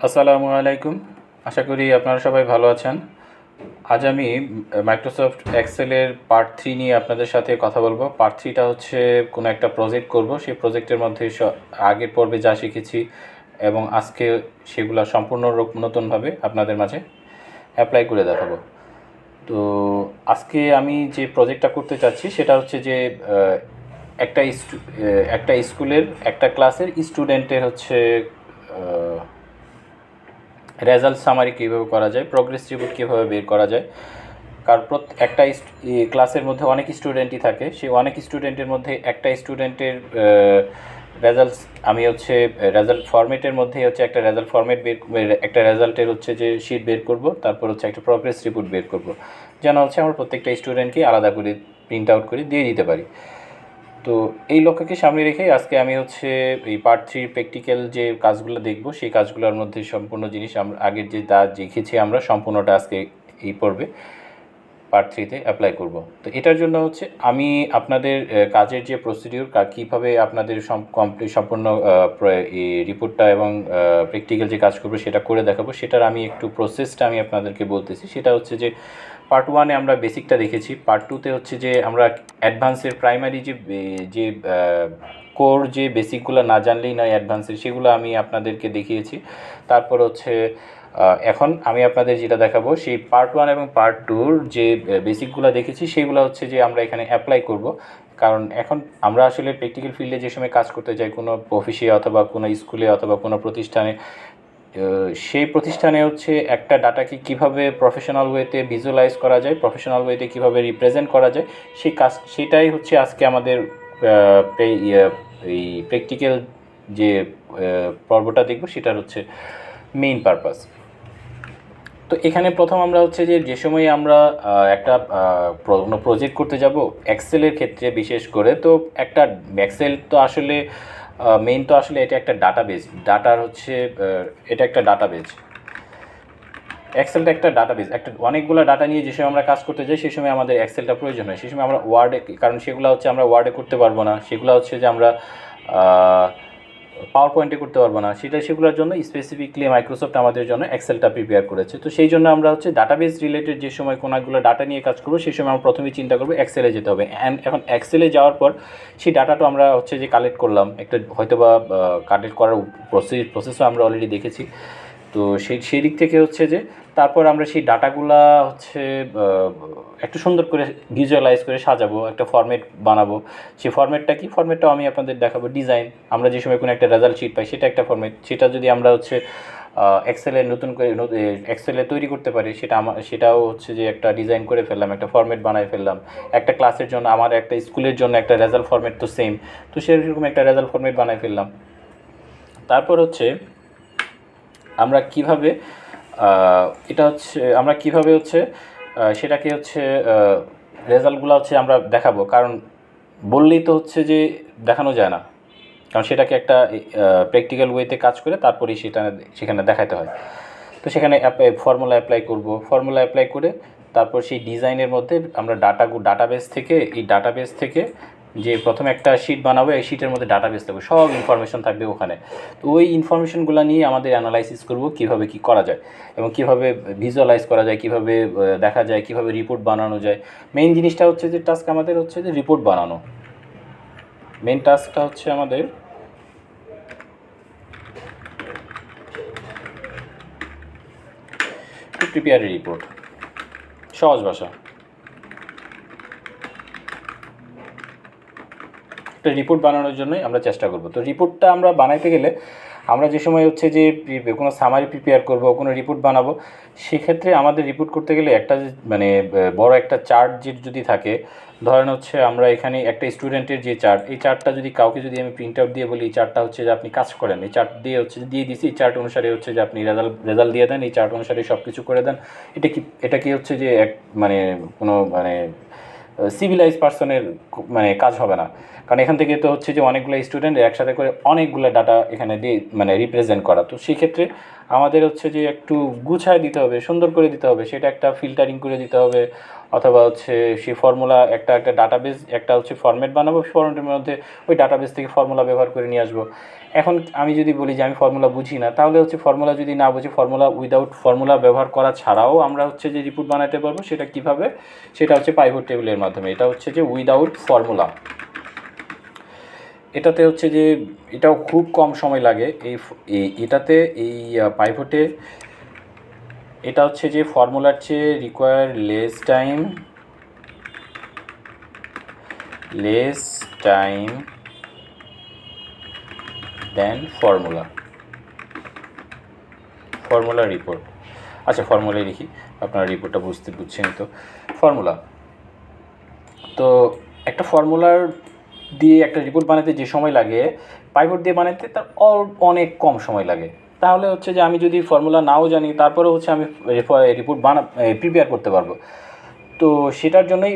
আসসালামু আলাইকুম। আশা করি আপনারা সবাই ভালো আছেন। আজ আমি মাইক্রোসফট এক্সেলের পার্ট 3 নিয়ে আপনাদের সাথে কথা বলবো। পার্ট 3টা হচ্ছে কোনো একটা প্রজেক্ট করব। সেই প্রজেক্টের মধ্যে আগের পর্বে যা শিখেছি এবং আজকে সেগুলা সম্পূর্ণ নতুনভাবে আপনাদের মাঝে অ্যাপ্লাই করে দেখাবো। তো আজকে আমি যে প্রজেক্টটা করতে চাচ্ছি সেটা হচ্ছে যে একটা একটা স্কুলের একটা ক্লাসের স্টুডেন্টের হচ্ছে রেজাল্ট সামারি কীভাবে করা যায়, প্রোগ্রেস রিপোর্ট কীভাবে বের করা যায়। কারণ একটা ক্লাসের মধ্যে অনেক স্টুডেন্টই থাকে, সেই অনেক স্টুডেন্টের মধ্যে একটা স্টুডেন্টের রেজাল্টস আমি হচ্ছে রেজাল্ট ফরম্যাটের মধ্যে হচ্ছে একটা রেজাল্ট ফরম্যাট একটা রেজাল্টের হচ্ছে যে শিট বের করব, তারপর হচ্ছে একটা প্রোগ্রেস রিপোর্ট বের করব, যেন হচ্ছে আমরা প্রত্যেকটা স্টুডেন্টকে আলাদা করে প্রিন্ট আউট করে দিয়ে দিতে পারি। তো এই লক্ষ্যকে সামনে রেখেই আজকে আমি হচ্ছে এই পার্ট 3 প্র্যাকটিক্যাল যে কাজগুলো দেখব, সেই কাজগুলোর মধ্যে সম্পূর্ণ জিনিস আমরা আগের যে শিখেছি আমরা সম্পূর্ণটা আজকে এই পর্বে পার্ট 3তে অ্যাপ্লাই করব। তো এটার জন্য হচ্ছে আমি আপনাদের কাজের যে প্রসিডিউর, কীভাবে আপনাদের সম্পূর্ণ রিপোর্টটা এবং প্র্যাকটিক্যাল যে কাজ করবো সেটা করে দেখাবো, সেটার আমি একটু প্রসেসটা আমি আপনাদেরকে বলতেছি। সেটা হচ্ছে যে পার্ট 1-এ আমরা বেসিকটা দেখেছি, পার্ট 2-তে হচ্ছে যে আমরা অ্যাডভান্সের প্রাইমারি যে কোর যে বেসিকগুলো না জানলেই নয় অ্যাডভান্সের, সেগুলো আমি আপনাদেরকে দেখিয়েছি। তারপর হচ্ছে এখন আমি আপনাদের যেটা দেখাবো সেই পার্ট 1 এবং পার্ট 2-র যে বেসিকগুলো দেখেছি সেগুলো হচ্ছে যে আমরা এখানে অ্যাপ্লাই করব। কারণ এখন আমরা আসলে প্র্যাকটিক্যাল ফিল্ডে যে সময় কাজ করতে যাই, কোনো অফিসে অথবা কোনো স্কুলে অথবা কোনো প্রতিষ্ঠানে, সেই প্রতিষ্ঠানে হচ্ছে একটা ডাটাকে কীভাবে প্রফেশনাল ওয়েতে ভিজুয়ালাইজ করা যায়, প্রফেশনাল ওয়েতে কীভাবে রিপ্রেজেন্ট করা যায়, সেটাই হচ্ছে আজকে আমাদের এই প্র্যাকটিক্যাল যে পর্বটা দেখব সেটার হচ্ছে মেইন পারপাস। তো এখানে প্রথম আমরা হচ্ছে যে সময় আমরা একটা কোনো প্রজেক্ট করতে যাব এক্সেলের ক্ষেত্রে বিশেষ করে, তো একটা এক্সেল তো আসলে মেইন তো আসলে এটা একটা ডাটাবেজ, ডাটার হচ্ছে এটা একটা ডাটাবেজ। এক্সেলটা একটা ডাটাবেজ, একটা অনেকগুলো ডাটা নিয়ে যে সময় আমরা কাজ করতে যাই সেই সময় আমাদের এক্সেলটা প্রয়োজন হয়। সেই সময় আমরা ওয়ার্ডে, কারণ সেগুলো হচ্ছে আমরা ওয়ার্ডে করতে পারবো না, সেগুলো হচ্ছে যে আমরা পাওয়ার পয়েন্টে করতে পারবো না, সেগুলোর জন্য স্পেসিফিকলি মাইক্রোসফট আমাদের জন্য এক্সেলটা প্রিপেয়ার করেছে। তো সেই জন্য আমরা হচ্ছে ডাটাবেস রিলেটেড যে সময় কোনোগুলো ডাটা নিয়ে কাজ করবো সেই সময় আমরা প্রথমেই চিন্তা করবো এক্সেলে যেতে হবে। অ্যান্ড এখন এক্সেলে যাওয়ার পর সেই ডাটাটা আমরা হচ্ছে যে কালেক্ট করলাম, একটা হয়তো বা কালেক্ট করার প্রসেসও আমরা অলরেডি দেখেছি। তো সেই দিক থেকে হচ্ছে যে তারপর আমরা সেই ডাটাগুলা হচ্ছে একটু সুন্দর করে ভিজুয়ালাইজ করে সাজাবো, একটা ফরম্যাট বানাবো। সেই ফরম্যাটটাও আমি আপনাদের দেখাবো। ডিজাইন, আমরা যে সময় কোনো একটা রেজাল্ট শিট পাই সেটা একটা ফরম্যাট, সেটা যদি আমরা হচ্ছে এক্সেলে নতুন করে এক্সেলে তৈরি করতে পারি, সেটাও হচ্ছে যে একটা ডিজাইন করে ফেললাম, একটা ফরম্যাট বানায় ফেললাম। একটা ক্লাসের জন্য, আমার একটা স্কুলের জন্য একটা রেজাল্ট ফরম্যাট তো সেম, তো সেরকম একটা রেজাল্ট ফরম্যাট বানায় ফেললাম। তারপর হচ্ছে আমরা কিভাবে সেটাকে হচ্ছে রেজাল্টগুলো হচ্ছে আমরা দেখাবো। কারণ বললেই তো হচ্ছে যে দেখানো যায় না, কারণ সেটাকে একটা প্র্যাকটিক্যাল ওয়েতে কাজ করে তারপরেই সেখানে দেখাতে হয়। তো সেখানে ফর্মুলা অ্যাপ্লাই করে তারপর সেই ডিজাইনের মধ্যে আমরা ডাটাবেস থেকে যে প্রথমে একটা শিট বানাবো, এই শিটের মধ্যে ডাটাবেস থাকবে, সব ইনফরমেশন থাকবে ওখানে। তো ওই ইনফরমেশনগুলো নিয়ে আমাদের অ্যানালাইসিস করব কীভাবে কী করা যায় এবং কীভাবে ভিজুয়ালাইজ করা যায়, কীভাবে দেখা যায়, কীভাবে রিপোর্ট বানানো যায়। মেইন জিনিসটা হচ্ছে যে টাস্ক আমাদের হচ্ছে যে রিপোর্ট বানানো। মেইন টাস্কটা হচ্ছে আমাদের টু প্রিপেয়ার এ রিপোর্ট, সহজ ভাষা। একটা রিপোর্ট বানানোর জন্যই আমরা চেষ্টা করব। তো রিপোর্টটা আমরা বানাইতে গেলে আমরা যে সময় হচ্ছে যে কোনো সামারি প্রিপেয়ার করব, কোনো রিপোর্ট বানাবো, সেক্ষেত্রে আমাদের রিপোর্ট করতে গেলে একটা মানে বড় একটা চার্ট যদি থাকে, ধরেন হচ্ছে আমরা এখানে একটা স্টুডেন্টের যে চার্ট, এই চার্টটা যদি কাউকে যদি আমি প্রিন্ট আউট দিয়ে বলি এই চার্টটা হচ্ছে যে আপনি কাজ করেন, এই চার্ট দিয়ে হচ্ছে দিয়ে দিছি, এই চার্ট অনুসারে হচ্ছে যে আপনি রেজাল্ট দিয়ে দেন, এই চার্ট অনুসারে সব কিছু করে দেন, এটা কি হচ্ছে যে মানে কোনো মানে সিভিলাইজ পার্সনের মানে কাজ হবে না, কারণ এখান থেকে তো হচ্ছে যে অনেকগুলো স্টুডেন্ট একসাথে করে অনেকগুলো ডাটা এখানে দিয়ে মানে রিপ্রেজেন্ট করা, তো সেই ক্ষেত্রে আমাদের হচ্ছে যে একটু গুছায় দিতে হবে, সুন্দর করে দিতে হবে, সেটা একটা ফিল্টারিং করে দিতে হবে, অথবা হচ্ছে সেই ফর্মুলা একটা একটা ডাটাবেস একটা হচ্ছে ফরম্যাট বানাবো, ফরম্যাটের মধ্যে ওই ডাটাবেস থেকে ফর্মুলা ব্যবহার করে নিয়ে আসবো। এখন আমি যদি বলি যে আমি ফর্মুলা বুঝি না, তাহলে হচ্ছে ফর্মুলা যদি না বুঝি, ফর্মুলা উইদাউট ফর্মুলা ব্যবহার করা ছাড়াও আমরা হচ্ছে যে রিপোর্ট বানাতে পারবো। সেটা কীভাবে? সেটা হচ্ছে পাইভট টেবিলের মাধ্যমে। এটা হচ্ছে যে উইদাউট ফর্মুলা, এটাতে হচ্ছে যে এটাও খুব কম সময় লাগে এটাতে এই পাইভটে। এটা হচ্ছে যে ফর্মুলার চেয়ে রিকোয়ার লেস টাইম দেন ফর্মুলা রিপোর্ট। আচ্ছা, ফর্মুলায় লিখি, আপনারা রিপোর্টটা বুঝছেন তো। ফর্মুলা তো একটা ফর্মুলার দিয়ে একটা রিপোর্ট বানাতে যে সময় লাগে, পাইভট দিয়ে বানাতে তার অনেক কম সময় লাগে। তাহলে হচ্ছে যে আমি যদি ফর্মুলা নাও জানি, তারপরে হচ্ছে আমি রিপোর্ট প্রিপেয়ার করতে পারবো। তো সেটার জন্যই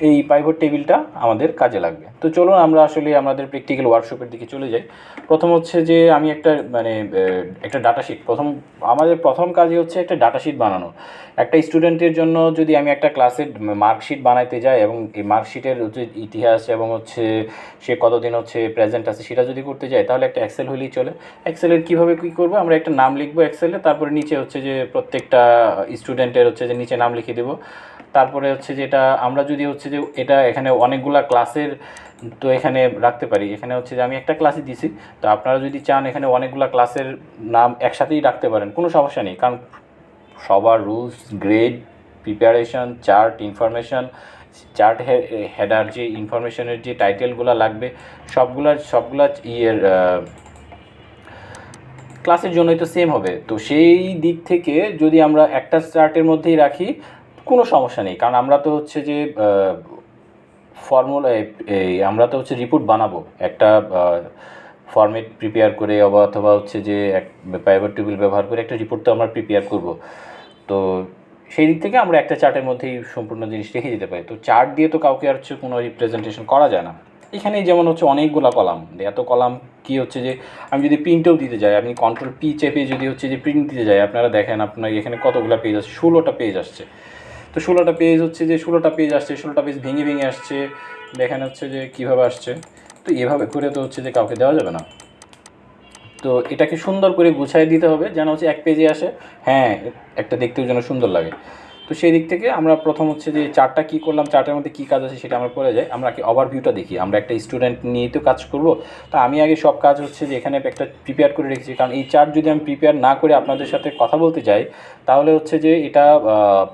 এই পাইভট টেবিলটা আমাদের কাজে লাগবে। তো চলুন আমরা আসলে আমাদের প্র্যাকটিক্যাল ওয়ার্কশপের দিকে চলে যাই। প্রথম হচ্ছে যে আমি একটা ডাটাশিট, আমাদের প্রথম কাজই হচ্ছে একটা ডাটাশিট বানানো। একটা স্টুডেন্টের জন্য যদি আমি একটা ক্লাসের মার্কশিট বানাইতে যাই, এবং এই মার্কশিটের হচ্ছে ইতিহাস এবং হচ্ছে সে কতদিন হচ্ছে প্রেজেন্ট আছে সেটা যদি করতে যাই, তাহলে একটা এক্সেল হলেই চলে। এক্সেলের কীভাবে কী করবো, আমরা একটা নাম লিখবো এক্সেলে, তারপরে নিচে হচ্ছে যে প্রত্যেকটা স্টুডেন্টের হচ্ছে যে নিচে নাম লিখে দেবো। তারপরে হচ্ছে যে এটা আমরা যদি হচ্ছে যে এটা এখানে অনেকগুলা ক্লাসের তো এখানে রাখতে পারি। এখানে হচ্ছে যে আমি একটা ক্লাসই দিছি, তো আপনারা যদি চান এখানে অনেকগুলা ক্লাসের নাম একসাথেই রাখতে পারেন, কোনো সমস্যা নেই। কারণ সবার rules, grade, preparation, chart information, chart header যে ইনফরমেশনের যে টাইটেলগুলো লাগবে সবগুলা ক্লাসের জন্যই তো সেম হবে। তো সেই দিক থেকে যদি আমরা একটা চার্টের মধ্যেই রাখি, কোনো সমস্যা নেই। কারণ আমরা তো হচ্ছে যে আমরা তো হচ্ছে রিপোর্ট বানাবো একটা ফরম্যাট প্রিপেয়ার করে, অথবা হচ্ছে যে পাইভট টেবিল ব্যবহার করে একটা রিপোর্ট তো আমরা প্রিপেয়ার করব। তো সেই দিক থেকে আমরা একটা চার্টের মধ্যেই সম্পূর্ণ জিনিস রেখে দিতে পারি। তো চার্ট দিয়ে তো কাউকে আর হচ্ছে কোনো রিপ্রেজেন্টেশন করা যায় না। এখানেই যেমন হচ্ছে অনেকগুলো কলাম, এত কলাম কি হচ্ছে যে আমি যদি প্রিন্টেও দিতে যাই, আমি কন্ট্রোল পি চেপে যদি হচ্ছে যে প্রিন্ট দিতে যাই, আপনারা দেখেন আপনার এখানে কতগুলো পেজ আছে, 16টা পেজ আসছে। তো 16টা পেজ হচ্ছে যে 16টা পেজ আসছে, 16টা পেজ ভেঙে ভেঙে আসছে, দেখেন হচ্ছে যে কীভাবে আসছে। তো এভাবে করে তো হচ্ছে যে কাউকে দেওয়া যাবে না। তো এটাকে সুন্দর করে গুছাই দিতে হবে যেন হচ্ছে এক পেজে আসে, হ্যাঁ একটা দেখতেও যেন সুন্দর লাগে। তো সেই দিক থেকে আমরা প্রথম হচ্ছে যে চার্টটা কী করলাম, চার্টের মধ্যে কী কাজ আছে সেটা আমরা করে যাই। আমরা কি ওভারভিউটা দেখি, আমরা একটা স্টুডেন্ট নিয়েই তো কাজ করব। তো আমি আগে সব কাজ হচ্ছে যে এখানে একটা প্রিপেয়ার করে রেখেছি, কারণ এই চার্ট যদি আমি প্রিপেয়ার না করে আপনাদের সাথে কথা বলতে যাই, তাহলে হচ্ছে যে এটা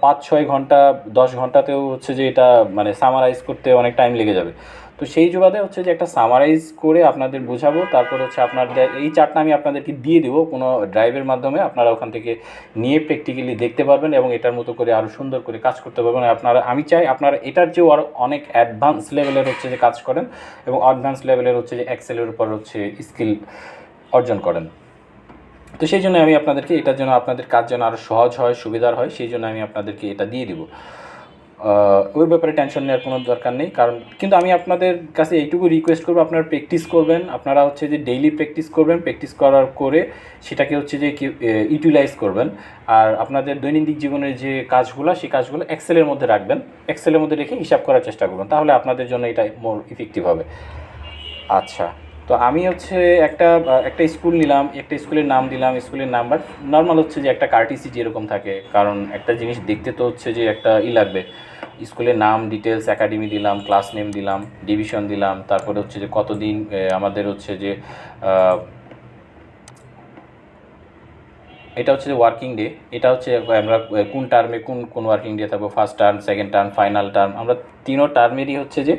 5-6 ঘন্টা 10 ঘন্টাতেও হচ্ছে যে এটা মানে সামারাইজ করতে অনেক টাইম লেগে যাবে। তো সেই সুবাদে হচ্ছে যে একটা সামারাইজ করে আপনাদের বোঝাবো। তারপর হচ্ছে আপনাদের এই চার্টটা আমি আপনাদেরকে দিয়ে দেবো কোনো ড্রাইভের মাধ্যমে, আপনারা ওখান থেকে নিয়ে প্র্যাকটিক্যালি দেখতে পারবেন এবং এটার মতো করে আরও সুন্দর করে কাজ করতে পারবেন। আমি চাই আপনারা এটার চেয়েও আরও অনেক অ্যাডভান্স লেভেলের হচ্ছে যে কাজ করেন, এবং অ্যাডভান্স লেভেলের হচ্ছে যে এক্সেলের উপর হচ্ছে স্কিল অর্জন করেন। তো সেই জন্য আমি আপনাদেরকে এটার জন্য আপনাদের কাজ যেন আরও সহজ হয়, সুবিধার হয়, সেই জন্য আমি আপনাদেরকে এটা দিয়ে দিব। ওই ব্যাপারে টেনশন নেওয়ার কোনো দরকার নেই। কিন্তু আমি আপনাদের কাছে এইটুকু রিকোয়েস্ট করবো, আপনারা প্র্যাকটিস করবেন, আপনারা হচ্ছে যে ডেইলি প্র্যাকটিস করবেন, প্র্যাকটিস করার করে সেটাকে হচ্ছে যে ইউটিলাইজ করবেন। আর আপনাদের দৈনন্দিন জীবনের যে কাজগুলো, সেই কাজগুলো এক্সেলের মধ্যে রাখবেন, এক্সেলের মধ্যে রেখে হিসাব করার চেষ্টা করবেন, তাহলে আপনাদের জন্য এটা মোর ইফেক্টিভ হবে। আচ্ছা, তো আমি হচ্ছে একটা স্কুল নিলাম, একটা স্কুলের নাম দিলাম, স্কুলের নাম্বার নর্মাল হচ্ছে যে একটা কার্টিসি যেরকম থাকে, কারণ একটা জিনিস দেখতে তো হচ্ছে যে একটা লাগবে। স্কুলের নাম, ডিটেলস, একাডেমি দিলাম, ক্লাস নেম দিলাম, ডিভিশন দিলাম, তারপরে হচ্ছে যে কতদিন আমাদের হচ্ছে যে এটা হচ্ছে যে ওয়ার্কিং ডে, এটা হচ্ছে আমরা কোন টার্মে কোন ওয়ার্কিং ডে থাকবো, first term, second term, final term, আমরা তিনও টার্মেরই হচ্ছে যে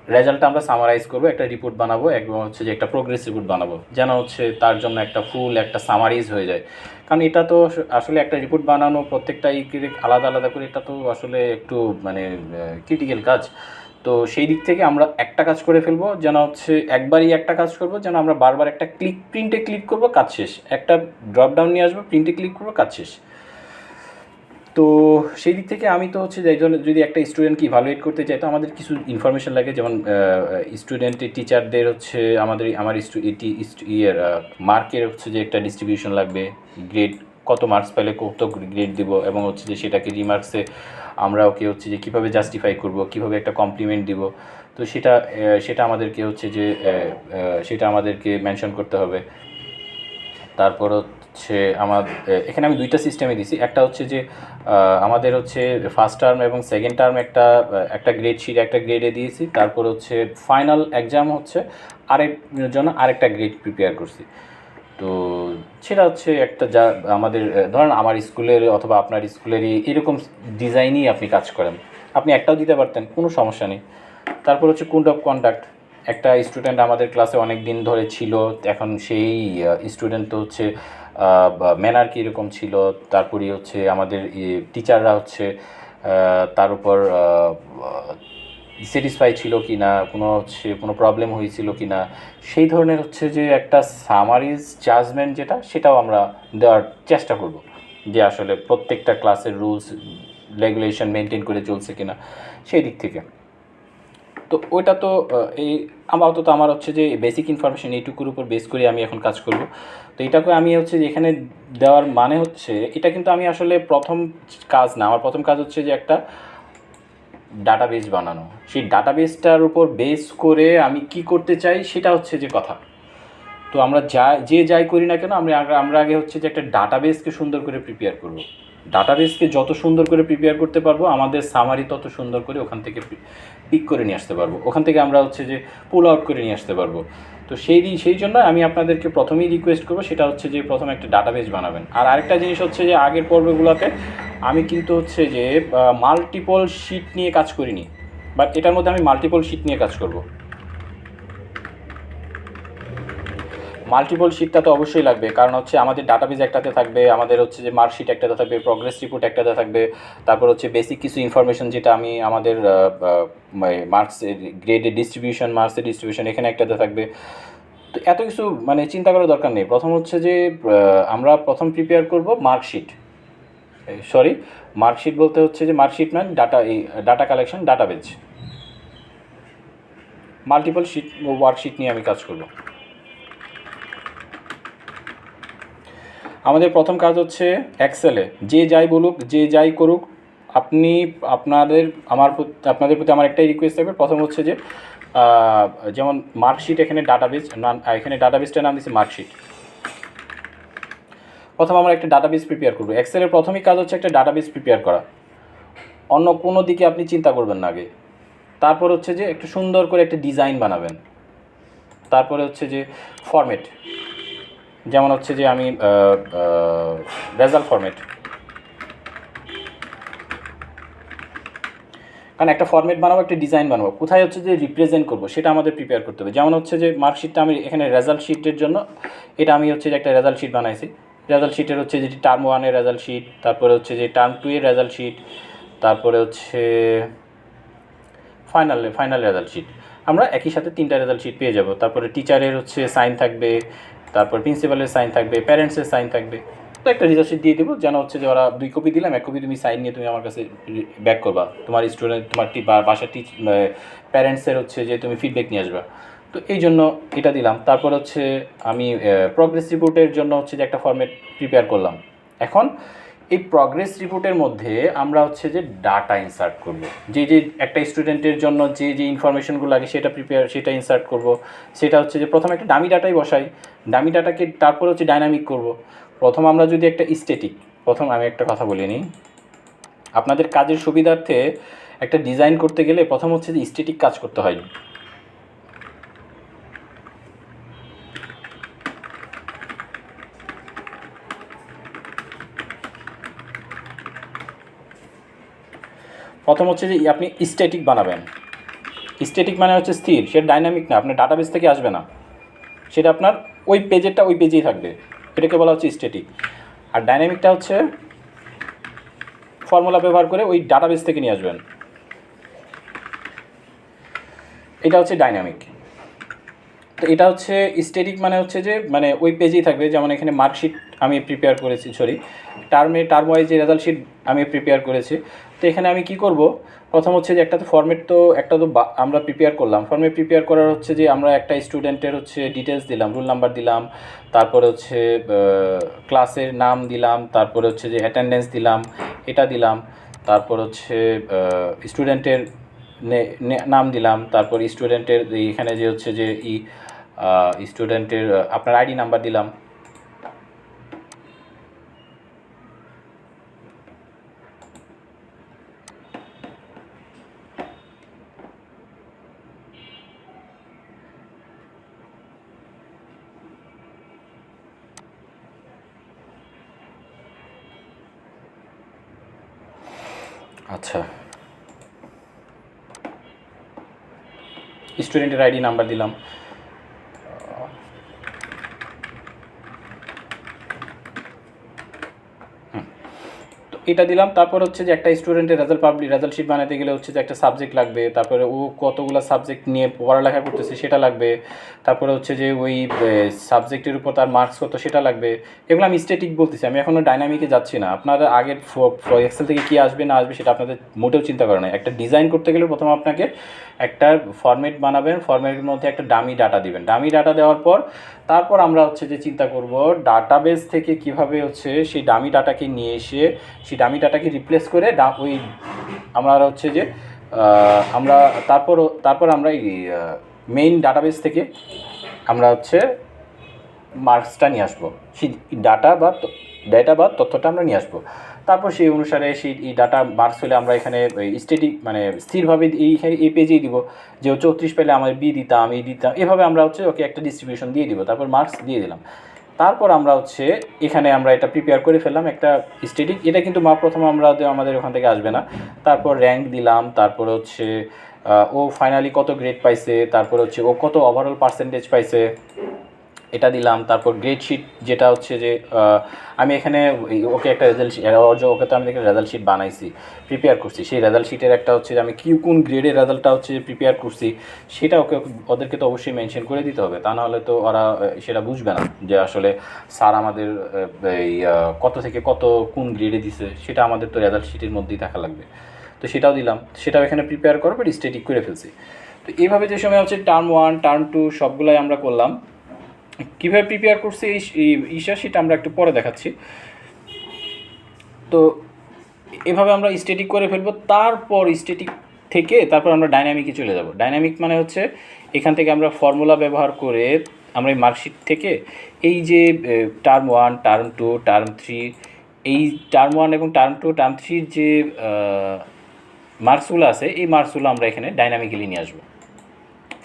রেজাল্টটা আমরা সামারাইজ করবো, একটা রিপোর্ট বানাবো, এবং হচ্ছে যে একটা প্রোগ্রেস রিপোর্ট বানাবো, যেন হচ্ছে তার জন্য একটা ফুল একটা সামারাইজ হয়ে যায়। কারণ এটা তো আসলে একটা রিপোর্ট বানানো প্রত্যেকটাই আলাদা আলাদা করে, এটা তো আসলে একটু মানে ক্রিটিক্যাল কাজ। তো সেই দিক থেকে আমরা একটা কাজ করে ফেলবো, যেন হচ্ছে একবারই একটা কাজ করবো, যেন আমরা বারবার একটা প্রিন্টে ক্লিক করবো, কাজ শেষ, একটা ড্রপ ডাউন নিয়ে আসবো, প্রিন্টে ক্লিক করবো, কাজ শেষ। তো সেই দিক থেকে আমি তো হচ্ছে যে একজন যদি একটা স্টুডেন্টকে ইভালুয়েট করতে চাই তো আমাদের কিছু ইনফরমেশন লাগে, যেমন স্টুডেন্টের টিচারদের হচ্ছে আমার ইয়ের মার্কের হচ্ছে যে একটা ডিস্ট্রিবিউশন লাগবে, গ্রেড কত মার্কস পেলে কত গ্রেড দিব, এবং হচ্ছে যে সেটাকে রিমার্কসে আমরা ওকে হচ্ছে যে কীভাবে জাস্টিফাই করব, কীভাবে একটা কমপ্লিমেন্ট দিব। তো সেটা আমাদেরকে হচ্ছে যে সেটা আমাদেরকে মেনশন করতে হবে। তারপর হচ্ছে এখানে আমি দুইটা সিস্টেমে দিছি। একটা হচ্ছে যে আমাদের হচ্ছে ফার্স্ট টার্ম এবং সেকেন্ড টার্ম একটা গ্রেড শিট একটা গ্রেডে দিয়েছি। তারপর হচ্ছে ফাইনাল এক্সাম হচ্ছে জন্য আরেকটা গ্রেড প্রিপেয়ার করছি। তো সেটা হচ্ছে একটা যা আমাদের ধরেন আমার স্কুলের অথবা আপনার স্কুলেরই এরকম ডিজাইনই আপনি কাজ করেন, আপনি একটাও দিতে পারতেন, কোনো সমস্যা নেই। তারপর হচ্ছে কোড অফ কন্ডাক্ট। একটা স্টুডেন্ট আমাদের ক্লাসে অনেক দিন ধরে ছিল, এখন সেই স্টুডেন্ট তো হচ্ছে ম্যানার কীরকম ছিল, তারপরে হচ্ছে আমাদের টিচাররা হচ্ছে তার উপর স্যাটিসফাই ছিল কি না, কোনো প্রবলেম হয়েছিল কি না, সেই ধরনের হচ্ছে যে একটা সামারিজ জাজমেন্ট সেটাও আমরা দেওয়ার চেষ্টা করব, যে আসলে প্রত্যেকটা ক্লাসের রুলস রেগুলেশন মেনটেন করে চলছে কিনা সেই দিক থেকে। তো ওইটা তো আপাতত আমার হচ্ছে যে বেসিক ইনফরমেশন এইটুকুর উপর বেস করে আমি এখন কাজ করব। তো এটাকে আমি হচ্ছে যে এখানে দেওয়ার মানে হচ্ছে এটা কিন্তু আমি আসলে প্রথম কাজ না, আমার প্রথম কাজ হচ্ছে যে একটা ডাটাবেস বানানো। সেই ডাটাবেসটার উপর বেস করে আমি কি করতে চাই সেটা হচ্ছে যে কথা। তো আমরা যাই করি না কেন আমরা আগে হচ্ছে যে একটা ডাটাবেসকে সুন্দর করে প্রিপেয়ার করব। ডাটাবেসকে যত সুন্দর করে প্রিপেয়ার করতে পারবো, আমাদের সামারি তত সুন্দর করে ওখান থেকে পিক করে নিয়ে আসতে পারবো, ওখান থেকে আমরা হচ্ছে যে পুল আউট করে নিয়ে আসতে পারবো। তো সেই জন্য আমি আপনাদেরকে প্রথমেই রিকোয়েস্ট করবো, সেটা হচ্ছে যে প্রথমে একটা ডাটাবেস বানাবেন। আর আরেকটা জিনিস হচ্ছে যে আগের পর্বগুলোতে আমি কিন্তু হচ্ছে যে মাল্টিপল শিট নিয়ে কাজ করিনি, বাট এটার মধ্যে আমি মাল্টিপল শিট নিয়ে কাজ করব। মাল্টিপল শিটটা তো অবশ্যই লাগবে, কারণ হচ্ছে আমাদের ডাটাবেস একটাতে থাকবে, আমাদের হচ্ছে যে মার্কশিট একটাতে থাকবে, প্রগ্রেস রিপোর্ট একটাতে থাকবে, তারপর হচ্ছে বেসিক কিছু ইনফরমেশন যেটা আমি আমাদের মার্কসের গ্রেডের ডিস্ট্রিবিউশন, মার্কসের ডিস্ট্রিবিউশন এখানে একটাতে থাকবে। তো এত কিছু চিন্তা করার দরকার নেই। প্রথম হচ্ছে যে আমরা প্রথম প্রিপেয়ার করব মার্কশিট বলতে হচ্ছে যে মার্কশিট মানে data collection, database. Multiple worksheet নিয়ে আমি কাজ করব। আমাদের প্রথম কাজ হচ্ছে এক্সেলে যে যাই বলুক, যে যাই করুক, আপনাদের প্রতি আমার একটাই রিকোয়েস্ট থাকবে। প্রথম হচ্ছে যে যেমন মার্কশিট, এখানে ডাটাবেসটার নাম দিচ্ছি মার্কশিট। প্রথম আমরা একটা ডাটাবেস প্রিপেয়ার করবো। এক্সেলের প্রথমই কাজ হচ্ছে একটা ডাটাবেস প্রিপেয়ার করা, অন্য কোনো দিকে আপনি চিন্তা করবেন না আগে। তারপর হচ্ছে যে একটু সুন্দর করে একটা ডিজাইন বানাবেন। তারপরে হচ্ছে যে ফরম্যাট, যেমন হচ্ছে যে আমি রেজাল্ট ফরম্যাট, কারণ একটা ফরম্যাট বানাবো, একটা ডিজাইন বানাবো, কোথায় হচ্ছে যে রিপ্রেজেন্ট করবো সেটা আমাদের প্রিপেয়ার করতে হবে। যেমন হচ্ছে যে মার্কশিটটা আমি এখানে রেজাল্ট শিটের জন্য এটা আমি হচ্ছে যে একটা রেজাল্ট শিট বানাইছি। রেজাল্ট শিটের হচ্ছে যে টার্ম 1-এর রেজাল্ট শিট, তারপরে হচ্ছে যে টার্ম 2-এর রেজাল্ট শিট, তারপরে হচ্ছে ফাইনাল রেজাল্ট শিট। আমরা একই সাথে 3টা রেজাল্ট শিট পেয়ে যাব। তারপরে টিচারের হচ্ছে সাইন থাকবে, তারপর প্রিন্সিপালের সাইন থাকবে, প্যারেন্টসের সাইন থাকবে। তো একটা রেজাল্ট শিট দিয়ে দেবো, যেন হচ্ছে যে ওরা 2 কপি দিলাম, 1 কপি তুমি সাইন নিয়ে তুমি আমার কাছে ব্যাক করবা, তোমার স্টুডেন্ট তোমার বাসার প্যারেন্টসের হচ্ছে যে তুমি ফিডব্যাক নিয়ে আসবা। তো এই জন্য এটা দিলাম। তারপর হচ্ছে আমি প্রগ্রেস রিপোর্টের জন্য হচ্ছে যে একটা ফরম্যাট প্রিপেয়ার করলাম। এখন এই প্রগ্রেস রিপোর্টের মধ্যে আমরা হচ্ছে যে ডাটা ইনসার্ট করব, যে একটা স্টুডেন্টের জন্য যে ইনফরমেশনগুলো লাগে সেটা ইনসার্ট করব। সেটা হচ্ছে যে প্রথমে একটা ডামি ডাটাই বসাই, ডামি ডাটাকে তারপর হচ্ছে ডাইনামিক করব। প্রথম আমরা যদি প্রথম আমি একটা কথা বলে নিই, আপনাদের কাজের সুবিধার্থে একটা ডিজাইন করতে গেলে প্রথম হচ্ছে যে স্ট্যাটিক কাজ করতে হয়। প্রথম হচ্ছে যে আপনি স্ট্যাটিক বানাবেন। স্ট্যাটিক মানে হচ্ছে স্থির, সেটা ডাইনামিক না, আপনার ডাটাবেস থেকে আসবে না, সেটা আপনার ওই পেজেই থাকবে, এটাকে বলা হচ্ছে স্ট্যাটিক। আর ডাইনামিকটা হচ্ছে ফর্মুলা ব্যবহার করে ওই ডাটাবেস থেকে নিয়ে আসবেন, এটা হচ্ছে ডাইনামিক। তো এটা হচ্ছে স্ট্যাটিক, মানে হচ্ছে যে মানে ওই পেজেই থাকবে। যেমন এখানে মার্কশিট আমি প্রিপেয়ার করেছি, টার্ম ওয়াইজ যে রেজাল্ট শিট আমি প্রিপেয়ার করেছি। তো এখানে আমি কি করব, প্রথম হচ্ছে যে একটা তো ফর্মেট, তো একটা তো আমরা প্রিপেয়ার করলাম। ফর্মেট প্রিপেয়ার করার হচ্ছে যে আমরা একটা স্টুডেন্টের হচ্ছে ডিটেলস দিলাম, রোল নাম্বার দিলাম, তারপরে হচ্ছে ক্লাসের নাম দিলাম, তারপরে হচ্ছে যে অ্যাটেন্ডেন্স দিলাম, এটা দিলাম, তারপর হচ্ছে স্টুডেন্টের নাম দিলাম, তারপর স্টুডেন্টের এখানে যে হচ্ছে যে স্টুডেন্টের আপনার আইডি নাম্বার দিলাম। আচ্ছা, স্টুডেন্টের আইডি নাম্বার দিলাম। তো এটা দিলাম। তারপর হচ্ছে যে একটা স্টুডেন্টের রেজাল্ট শিট বানাতে গেলে হচ্ছে যে একটা সাবজেক্ট লাগবে, তারপরে ও কতগুলো সাবজেক্ট নিয়ে পড়ালেখা করতেছে সেটা লাগবে, তারপরে হচ্ছে যে ওই সাবজেক্টের উপর তার মার্কস কত সেটা লাগবে। এগুলো আমি স্ট্যাটিক বলতেছি, আমি এখনও ডাইনামিকে যাচ্ছি না। আপনারা আগের এক্সেল থেকে কী আসবে না আসবে সেটা আপনাদের মোটেও চিন্তা করে না। একটা ডিজাইন করতে গেলে প্রথম আপনাকে একটা ফরম্যাট বানাবেন, ফরম্যাটের মধ্যে একটা ডামি ডাটা দিবেন। ডামি ডাটা দেওয়ার পর তারপর আমরা হচ্ছে যে চিন্তা করব ডাটাবেস থেকে কিভাবে হচ্ছে সেই ডামি ডাটাকে নিয়ে এসে সেই ডামি ডাটাকে রিপ্লেস করে ওই আমরা হচ্ছে যে আমরা তারপর আমরা এই মেইন ডাটাবেস থেকে আমরা হচ্ছে মার্কসটা নিয়ে আসবো, সেই ডেটা বা তথ্যটা আমরা নিয়ে আসবো। তারপর সেই অনুসারে সেই ডাটা মার্কস হলে আমরা এখানে স্ট্যাটিক মানে স্থিরভাবে এই পেজেই দিব যে 34 পেলে আমার বি দিতাম, এই দিতাম, এভাবে আমরা হচ্ছে ওকে একটা ডিস্ট্রিবিউশন দিয়ে দিব, তারপর মার্কস দিয়ে দিলাম। তারপর আমরা হচ্ছে এখানে আমরা এটা প্রিপেয়ার করে ফেললাম একটা স্ট্যাটিক। এটা কিন্তু প্রথমে আমাদের ওখান থেকে আসবে না। তারপর র্যাঙ্ক দিলাম, তারপর হচ্ছে ও ফাইনালি কত গ্রেড পাইছে, তারপর হচ্ছে ও কত ওভারঅল পার্সেন্টেজ পাইছে এটা দিলাম। তারপর গ্রেড শিট, যেটা হচ্ছে যে আমি এখানে ওকে একটা ওকে তো আমি একটা রেজাল্ট শিট বানাইছি, প্রিপেয়ার করছি। সেই রেজাল্ট শিটের একটা হচ্ছে যে আমি কোন গ্রেডের রেজাল্টটা হচ্ছে প্রিপেয়ার করছি সেটা ওদেরকে তো অবশ্যই মেনশন করে দিতে হবে, তা নাহলে তো ওরা সেটা বুঝবে না যে আসলে স্যার আমাদের এই কত থেকে কত কোন গ্রেডে দিছে, সেটা আমাদের তো রেজাল্ট শিটের মধ্যেই থাকা লাগবে। তো সেটাও দিলাম, সেটাও এখানে প্রিপেয়ার করার পর স্ট্যাটিক করে ফেলছি। তো এইভাবে যে সময় হচ্ছে টার্ম 1 টার্ম 2 সবগুলাই আমরা করলাম। কীভাবে প্রিপেয়ার করছি এই সেটা আমরা একটু পরে দেখাচ্ছি। তো এভাবে আমরা স্ট্যাটিক করে ফেলবো। তারপর স্ট্যাটিক থেকে তারপর আমরা ডাইনামিকে চলে যাব। ডাইনামিক মানে হচ্ছে এখান থেকে আমরা ফর্মুলা ব্যবহার করে আমরা এই মার্কশিট থেকে এই যে টার্ম 1 টার্ম 2 টার্ম 3 এই টার্ম 1 এবং টার্ম 2 টার্ম 3 যে মার্কসগুলো আছে এই মার্কসগুলো আমরা এখানে ডাইনামিক্যালি নিয়ে আসবো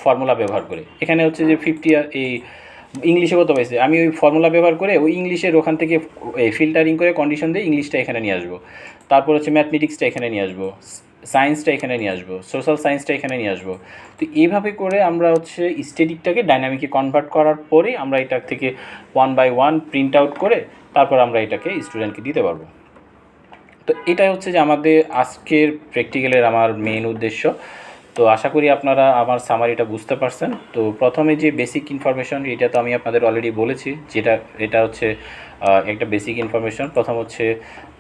ফর্মুলা ব্যবহার করে। এখানে হচ্ছে যে 50 এই ইংলিশে কত পাইছে আমি ওই ফর্মুলা ব্যবহার করে ওই ইংলিশের ওখান থেকে ফিল্টারিং করে কন্ডিশন দিয়ে ইংলিশটা এখানে নিয়ে আসবো। তারপর হচ্ছে ম্যাথমেটিক্সটা এখানে নিয়ে আসবো, সায়েন্সটা এখানে নিয়ে আসবো, সোশ্যাল সায়েন্সটা এখানে নিয়ে আসবো। তো এইভাবে করে আমরা হচ্ছে স্ট্যাটিকটাকে ডাইনামিকে কনভার্ট করার পরে আমরা এটা থেকে 1 বাই 1 প্রিন্ট আউট করে তারপর আমরা এটাকে স্টুডেন্টকে দিতে পারবো। তো এটাই হচ্ছে যে আমাদের আজকের প্র্যাকটিক্যালের আমার মেইন উদ্দেশ্য। তো আশা করি আপনারা আমার সামারিটা বুঝতে পারছেন। তো প্রথমে যে বেসিক ইনফরমেশন এটা তো আমি আপনাদের অলরেডি বলেছি, এটা হচ্ছে একটা বেসিক ইনফরমেশন প্রথম হচ্ছে।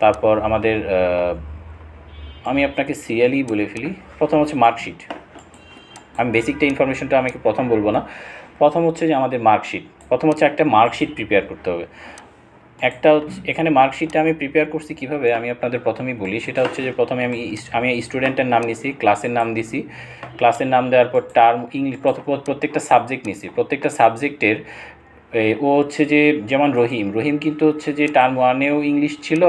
তারপর আমাদের আমি আপনাকে সিরিয়ালি বলে ফেলি। প্রথম হচ্ছে মার্কশিট। আমি বেসিকটা ইনফরমেশনটা আমাকে প্রথম বলবো না। প্রথম হচ্ছে যে আমাদের মার্কশিট, প্রথম হচ্ছে একটা মার্কশিট প্রিপেয়ার করতে হবে। একটা হচ্ছে এখানে মার্কশিটটা আমি প্রিপেয়ার করছি কীভাবে আমি আপনাদের প্রথমেই বলি। সেটা হচ্ছে যে প্রথমে আমি স্টুডেন্টের নাম নিছি, ক্লাসের নাম দিছি, ক্লাসের নাম দেওয়ার পর টার্ম ইংলিশ প্রত্যেকটা সাবজেক্ট নিছি, প্রত্যেকটা সাবজেক্টের ও হচ্ছে যে যেমন রহিম কিন্তু হচ্ছে যে টার্ম 1-এও ইংলিশ ছিল,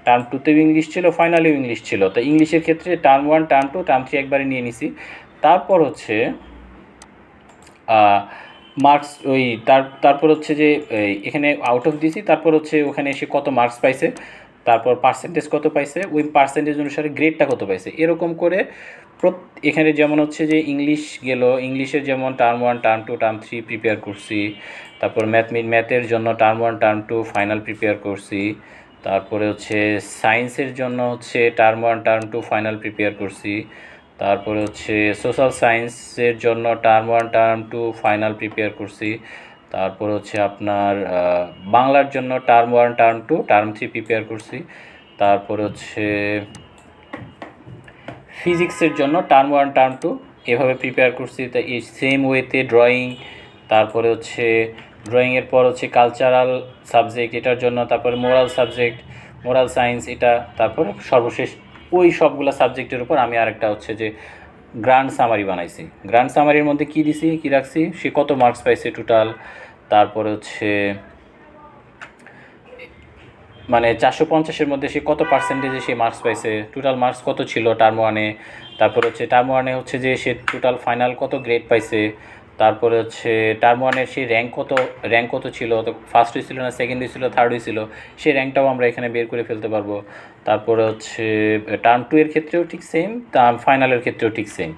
টার্ম 2-তেও ইংলিশ ছিল, ফাইনালেও ইংলিশ ছিল। তো ইংলিশের ক্ষেত্রে টার্ম 1 টার্ম 2 টার্ম 3 একবারে নিয়ে নিছি। তারপর হচ্ছে মার্কস ওই তারপর হচ্ছে যে এখানে আউট অফ দিছি, তারপর হচ্ছে ওখানে এসে কত মার্কস পাইছে, তারপর পার্সেন্টেজ কত পাইছে, ওই পার্সেন্টেজ অনুসারে গ্রেডটা কত পাইছে, এরকম করে এখানে যেমন হচ্ছে যে ইংলিশ গেল, ইংলিশের যেমন টার্ম 1 টার্ম 2 টার্ম 3 প্রিপেয়ার করছি। তারপর ম্যাথের জন্য টার্ম 1 টার্ম 2 ফাইনাল প্রিপেয়ার করছি। তারপরে হচ্ছে সায়েন্সের জন্য হচ্ছে টার্ম 1 টার্ম 2 ফাইনাল প্রিপেয়ার করছি। তারপরে হচ্ছে সোশ্যাল সায়েন্সের জন্য টার্ম 1 টার্ম 2 ফাইনাল প্রিপেয়ার করছি। তারপর হচ্ছে আপনার বাংলার জন্য টার্ম 1 টার্ম 2 টার্ম 3 প্রিপেয়ার করছি। তারপর হচ্ছে ফিজিক্সের জন্য টার্ম 1 টার্ম 2 এভাবে প্রিপেয়ার করছি। তো এই সেম ওয়েতে ড্রয়িং, তারপরে হচ্ছে ড্রয়িংয়ের পর হচ্ছে কালচারাল সাবজেক্ট এটার জন্য, তারপরে মোরাল সাবজেক্ট, মোরাল সায়েন্স এটা, তারপরে সর্বশেষ ওই সবগুলো সাবজেক্টের উপর আমি আরেকটা হচ্ছে যে গ্র্যান্ড সামারি বানাইছি। গ্র্যান্ড সামারির মধ্যে কী দিছি, কী রাখছি, সে কত মার্কস পাইছে টোটাল, তারপরে হচ্ছে মানে 450-এর মধ্যে সে কত পার্সেন্টেজে সে মার্কস পাইছে, টোটাল মার্কস কত ছিল টার্ম 1-এ, তারপর হচ্ছে টার্ম 1-এ হচ্ছে যে সে টোটাল ফাইনাল কত গ্রেড পাইছে, তারপরে হচ্ছে টার্ম 1-এর সে র্যাঙ্ক কত ছিল, তো ফার্স্ট হয়েছিল না সেকেন্ড হয়েছিল থার্ড হয়েছিল, সেই র্যাঙ্কটাও আমরা এখানে বের করে ফেলতে পারবো। তারপরে হচ্ছে টার্ম 2 এর ক্ষেত্রেও ঠিক সেম, ফাইনালের ক্ষেত্রেও ঠিক সেম।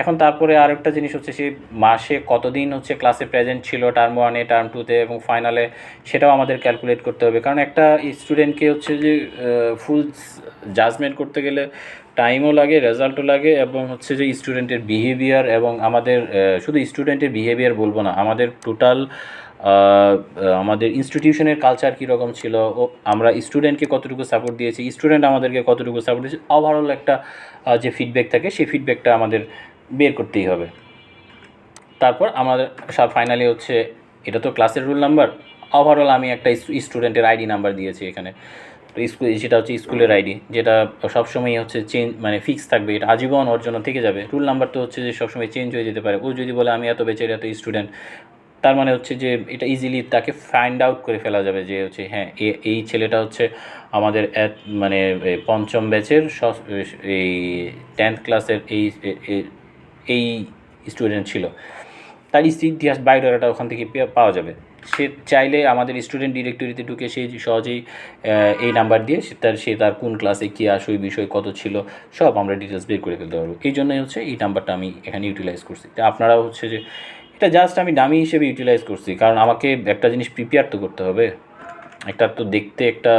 এখন তারপরে আরেকটা জিনিস হচ্ছে সে মাসে কতদিন হচ্ছে ক্লাসে প্রেজেন্ট ছিল টার্ম 1-এ টার্ম 2-তে এবং ফাইনালে, সেটাও আমাদের ক্যালকুলেট করতে হবে। কারণ একটা স্টুডেন্টকে হচ্ছে যে ফুল জাজমেন্ট করতে গেলে টাইমও লাগে, রেজাল্টও লাগে, এবং হচ্ছে যে স্টুডেন্টের বিহেভিয়ার, এবং আমাদের শুধু স্টুডেন্টের বিহেভিয়ার বলবো না, আমাদের টোটাল আমাদের ইনস্টিটিউশনের কালচার কীরকম ছিল, ও আমরা স্টুডেন্টকে কতটুকু সাপোর্ট দিয়েছি, স্টুডেন্ট আমাদেরকে কতটুকু সাপোর্ট দিয়েছে, ওভারঅল একটা যে ফিডব্যাক থাকে সেই ফিডব্যাকটা আমাদের বের করতেই হবে। তারপর আমাদের সব ফাইনালি হচ্ছে এটা তো ক্লাসের রুল নাম্বার, ওভারঅল আমি একটা স্টুডেন্টের আইডি নাম্বার দিয়েছি এখানে। তো স্কুল সেটা হচ্ছে স্কুলের আইডি, যেটা সবসময়ই হচ্ছে চেঞ্জ মানে ফিক্স থাকবে, এটা আজীবন ওর জন্য থেকে যাবে। রুল নাম্বার তো হচ্ছে যে সবসময় চেঞ্জ হয়ে যেতে পারে। ও যদি বলে আমি এত বেচের এত স্টুডেন্ট, তার মানে হচ্ছে যে এটা ইজিলি তাকে ফাইন্ড আউট করে ফেলা যাবে যে হচ্ছে হ্যাঁ এই ছেলেটা হচ্ছে আমাদের মানে পঞ্চম ব্যাচের এই 10th ক্লাসের এই স্টুডেন্ট ছিল, তার ইতিহাস বায়োডাটা ওখান থেকে পাওয়া যাবে। সে চাইলে আমাদের স্টুডেন্ট ডিরেক্টরিতে ঢুকে সে সহজেই এই নাম্বার দিয়ে সে তার কোন ক্লাসে কী আসই বিষয় কত ছিল সব আমরা ডিটেলস বের করে ফেলতে পারবো। এই জন্যই হচ্ছে এই নাম্বারটা আমি এখানে ইউটিলাইজ করছি। তা আপনারাও হচ্ছে যে এটা জাস্ট আমি ডামি হিসেবে ইউটিলাইজ করছি, কারণ আমাকে একটা জিনিস প্রিপেয়ার তো করতে হবে, একটা তো দেখতে একটা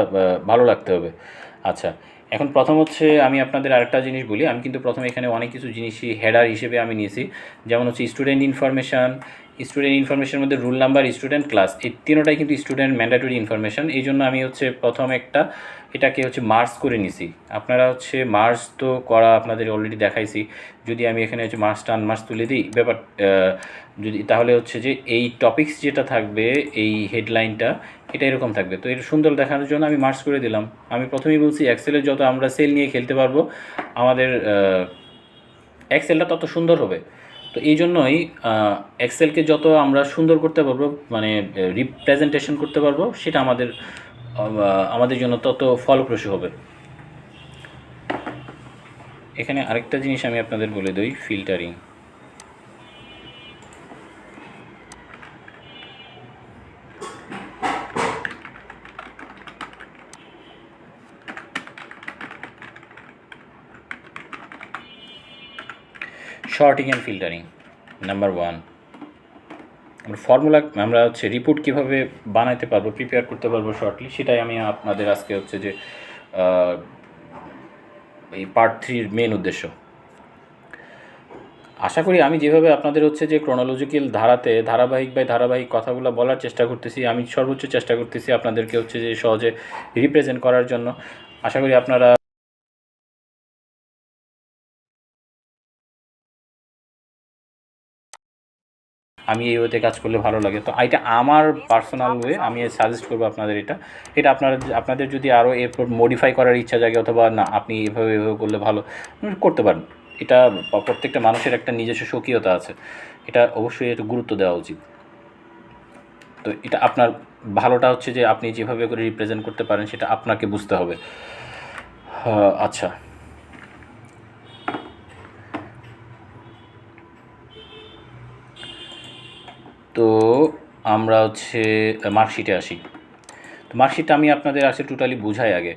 ভালো লাগতে হবে। আচ্ছা, এখন প্রথম হচ্ছে আমি আপনাদের আরেকটা জিনিস বলি। আমি কিন্তু প্রথমে এখানে অনেক কিছু জিনিসই হেডার হিসেবে আমি নিয়েছি, যেমন হচ্ছে স্টুডেন্ট ইনফরমেশনের মধ্যে রুল নাম্বার, স্টুডেন্ট, ক্লাস, এই তিনোটাই কিন্তু স্টুডেন্ট ম্যান্ডেটরি ইনফরমেশন। এই জন্য আমি হচ্ছে প্রথম এটাকে হচ্ছে মার্জ করে নিছি। আপনারা হচ্ছে মার্জ তো করা আপনাদের অলরেডি দেখাইছি। যদি আমি এখানে হচ্ছে মার্জ তুলে দিই ব্যাপার যদি, তাহলে হচ্ছে যে এই টপিকস যেটা থাকবে এই হেডলাইনটা এটা এরকম থাকবে। তো এটা সুন্দর দেখানোর জন্য আমি মার্জ করে দিলাম। আমি প্রথমেই বলছি এক্সেলের যত আমরা সেল নিয়ে খেলতে পারবো আমাদের এক্সেলটা তত সুন্দর হবে। তো এই জন্যই এক্সেলকে যত আমরা সুন্দর করতে পারবো, মানে রিপ্রেজেন্টেশন করতে পারবো, সেটা আমাদের জন্য তত ফলপ্রসূ হবে। এখানে আরেকটা জিনিস আমি আপনাদের বলে দিই, filtering. Sorting and filtering number 1। আমরা ফর্মুলা আমরা হচ্ছে রিপোর্ট কীভাবে বানাইতে পারবো, প্রিপেয়ার করতে পারবো শর্টলি, সেটাই আমি আপনাদের আজকে হচ্ছে যে এই পার্ট 3-র মেন উদ্দেশ্য। আশা করি আমি যেভাবে আপনাদের হচ্ছে যে ক্রোনোলজিক্যাল ধারাবাহিক কথাগুলো বলার চেষ্টা করতেছি, আমি সর্বোচ্চ চেষ্টা করতেছি আপনাদেরকে হচ্ছে যে সহজে রিপ্রেজেন্ট করার জন্য। আশা করি আপনারা আমি এই ওয়েতে কাজ করলে ভালো লাগে। তো এটা আমার পার্সোনাল ওয়ে, আমি সাজেস্ট করবো আপনাদের এটা আপনাদের যদি আরও এরপর মডিফাই করার ইচ্ছা জাগে, অথবা না আপনি এভাবে করলে ভালো করতে পারেন। এটা প্রত্যেকটা মানুষের একটা নিজস্ব স্বকীয়তা আছে, এটা অবশ্যই একটু গুরুত্ব দেওয়া উচিত। তো এটা আপনার ভালোটা হচ্ছে যে আপনি যেভাবে করে রিপ্রেজেন্ট করতে পারেন সেটা আপনাকে বুঝতে হবে। আচ্ছা, তো আমরা হচ্ছে মার্কশিটে আসি। তো মার্কশিটটা আমি আপনাদের টোটালি বুঝাই আগে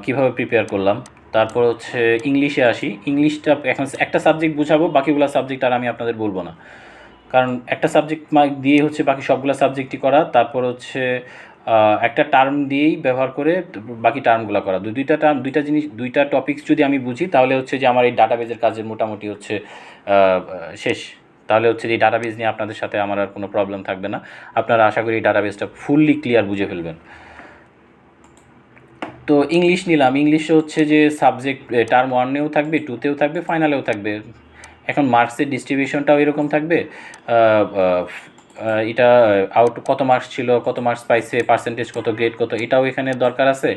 কীভাবে প্রিপেয়ার করলাম। তারপর হচ্ছে ইংলিশে আসি। ইংলিশটা এখন একটা সাবজেক্ট বুঝাবো, বাকিগুলো সাবজেক্ট আর আমি আপনাদের বলবো না, কারণ একটা সাবজেক্ট দিয়ে হচ্ছে বাকি সবগুলো সাবজেক্টই করা। তারপর হচ্ছে একটা টার্ম দিয়েই ব্যবহার করে বাকি টার্মগুলো করা। দুইটা টপিকস যদি আমি বুঝি তাহলে হচ্ছে যে আমার এই ডাটাবেজের কাজের মোটামুটি হচ্ছে শেষ। তাহলে হচ্ছে যে এই ডাটাবেজ নিয়ে আপনাদের সাথে আমার আর কোনো প্রবলেম থাকবে না। আপনারা আশা করি এই ডাটাবেজটা ফুললি ক্লিয়ার বুঝে ফেলবেন। তো ইংলিশ নিলাম, ইংলিশে হচ্ছে যে সাবজেক্ট টার্ম 1-এও থাকবে, 2-তেও থাকবে, ফাইনালেও থাকবে। এখন মার্কসের ডিস্ট্রিবিউশনটাও এরকম থাকবে। এটা কত মার্কস ছিল, কত মার্কস পাইছে, পার্সেন্টেজ কত, গ্রেড কত, এটাও এখানে দরকার আছে,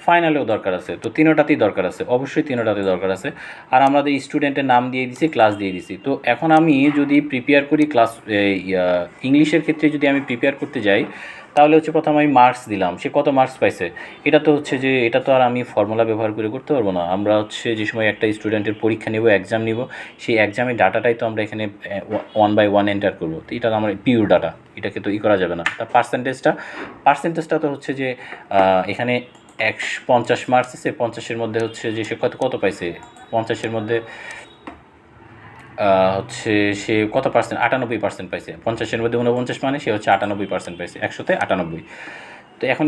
ফাইনালেও দরকার আছে। তো তিনোটাতেই দরকার আছে, অবশ্যই তিনোটাতেই দরকার আছে। আর আমাদের স্টুডেন্টের নাম দিয়ে দিছি, ক্লাস দিয়ে দিছি। তো এখন আমি যদি প্রিপেয়ার করি ক্লাস ইংলিশের ক্ষেত্রে যদি আমি প্রিপেয়ার করতে যাই, তাহলে হচ্ছে প্রথমে আমি মার্কস দিলাম, সে কত মার্কস পাইছে। এটা তো হচ্ছে যে এটা তো আর আমি ফর্মুলা ব্যবহার করে করতে পারবো না। আমরা হচ্ছে যে সময় একটা স্টুডেন্টের পরীক্ষা নেব, এক্সাম নিব, সেই এক্সামের ডাটাটাই তো আমরা এখানে 1/1 এন্টার করবো। তো এটা তো আমার পিওর ডাটা, এটাকে তো করা যাবে না। তার পার্সেন্টেজটা তো হচ্ছে যে এখানে 50 মার্কস আছে, 50-এর মধ্যে হচ্ছে যে সে কত পাইছে, 50-এর মধ্যে হচ্ছে সে কত পার্সেন্ট, 98% পাইছে। 50-এর মধ্যে 49 মানে সে হচ্ছে 98% পাইছে, 100-তে 98। তো এখন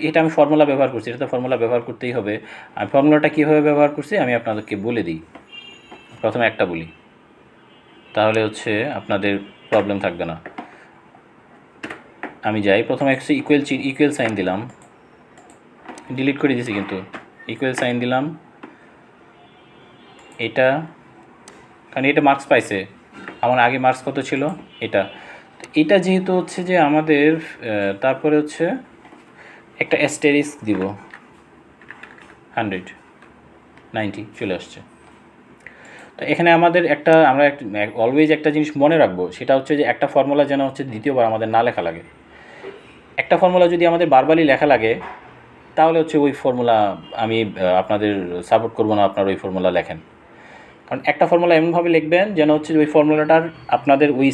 এটা আমি ফর্মুলা ব্যবহার করছি, এটা তো ফর্মুলা ব্যবহার করতেই হবে। আমি ফর্মুলাটা কীভাবে ব্যবহার করছি আমি আপনাদেরকে বলে দিই। প্রথমে একটা বলি, তাহলে হচ্ছে আপনাদের প্রবলেম থাকবে না। আমি যাই, প্রথমে একটা ইকুয়াল সাইন দিলাম, ডিলিট করে দিয়েছি কিন্তু ইকুয়াল সাইন দিলাম এটা, কারণ এটা মার্কস পাইছে, আমার আগে মার্কস কত ছিল এটা। তো এটা যেহেতু হচ্ছে যে আমাদের তারপরে হচ্ছে একটা অ্যাস্টেরিস্ক দিব, 190 চলে আসছে। তো এখানে আমাদের আমরা অলওয়েজ একটা জিনিস মনে রাখবো, সেটা হচ্ছে যে একটা ফর্মুলা যেন হচ্ছে দ্বিতীয়বার আমাদের না লেখা লাগে। একটা ফর্মুলা যদি আমাদের বারবারই লেখা লাগে তাহলে হচ্ছে ওই ফর্মুলা আমি আপনাদের সাপোর্ট করবো না, আপনার ওই ফর্মুলা লেখেন। কারণ একটা ফর্মুলা এমনভাবে লিখবেন যেন হচ্ছে ওই ফর্মুলাটার আপনাদের ওই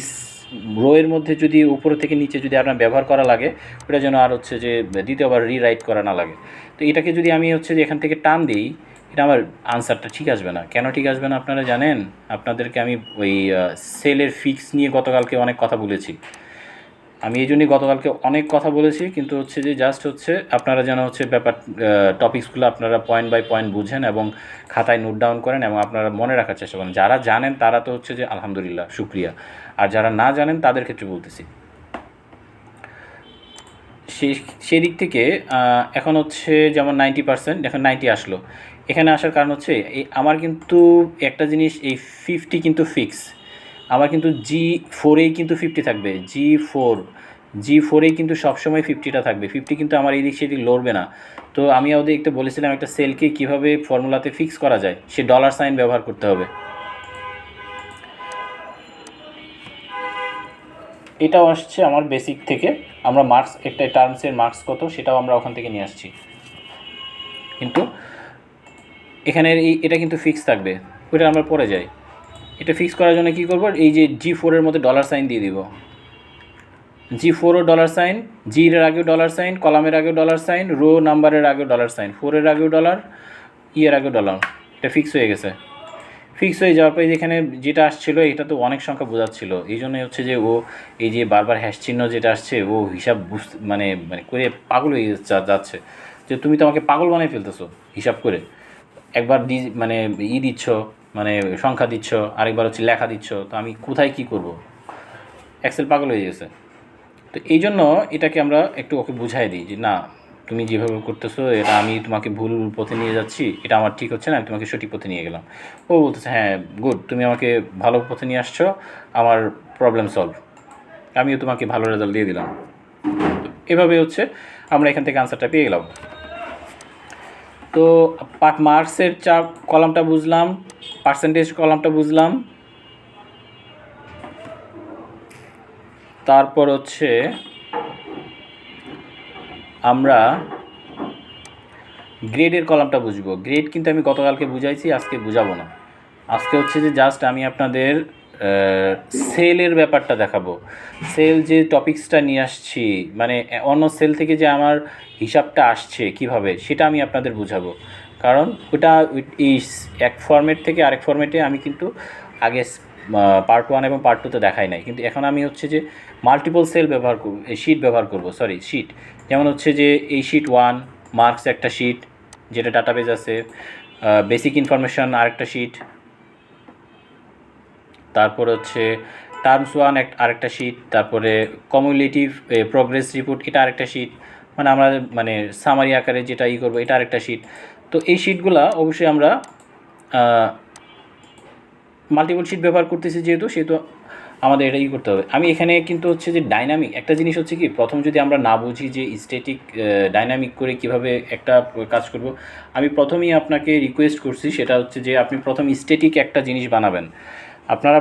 রোয়ের মধ্যে যদি উপরে থেকে নিচে যদি আপনার ব্যবহার করা লাগে, ওটা যেন আর হচ্ছে যে দ্বিতীয়বার রিরাইট করা না লাগে। তো এটাকে যদি আমি হচ্ছে যে এখান থেকে টান দিই, এটা আমার আনসারটা ঠিক আসবে না। কেন ঠিক আসবে না আপনারা জানেন? আপনাদেরকে আমি ওই সেলের ফিক্স নিয়ে গতকালকে অনেক কথা বলেছি। আমি এই জন্যই গতকালকে অনেক কথা বলেছি, কিন্তু হচ্ছে যে জাস্ট হচ্ছে আপনারা যেন হচ্ছে টপিকসগুলো আপনারা পয়েন্ট বাই পয়েন্ট বুঝেন এবং খাতায় নোট ডাউন করেন এবং আপনারা মনে রাখার চেষ্টা করেন। যারা জানেন তারা তো হচ্ছে যে আলহামদুলিল্লাহ, শুক্রিয়া। আর যারা না জানেন তাদের ক্ষেত্রে বলতেছি। সেই দিক থেকে এখন হচ্ছে যেমন 90%, এখন 90 আসলো। এখানে আসার কারণ হচ্ছে আমার কিন্তু একটা জিনিস, এই 50 কিন্তু ফিক্স। আমার কিন্তু G4-এই কিন্তু 50 থাকবে, G4-এই কিন্তু সবসময় 50টা থাকবে। 50 কিন্তু আমার এই দিক সেদিক লড়বে না। তো আমি ওদের একটু বলেছিলাম একটা সেলকে কীভাবে ফর্মুলাতে ফিক্স করা যায়, সে ডলার সাইন ব্যবহার করতে হবে। এটাও আসছে আমার বেসিক থেকে। আমরা মার্কস, একটা টার্মসের মার্কস কত সেটাও আমরা ওখান থেকে নিয়ে আসছি, কিন্তু এখানের এটা কিন্তু ফিক্স থাকবে, ওইটা আমরা পরে যাই। এটা ফিক্স করার জন্য কী করবো, এই যে G4-এর মধ্যে ডলার সাইন দিয়ে দিব। G4-ও ডলার সাইন, জির আগেও ডলার সাইন, কলামের আগেও ডলার সাইন, রো নাম্বারের আগেও ডলার সাইন, 4-এর আগেও ডলার, এর আগেও ডলার। এটা ফিক্স হয়ে গেছে। ফিক্স হয়ে যাওয়ার পরে যেখানে যেটা আসছিলো এটা তো অনেক সংখ্যা বোঝাচ্ছিল, এই জন্যই হচ্ছে যে ও এই যে বারবার হ্যাশ চিহ্ন যেটা আসছে ও হিসাব মানে করে পাগল হয়ে যাচ্ছে যে তুমি তো আমাকে পাগল বানিয়ে ফেলতেছো হিসাব করে। একবার মানে দিচ্ছ, মানে সংখ্যা দিচ্ছ, আরেকবার হচ্ছে লেখা দিচ্ছ, তো আমি কোথায় কি করব, এক্সেল পাগল হয়ে গেছে। তো এই জন্য এটাকে আমরা একটু ওকে বুঝাই দিই যে না, তুমি যেভাবে করতেছো এটা আমি তোমাকে ভুল পথে নিয়ে যাচ্ছি, এটা আমার ঠিক হচ্ছে না, আমি তোমাকে সঠিক পথে নিয়ে গেলাম। ও বলতেছে হ্যাঁ গুড, তুমি আমাকে ভালো পথে নিয়ে আসছো, আমার প্রবলেম সলভ, আমিও তোমাকে ভালো রেজাল্ট দিয়ে দিলাম। এভাবে হচ্ছে আমরা এখান থেকে আনসারটা পেয়ে গেলাম। তো মার্কসের কলামটা বুঝলাম, পার্সেন্টেজ কলামটা বুঝলাম, তারপর হচ্ছে আমরা গ্রেডের কলামটা বুঝবো। গ্রেড কিন্তু আমি গতকালকে বুঝাইছি, আজকে বুঝাবো না। আজকে হচ্ছে যে জাস্ট আমি আপনাদের সেলের ব্যাপারটা দেখাবো। সেল যে টপিক্সটা নিয়ে আসছি, মানে অন্য সেল থেকে যে আমার হিসাবটা আসছে কিভাবে, সেটা আমি আপনাদের বুঝাবো। কারণ ওটা এই এক ফরম্যাট থেকে আরেক ফরম্যাটে আমি কিন্তু আগে পার্ট 1 এবং পার্ট 2-তে দেখাই নাই, কিন্তু এখন আমি হচ্ছে যে মাল্টিপল সেল ব্যবহার করব, শিট ব্যবহার করব, সরি শিট। যেমন হচ্ছে যে এই শিট 1 মার্কস একটা শিট যেটা ডাটাবেজ আছে, বেসিক ইনফরমেশন আরেকটা শিট, তারপরে হচ্ছে টার্মস 1 আরেকটা শিট, তারপরে কমিউলেটিভ প্রোগ্রেস রিপোর্ট এটা আরেকটা শিট, মানে আমরা মানে সামারি আকারে যেটা করবো এটা আরেকটা শিট। তো এই শিটগুলা অবশ্যই আমরা মাল্টিপল শিট ব্যবহার করতেছি সেহেতু আমাদের এটা করতে হবে। আমি এখানে কিন্তু হচ্ছে যে ডাইনামিক একটা জিনিস হচ্ছে কি, প্রথম যদি আমরা না বুঝি যে স্ট্যাটিক ডাইনামিক করে কিভাবে একটা কাজ করব, আমি প্রথমেই আপনাকে রিকোয়েস্ট করছি সেটা হচ্ছে যে আপনি প্রথম স্ট্যাটিক একটা জিনিস বানাবেন। আপনারা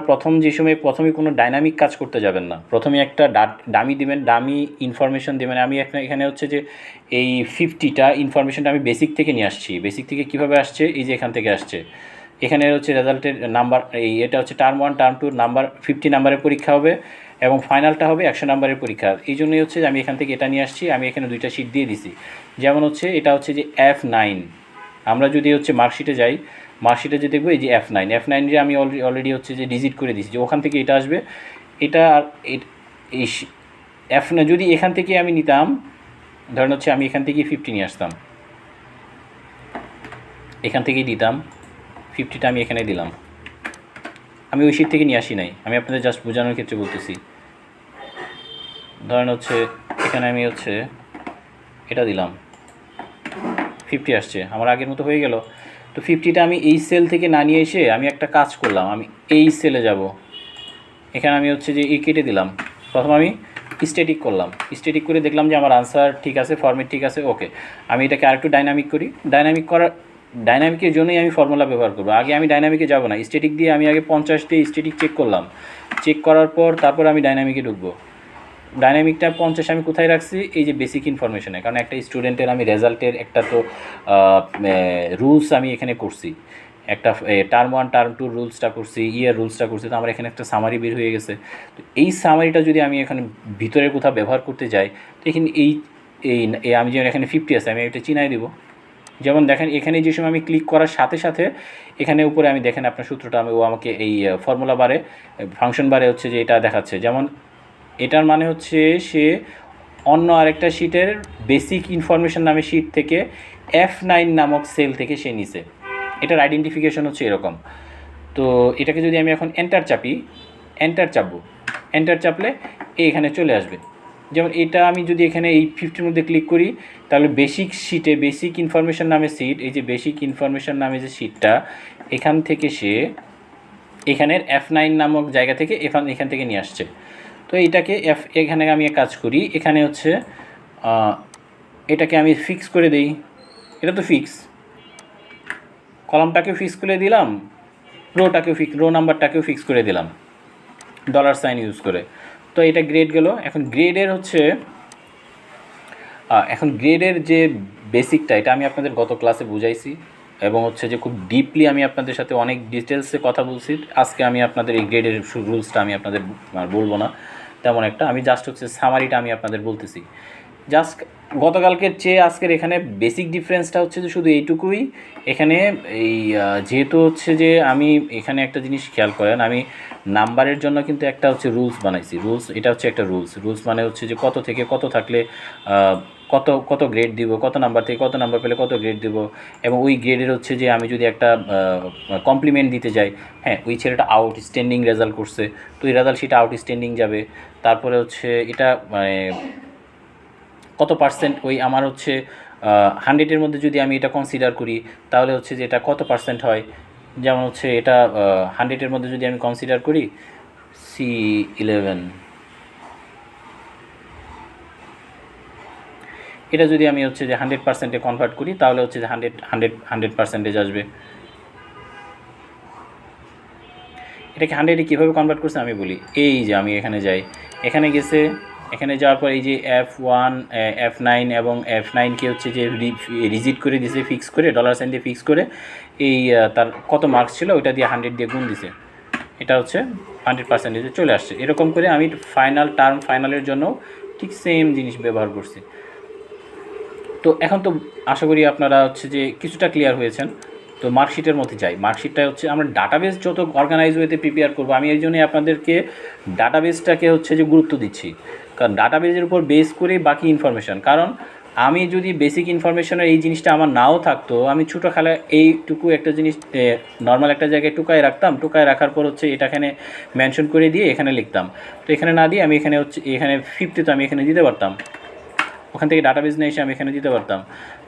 প্রথমেই কোনো ডাইনামিক কাজ করতে যাবেন না, প্রথমে একটা ডামি দিবেন, ডামি ইনফরমেশন দেবেন। আমি এখানে হচ্ছে যে এই 50টা ইনফরমেশনটা আমি বেসিক থেকে নিয়ে আসছি। বেসিক থেকে কীভাবে আসছে, এই যে এখান থেকে আসছে, এখানে হচ্ছে রেজাল্টের নাম্বার, এটা হচ্ছে টার্ম 1 টার্ম 2 নাম্বার 50 নাম্বারের পরীক্ষা হবে এবং ফাইনালটা হবে 100 নাম্বারের পরীক্ষা। এই জন্যই হচ্ছে যে আমি এখান থেকে এটা নিয়ে আসছি। আমি এখানে 2টা শিট দিয়ে দিছি। যেমন হচ্ছে এটা হচ্ছে যে F9, আমরা যদি হচ্ছে মার্কশিটে যাই, মার্কশিটে যে দেখবো এই যে F9 যে আমি অলরেডি হচ্ছে যে ডিজিট করে দিচ্ছি যে ওখান থেকে এটা আসবে। এটা আর এই F9 যদি এখান থেকে আমি নিতাম, ধরেন হচ্ছে আমি এখান থেকে 50 নিয়ে আসতাম, এখান থেকেই দিতাম 50টা আমি এখানে দিলাম। আমি ওই শিট থেকে নিয়ে আসি নাই, আমি আপনাদের জাস্ট বোঝানোর ক্ষেত্রে বলতেছি। ধরেন হচ্ছে এখানে আমি হচ্ছে এটা দিলাম, 50 আসছে, আমার আগের মতো হয়ে গেল। তো 50টা আমি এই সেল থেকে না নিয়ে এসে আমি একটা কাজ করলাম, আমি এই সেলে যাব, এখানে আমি হচ্ছে যে কেটে দিলাম। প্রথম আমি স্ট্যাটিক করলাম, স্ট্যাটিক করে দেখলাম যে আমার আনসার ঠিক আছে, ফরম্যাট ঠিক আছে, ওকে। আমি এটাকে আরেকটু ডাইনামিক করি। ডাইনামিকের জন্যই আমি ফর্মুলা ব্যবহার করবো। আগে আমি ডাইনামিকে যাব না, স্ট্যাটিক দিয়ে আমি আগে 50টি স্ট্যাটিক চেক করলাম, চেক করার পর তারপর আমি ডাইনামিকে ঢুকবো। ডাইনামিকটা 50 আমি কোথায় রাখছি, এই যে বেসিক ইনফরমেশনে, কারণ একটা স্টুডেন্টের আমি রেজাল্টের একটা তো রুলস আমি এখানে করছি, একটা টার্ম 1 টার্ম 2 রুলসটা করছি, ইয়ার রুলসটা করছি। তো আমার এখানে একটা সামারি বের হয়ে গেছে। তো এই সামারিটা যদি আমি এখানে ভিতরে কোথাও ব্যবহার করতে যাই, তো এখানে এই আমি যেমন এখানে 50 আছে, আমি এটা চিনাই দেবো। যেমন দেখেন এখানে যে সময় আমি ক্লিক করার সাথে সাথে এখানে উপরে আমি দেখেন আপনার সূত্রটা ও আমাকে এই ফর্মুলা বারে ফাংশন বারে হচ্ছে যে এটা দেখাচ্ছে। যেমন এটার মানে হচ্ছে সে অন্য আরেকটা শিটের বেসিক ইনফরমেশন নামে শিট থেকে F9 নামক সেল থেকে সে নিছে। এটার আইডেন্টিফিকেশন হচ্ছে এরকম। তো এটাকে যদি আমি এখন এন্টার চাপি, এন্টার চাপলে এখানে চলে আসবে। যেমন এটা আমি যদি এখানে এই 50-র মধ্যে ক্লিক করি, তাহলে বেসিক শিটে বেসিক ইনফরমেশন নামে শিট, এই যে বেসিক ইনফরমেশন নামে যে শিটটা, এখান থেকে সে এখানের F9 নামক জায়গা থেকে এখান থেকে নিয়ে আসছে। তো এটাকে এখানে আমি কাজ করি, এখানে হচ্ছে এটাকে আমি ফিক্স করে দিই। এটা তো ফিক্স, কলামটাকেও ফিক্স করে দিলাম, রো নাম্বারটাকেও ফিক্স করে দিলাম $সাইন ইউজ করে। তো এটা গ্রেড গেল। এখন গ্রেডের যে বেসিকটা, এটা আমি আপনাদের গত ক্লাসে বুঝাইছি এবং হচ্ছে যে খুব ডিপলি আমি আপনাদের সাথে অনেক ডিটেলসে কথা বলছি। আজকে আমি আপনাদের এই গ্রেডের রুলসটা আমি আপনাদের বলবো না তেমন একটা, আমি জাস্ট হচ্ছে সামারিটা আমি আপনাদের বলতেছি। জাস্ট গতকালকের চেয়ে আজকের এখানে বেসিক ডিফারেন্সটা হচ্ছে যে শুধু এইটুকুই। এখানে এই যেহেতু হচ্ছে যে আমি এখানে একটা জিনিস খেয়াল করেন, আমি নাম্বারের জন্য কিন্তু একটা হচ্ছে রুলস বানাইছি। এটা হচ্ছে একটা রুলস মানে হচ্ছে যে কত থেকে কত থাকলে কত গ্রেড দিব, কত নাম্বার থেকে কত নাম্বার পেলে কত গ্রেড দিব, এবং ওই গ্রেডের হচ্ছে যে আমি যদি একটা কমপ্লিমেন্ট দিতে যাই, হ্যাঁ ওই ছেলেটা আউটস্ট্যান্ডিং রেজাল্ট করছে, তো এই রেজাল্ট সেটা আউটস্ট্যান্ডিং যাবে। তারপরে হচ্ছে এটা মানে কত পার্সেন্ট, ওই আমার হচ্ছে 100-এর মধ্যে যদি আমি এটা কনসিডার করি তাহলে হচ্ছে যে এটা কত পার্সেন্ট হয়। যেমন হচ্ছে এটা 100-এর মধ্যে যদি আমি কনসিডার করি C11, এটা যদি আমি হচ্ছে যে 100%-এ কনভার্ট করি তাহলে হচ্ছে যে 100% আসবে। এটাকে 100-এ কীভাবে কনভার্ট করছে আমি বলি। এই যে আমি এখানে যাই, এখানে গেছে, এখানে যাওয়ার পর এই যে F1 F9 এবং F9কে হচ্ছে যে রিজিট করে দিছে, ফিক্স করে $সাইন দিয়ে ফিক্স করে এই তার কত মার্কস ছিল ওইটা দিয়ে 100 দিয়ে গুণ দিছে, এটা হচ্ছে 100%-এ চলে আসছে। এরকম করে আমি ফাইনালের জন্য ঠিক সেম জিনিস ব্যবহার করছি। তো এখন তো আশা করি আপনারা হচ্ছে যে কিছুটা ক্লিয়ার হয়েছেন। তো মার্কশিটের মধ্যে যাই। মার্কশিটটা হচ্ছে আমরা ডাটাবেস যত অর্গানাইজ ওয়েতে প্রিপেয়ার করবো, আমি এই জন্যই আপনাদেরকে ডাটাবেসটাকে হচ্ছে যে গুরুত্ব দিচ্ছি, কারণ ডাটাবেসের উপর বেস করে বাকি ইনফরমেশান। কারণ আমি যদি বেসিক ইনফরমেশনের এই জিনিসটা আমার নাও থাকতো, আমি ছোটো খেলা এইটুকু একটা জিনিস নর্মাল একটা জায়গায় টুকায় রাখতাম, টুকায় রাখার পর হচ্ছে এটা এখানে মেনশন করে দিয়ে এখানে লিখতাম। তো এখানে না দিয়ে আমি এখানে হচ্ছে এখানে 50 তো আমি এখানে দিতে পারতাম, ওখান থেকে ডাটাবেস নিয়ে এসে আমি এখানে দিতে পারতাম।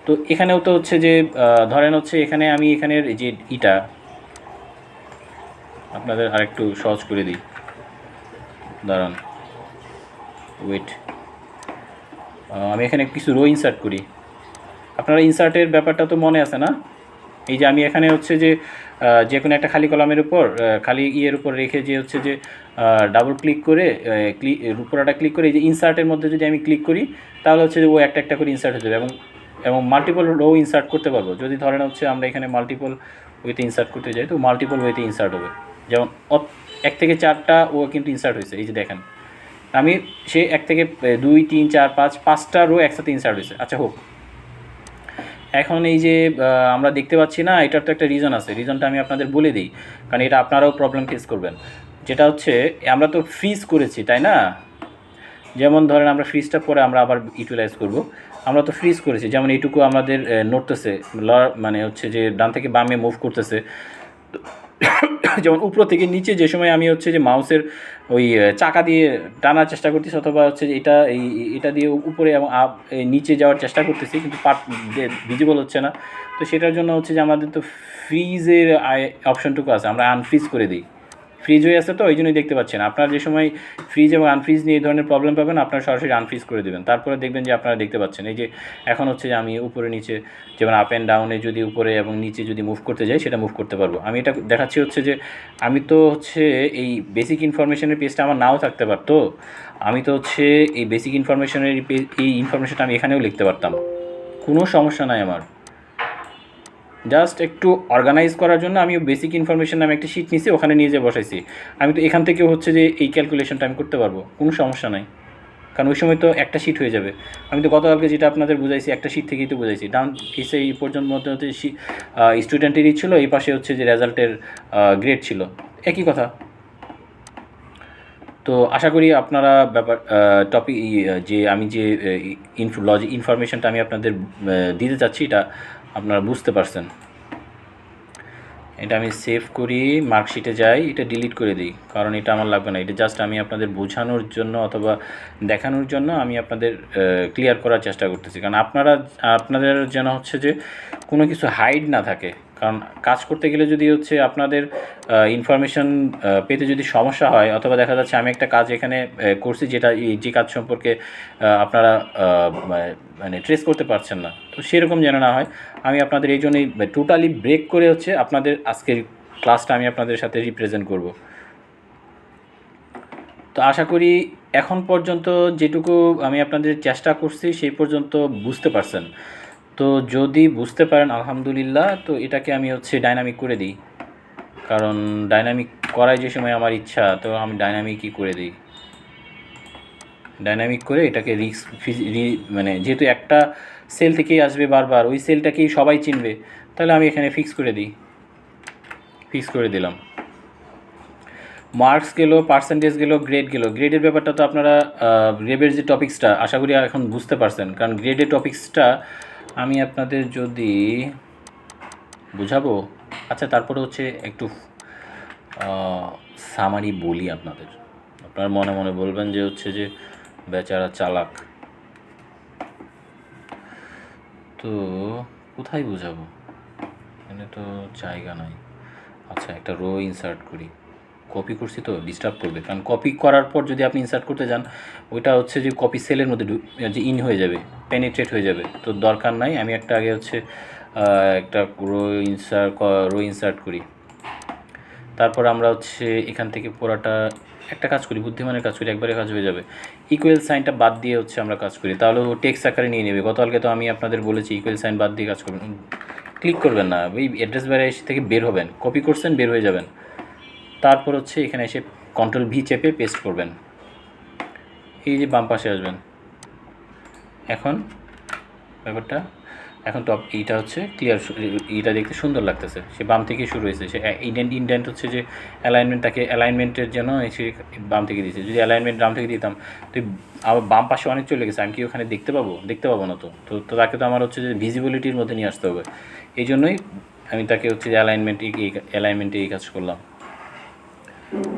তো এখানেও তো হচ্ছে যে ধরেন হচ্ছে এখানে আমি এখানের যে ইটা আপনাদের আরেকটু সহজ করে দিই, দাঁড়ান ওয়েট, আমি এখানে কিছু রো ইনসার্ট করি। আপনারা ইনসার্টের ব্যাপারটা তো মনে আছে না? এই যে আমি এখানে হচ্ছে যে কোনো একটা খালি কলামের উপর খালি ইয়ের উপর রেখে যে হচ্ছে যে ডাবল ক্লিক করে পুরোটা ক্লিক করে এই যে ইনসার্টের মধ্যে যদি আমি ক্লিক করি, তাহলে হচ্ছে যে ও একটা একটা করে ইনসার্ট হয়ে যাবে এবং মাল্টিপল রো ইনসার্ট করতে পারবো। যদি ধরেন হচ্ছে আমরা এখানে মাল্টিপল ওয়েতে ইনসার্ট করতে যাই, তো মাল্টিপল ওয়েতে ইনসার্ট হবে। যেমন 1 থেকে 4টা ও কিন্তু ইনসার্ট হয়েছে, এই যে দেখেন আমি সে 1 থেকে 2 3 4 5টা রো একসাথে ইনসার্ট হয়েছে। আচ্ছা হোক, এখন এই যে আমরা দেখতে পাচ্ছি না, এটার তো একটা রিজন আছে, রিজনটা আমি আপনাদের বলে দিই, কারণ এটা আপনারাও প্রবলেম ফেস করবেন। যেটা হচ্ছে আমরা তো ফ্রিজ করেছি, তাই না? যেমন ধরেন আমরা ফ্রিজটা পরে আমরা আবার ইউটিলাইজ করব, আমরা তো ফ্রিজ করেছি। যেমন এইটুকু আমাদের নড়তেছে, মানে হচ্ছে যে ডান থেকে বামে মুভ করতেছে। যেমন উপর থেকে নিচে যে সময় আমি হচ্ছে যে মাউসের ওই চাকা দিয়ে টানার চেষ্টা করতেছি, অথবা হচ্ছে যে এটা দিয়ে উপরে এবং নিচে যাওয়ার চেষ্টা করতেছি, কিন্তু পার্ট ভিজিবল হচ্ছে না। তো সেটার জন্য হচ্ছে যে আমাদের তো ফ্রিজের অপশনটুকু আছে, আমরা আনফ্রিজ করে দিই। ফ্রিজ হয়ে আছে তো ওই জন্যই দেখতে পাচ্ছেন। আপনারা যে সময় ফ্রিজ এবং আনফ্রিজ নিয়ে এই ধরনের প্রবলেম পাবেন, আপনারা সরাসরি আনফ্রিজ করে দেবেন, তারপরে দেখবেন যে আপনারা দেখতে পাচ্ছেন। এই যে এখন হচ্ছে যে আমি উপরে নিচে, যেমন আপ অ্যান্ড ডাউনে যদি উপরে এবং নিচে যদি মুভ করতে যাই, সেটা মুভ করতে পারবো। আমি এটা দেখাচ্ছি হচ্ছে যে আমি তো হচ্ছে এই বেসিক ইনফরমেশনের পেজটা আমার নাও থাকতে পারতো, আমি তো হচ্ছে এই বেসিক ইনফরমেশনের এই ইনফরমেশনটা আমি এখানেও লিখতে পারতাম, কোনো সমস্যা নাই আমার। জাস্ট একটু অর্গানাইজ করার জন্য আমি বেসিক ইনফরমেশন নামে একটা শিট নিয়েছি, ওখানে নিয়ে যেয়ে বসাইছি। আমি তো এখান থেকে হচ্ছে যে এই ক্যালকুলেশনটা আমি করতে পারবো, কোনো সমস্যা নাই, কারণ ওই সময় তো একটা শিট হয়ে যাবে। আমি তো গতকালকে যেটা আপনাদের বুঝাইছি, একটা শিট থেকেই তো বুঝাইছি। ডাউন এসে এই পর্যন্ত মধ্যে হচ্ছে স্টুডেন্টেরই ছিল, এই পাশে হচ্ছে যে রেজাল্টের গ্রেড ছিল, একই কথা। তো আশা করি আপনারা টপিক যে আমি যে ইনফরমেশনটা আমি আপনাদের দিতে চাচ্ছি, এটা আপনারা বুঝতে পারছেন। এটা আমি সেভ করি, মার্কশিটে যাই, এটা ডিলিট করে দিই, কারণ এটা আমার লাগবে না। এটা জাস্ট আমি আপনাদের বোঝানোর জন্য অথবা দেখানোর জন্য আমি আপনাদের ক্লিয়ার করার চেষ্টা করতেছি, কারণ আপনাদের যেন হচ্ছে যে কোনো কিছু হাইড না থাকে। কারণ কাজ করতে গেলে যদি হচ্ছে আপনাদের ইনফরমেশন পেতে যদি সমস্যা হয়, অথবা দেখা যাচ্ছে আমি একটা কাজ এখানে করছি যে কাজ সম্পর্কে আপনারা মানে ট্রেস করতে পারছেন না, তো সেরকম যেন না হয়। আমি আপনাদের এই জন্যই টোটালি ব্রেক করে হচ্ছে আপনাদের আজকের ক্লাসটা আমি আপনাদের সাথে রিপ্রেজেন্ট করব। তো আশা করি এখন পর্যন্ত যেটুকু আমি আপনাদের চেষ্টা করছি সেই পর্যন্ত বুঝতে পারছেন। তো যদি বুঝতে পারেন আলহামদুলিল্লাহ, তো এটাকে আমি হচ্ছে ডাইনামিক করে দিই, কারণ ডাইনামিক করাই যে সময় আমার ইচ্ছা, তো আমি ডাইনামিকই করে দিই। ডাইনামিক করে এটাকে মানে যেহেতু একটা সেল থেকেই আসবে বারবার, ওই সেলটাকেই সবাই চিনবে, তাহলে আমি এখানে ফিক্স করে দিলাম। মার্কস গেল, পার্সেন্টেজ গেল, গ্রেড গেল। গ্রেডের ব্যাপারটা তো আপনারা গ্রেডের যে টপিক্সটা আশা করি এখন বুঝতে পারছেন, কারণ গ্রেডের টপিক্সটা আমি আপনাদের যদি বুঝাবো। আচ্ছা, তারপরে হচ্ছে একটু সামারি বলি আপনাদের, আপনার মনে মনে বলবেন যে হচ্ছে যে বেচারা চালাক। তো কোথায় বুঝাবো, এখানে তো জায়গা নাই। আচ্ছা, একটা রো ইনসার্ট করি, কপি করছি তো ডিস্টার্ব করবে, কারণ কপি করার পর যদি আপনি ইনসার্ট করতে যান, ওইটা হচ্ছে যে কপি সেলের মধ্যে যে ইন হয়ে যাবে, পেনিট্রেট হয়ে যাবে, তো দরকার নাই। আমি একটা আগে হচ্ছে একটা রো ইনসার্ট করি, তারপর আমরা হচ্ছে এখান থেকে পুরাটা একটা কাজ করি, বুদ্ধিমানের কাজ করি, একবারে কাজ হয়ে যাবে। ইকুয়াল সাইনটা বাদ দিয়ে হচ্ছে আমরা কাজ করি, তাহলে ও টেক্সট আকারে নিয়ে নেবে। গতকালকে তো আমি আপনাদের বলেছি ইকুয়াল সাইন বাদ দিয়ে কাজ করবেন, ক্লিক করবেন না, ওই অ্যাড্রেস বারে থেকে বের হবেন, কপি করছেন বের হয়ে যাবেন, তারপর হচ্ছে এখানে এসে কন্ট্রোল ভি চেপে পেস্ট করবেন, এই যে বাম পাশে আসবেন। এখন ব্যাপারটা এখন টপ এইটা হচ্ছে ক্লিয়ার, এইটা দেখতে সুন্দর লাগতেছে। সে বাম থেকে শুরু হয়েছে, সে ইন্ডেন্ট হচ্ছে যে অ্যালাইনমেন্ট, তাকে অ্যালাইনমেন্টের জন্য এসে বাম থেকে দিয়েছে। যদি অ্যালাইনমেন্ট বাম থেকে দিতাম তো আবার বাম পাশে অনেক চলে গেছে, আমি কি ওখানে দেখতে পাবো না। তো তাকে তো আমার হচ্ছে যে ভিজিবিলিটির মধ্যে নিয়ে আসতে হবে। এই জন্যই আমি তাকে হচ্ছে যে অ্যালাইনমেন্টে এই কাজ করলাম।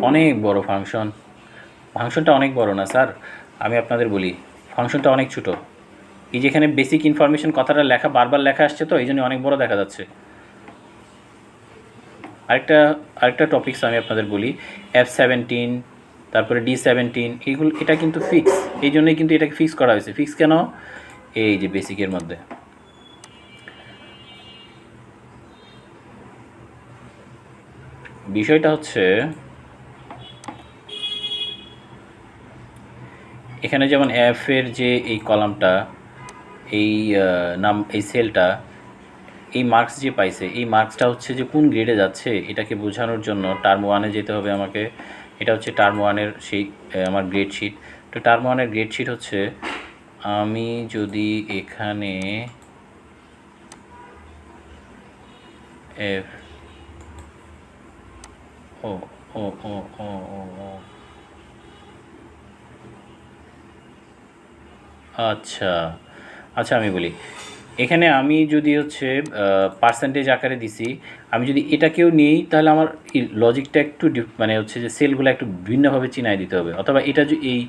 অনেক বড় ফাংশনটা অনেক বড় না স্যার, আমি আপনাদের বলি ফাংশনটা অনেক ছোটো। এই যেখানে বেসিক ইনফরমেশন কথাটা লেখা বারবার লেখা আসছে, তো এই জন্য অনেক বড় দেখা যাচ্ছে। আরেকটা টপিকস আমি আপনাদের বলি, F17, তারপরে D17, এটা কিন্তু ফিক্স। এই জন্যই কিন্তু এটাকে ফিক্স করা হয়েছে। ফিক্স কেন? এই যে বেসিকের মধ্যে বিষয়টা হচ্ছে, এখানে যেমন এফ এর যে এই কলামটা, এই এই সেলটা, এই মার্কস যে পাইছে, এই মার্কসটা হচ্ছে যে কোন গ্রেডে যাচ্ছে এটাকে বোঝানোর জন্য টার্ম 1-এ যেতে হবে আমাকে। এটা হচ্ছে টার্ম 1-এর সেই আমার গ্রেড শিট। তো টার্ম 1-এর গ্রেড শিট হচ্ছে, আমি যদি এখানে এফ ও ও ও ও ও ও আচ্ছা আচ্ছা, আমি বলি, এখানে আমি যদি হচ্ছে পার্সেন্টেজ আকারে দিছি, আমি যদি এটাকেও নিই তাহলে আমার এই লজিকটা একটু মানে হচ্ছে যে সেলগুলো একটু ভিন্নভাবে চিনায় দিতে হবে, অথবা এটা যদি এই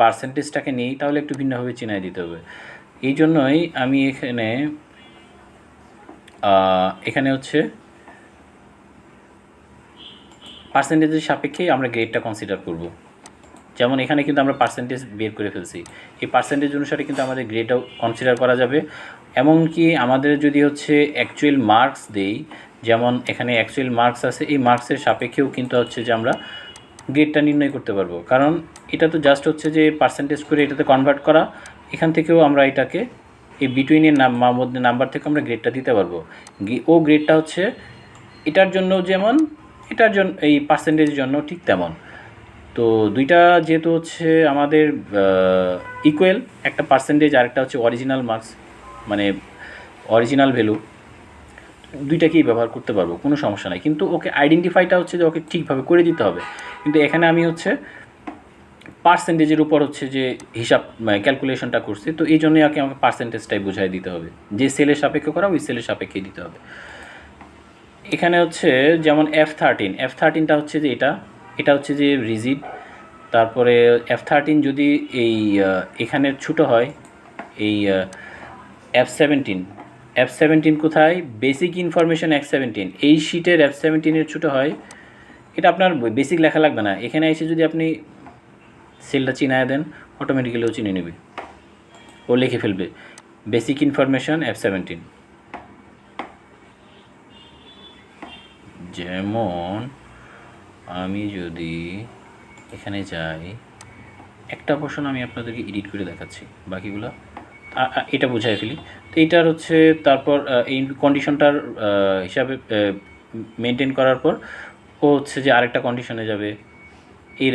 পার্সেন্টেজটাকে নিই তাহলে একটু ভিন্নভাবে চিনায় দিতে হবে। এই জন্যই আমি এখানে হচ্ছে পার্সেন্টেজের সাপেক্ষেই আমরা গ্রেডটা কনসিডার করব। যেমন এখানে কিন্তু আমরা পার্সেন্টেজ বের করে ফেলছি, এই পার্সেন্টেজ অনুসারে কিন্তু আমাদের গ্রেডটাও কনসিডার করা যাবে। এমনকি আমাদের যদি হচ্ছে অ্যাকচুয়াল মার্কস দেই, যেমন এখানে অ্যাকচুয়াল মার্কস আছে, এই মার্কসের সাপেক্ষেও কিন্তু হচ্ছে যে আমরা গ্রেডটা নির্ণয় করতে পারবো। কারণ এটা তো জাস্ট হচ্ছে যে পার্সেন্টেজ করে এটাতে কনভার্ট করা, এখান থেকেও আমরা এটাকে এই বিটুইনের মধ্যে নাম্বার থেকে আমরা গ্রেডটা দিতে পারবো। ও গ্রেডটা হচ্ছে এটার জন্য যেমন, এটার জন্য এই পার্সেন্টেজের জন্য ঠিক তেমন। তো দুইটা যেহেতু হচ্ছে আমাদের ইকুয়াল, একটা পার্সেন্টেজ আর একটা হচ্ছে অরিজিনাল মার্কস, মানে অরিজিনাল ভ্যালু, দুইটাকেই ব্যবহার করতে পারবো, কোনো সমস্যা নাই। কিন্তু ওকে আইডেন্টিফাইটা হচ্ছে যে ওকে ঠিকভাবে করে দিতে হবে। কিন্তু এখানে আমি হচ্ছে পার্সেন্টেজের উপর হচ্ছে যে হিসাব ক্যালকুলেশনটা করছি, তো এই জন্যই আমাকে পার্সেন্টেজটাই বুঝাই দিতে হবে, যে সেলের সাপেক্ষে করা ওই সেলের সাপেক্ষেই দিতে হবে। এখানে হচ্ছে যেমন F13টা হচ্ছে যে এটা হচ্ছে যে রিজিড। তারপরে F13 যদি এই এখানের ছোটো হয়, এই F17 কোথায়? বেসিক ইনফরমেশন F17, এই শিটের F17-এর ছোটো হয়। এটা আপনার বেসিক লেখা লাগবে না, এখানে এসে যদি আপনি সেলটা চিনায় দেন অটোমেটিক্যালি ও চিনে নেবে, ও লিখে ফেলবে বেসিক ইনফরমেশন F17। যেমন আমি যদি এখানে যাই, একটা পোর্শন আমি আপনাদেরকে এডিট করে দেখাচ্ছি, বাকিগুলো এটা বোঝাই ফেলি। তো এইটার হচ্ছে তারপর এই কন্ডিশনটার হিসাবে মেনটেন করার পর ও হচ্ছে যে আরেকটা কন্ডিশনে যাবে, এই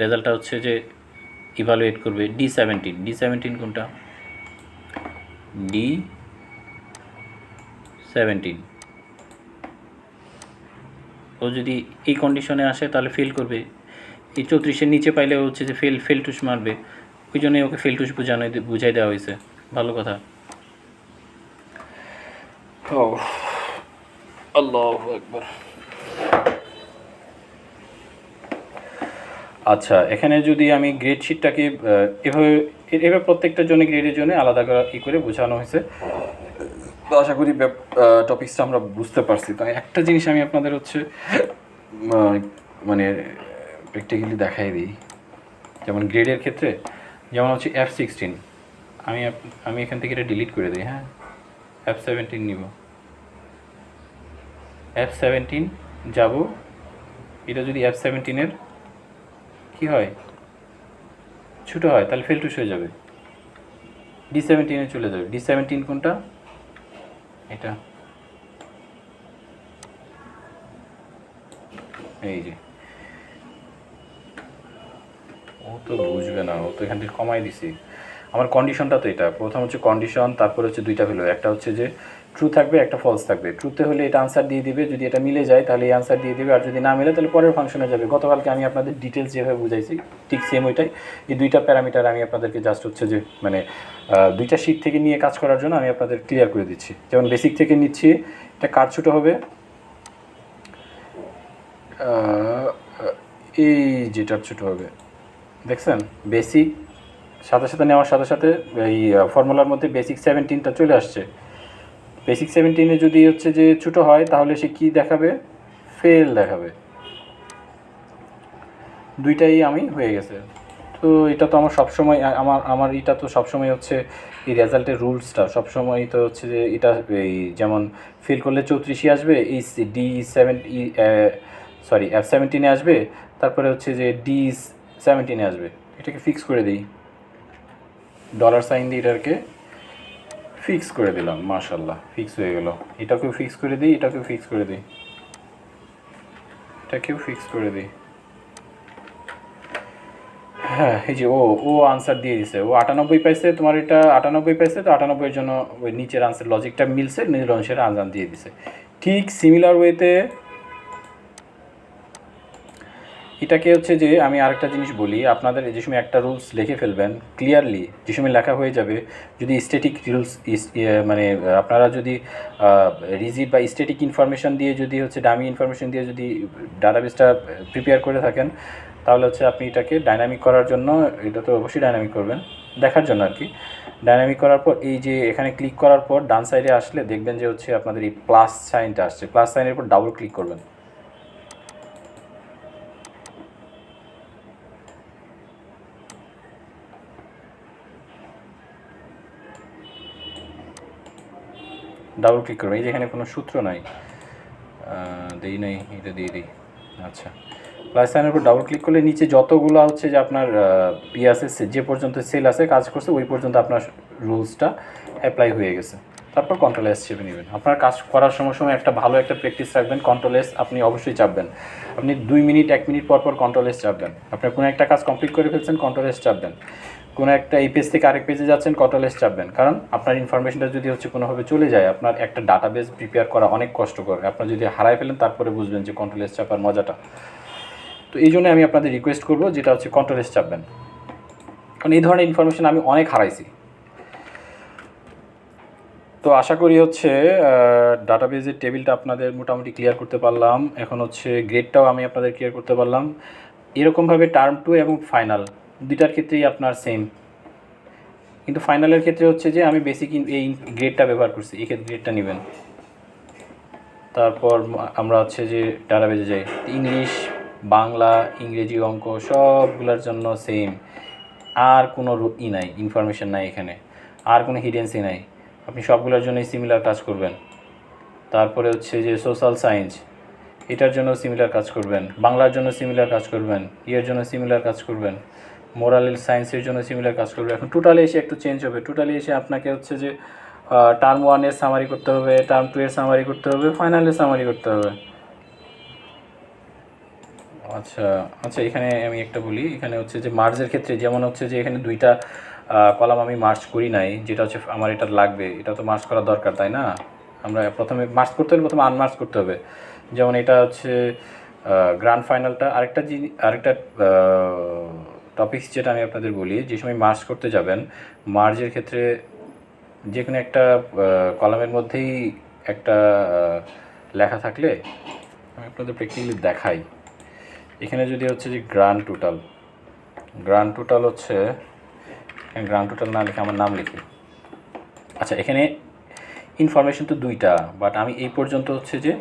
রেজাল্টটা হচ্ছে যে ইভালুয়েট করবে D17 কোনটা? D17 ও যদি এই কন্ডিশনে আসে তাহলে ফেল করবে। এই 34-এর নিচে পাইলে হচ্ছে যে ফেল টুস মারবে, ওই জন্যই ওকে ফেল টুস বুঝাই দেওয়া হয়েছে। ভালো কথা। আল্লাহু আকবার। আচ্ছা, এখানে যদি আমি গ্রেড শিটটাকে এভাবে প্রত্যেকটা জন্য গ্রেডের জন্য আলাদা করে বোঝানো হয়েছে। তো আশা করি টপিকসটা আমরা বুঝতে পারছি। তো একটা জিনিস আমি আপনাদের হচ্ছে মানে প্র্যাকটিক্যালি দেখাই দিই। যেমন গ্রেডের ক্ষেত্রে যেমন হচ্ছে F16, আমি এখান থেকে এটা ডিলিট করে দিই। হ্যাঁ, F17 নিব, F17 যাব। এটা যদি F17-এর কী হয়, ছোটো হয়, তাহলে ফেল টুস হয়ে যাবে, D17-এ চলে যাবে। D17 কোনটা? এটা, এই যে। ও তো বুঝবে না, ও তো এখান থেকে কমাই দিছি। আমার কন্ডিশনটা তো এটা, প্রথম হচ্ছে কন্ডিশন, তারপর হচ্ছে দুইটা ভ্যালু, একটা হচ্ছে যে ট্রু থাকবে, একটা ফলস থাকবে। ট্রুতে হলে এটা আনসার দিয়ে দিবে, যদি এটা মিলে যায় তাহলে এই আনসার দিয়ে দিবে, আর যদি না মিলে তাহলে পরের ফাংশনে যাবে। গতকালকে আমি আপনাদের ডিটেলস যেভাবে বুঝাইছি ঠিক সেম ওইটাই। এই দুইটা প্যারামিটার আমি আপনাদেরকে জাস্ট হচ্ছে যে মানে দুইটা শিট থেকে নিয়ে কাজ করার জন্য আমি আপনাদের ক্লিয়ার করে দিচ্ছি। যেমন বেসিক থেকে নিচ্ছি, এটা কার ছোটো হবে, এই যেটার ছোটো হবে, দেখছেন বেসিক সাথে সাথে নেওয়ার সাথে সাথে এই ফর্মুলার মধ্যে বেসিক 17টা চলে আসছে। বেসিক 17-এ যদি হচ্ছে যে ছোটো হয় তাহলে সে কী দেখাবে, ফেল দেখাবে। দুইটাই আমি হয়ে গেছে। তো এটা তো আমার সবসময় আমার এটা তো সবসময় হচ্ছে এই রেজাল্টের রুলসটা সবসময় তো হচ্ছে যে এটা এই যেমন ফেল করলে 34ই আসবে, এই F17-এ আসবে, তারপরে হচ্ছে যে D17-এ আসবে। এটাকে ফিক্স করে দিই, ডলার সাইন দিয়ে এটাকে ফিক্স করে দিলাম, মাশাল্লাহ ফিক্স হয়ে গেল। এটাকেও ফিক্স করে দিই, এটাকেও ফিক্স করে দিই, এটাকেও ফিক্স করে দিই। হ্যাঁ, এই যে ও আনসার দিয়ে দিছে, ও 98 পাইছে, তোমার এটা 98 পাইছে, তো 98-এর জন্য ওই নিচের আনসার লজিকটা মিলছে, নীল অংশের আনসার দিয়ে দিছে। ঠিক সিমিলার ওয়েতে এটাকে হচ্ছে যে আমি আরেকটা জিনিস বলি, আপনাদের যে সময় একটা রুলস লিখে ফেলবেন ক্লিয়ারলি, যে সময় লেখা হয়ে যাবে, যদি স্ট্যাটিক রুলস মানে আপনারা যদি রিজিড বা স্ট্যাটিক ইনফরমেশন দিয়ে যদি হচ্ছে ডামি ইনফরমেশন দিয়ে যদি ডাটাবেসটা প্রিপেয়ার করে থাকেন, তাহলে হচ্ছে আপনি এটাকে ডাইনামিক করার জন্য, এটা তো অবশ্যই ডাইনামিক করবেন দেখার জন্য আর কি। ডাইনামিক করার পর এই যে এখানে ক্লিক করার পর ডান সাইডে আসলে দেখবেন যে হচ্ছে আপনাদের এই প্লাস সাইনটা আসছে, প্লাস সাইনের উপর ডাবল ক্লিক করবেন। ডাবল ক্লিক করবেন, এই যে এখানে কোনো সূত্র নাই, দেই নাই, এটা দিয়ে দিই। আচ্ছা, প্লাস সাইনের উপর ডাবল ক্লিক করলে নিচে যতগুলো হচ্ছে যে আপনার ইয়ে আছে, যে পর্যন্ত সেল আছে কাজ করছে ওই পর্যন্ত আপনার রুলসটা অ্যাপ্লাই হয়ে গেছে। তারপর কন্ট্রোল এস চেপে নেবেন। আপনার কাজ করার সময় একটা ভালো একটা প্র্যাকটিস রাখবেন, কন্ট্রোল এস আপনি অবশ্যই চাপবেন। আপনি 2 মিনিট 1 মিনিট পর পর কন্ট্রোল এস চাপবেন। আপনার কোনো একটা কাজ কমপ্লিট করে ফেলছেন, কন্ট্রোল এস চাপবেন। কোনো একটা এই পেজ থেকে আরেক পেজে যাচ্ছেন, কন্ট্রোল এস চাপবেন। কারণ আপনার ইনফরমেশনটা যদি হচ্ছে কোনোভাবে চলে যায়, আপনার একটা ডাটাবেস প্রিপেয়ার করা অনেক কষ্টকর। আপনার যদি হারায় ফেলেন তারপরে বুঝবেন যে কন্ট্রোল এস চাপার মজাটা। তো এই জন্য আমি আপনাদের রিকোয়েস্ট করবো যেটা হচ্ছে কন্ট্রোল এস চাপবেন, কারণ এই ধরনের ইনফরমেশন আমি অনেক হারাইছি। তো আশা করি হচ্ছে ডাটাবেজের টেবিলটা আপনাদের মোটামুটি ক্লিয়ার করতে পারলাম। এখন হচ্ছে গ্রেডটাও আমি আপনাদের ক্লিয়ার করতে পারলাম। এরকমভাবে টার্ম 2 এবং ফাইনাল দুইটার ক্ষেত্রেই আপনার সেম, কিন্তু ফাইনালের ক্ষেত্রে হচ্ছে যে আমি বেসিক এই গ্রেডটা ব্যবহার করছি, এই ক্ষেত্রে গ্রেডটা নেবেন। তারপর আমরা হচ্ছে যে ডাটাবেজে যাই, ইংলিশ, বাংলা, ইংরেজি, অঙ্ক সবগুলোর জন্য সেম, আর কোনো নাই, ইনফরমেশন নাই এখানে, আর কোনো হিডেন্সি নাই। আপনি সবগুলোর জন্যই সিমিলার কাজ করবেন। তারপরে হচ্ছে যে সোশ্যাল সায়েন্স, এটার জন্য সিমিলার কাজ করবেন, বাংলার জন্য সিমিলার কাজ করবেন, ইয়ের জন্য সিমিলার কাজ করবেন, মোরাল সায়েন্সের জন্য সিমিলার কাজ করবেন। এখন টোটালি এসে একটু চেঞ্জ হবে, টোটালি এসে আপনাকে হচ্ছে যে টার্ম 1-এর সামারি করতে হবে, টার্ম 2-এর সামারি করতে হবে, ফাইনালের সামারি করতে হবে। আচ্ছা আচ্ছা, এখানে আমি একটা বলি, এখানে হচ্ছে যে মার্জের ক্ষেত্রে যেমন হচ্ছে যে এখানে দুইটা কলাম আমি মার্জ করি নাই, যেটা হচ্ছে আমার এটা লাগবে, এটা তো মার্জ করা দরকার তাই না? আমরা প্রথমে মার্জ করতে হলে প্রথমে আনমার্জ করতে হবে। যেমন এটা হচ্ছে গ্র্যান্ড ফাইনালটা। আরেকটা টপিকস যেটা আমি আপনাদের বলি, যে সময় মার্জ করতে যাবেন, মার্জের ক্ষেত্রে যে কোনো একটা কলামের মধ্যেই একটা লেখা থাকলে আমি আপনাদের প্র্যাকটিক্যালি দেখাই। এখানে যদি হচ্ছে যে গ্র্যান্ড টোটাল হচ্ছে, গ্র্যান্ড টোটাল না লিখে আমার নাম লিখি। আচ্ছা, এখানে ইনফরমেশন তো দুইটা, বাট আমি এই পর্যন্ত হচ্ছে যে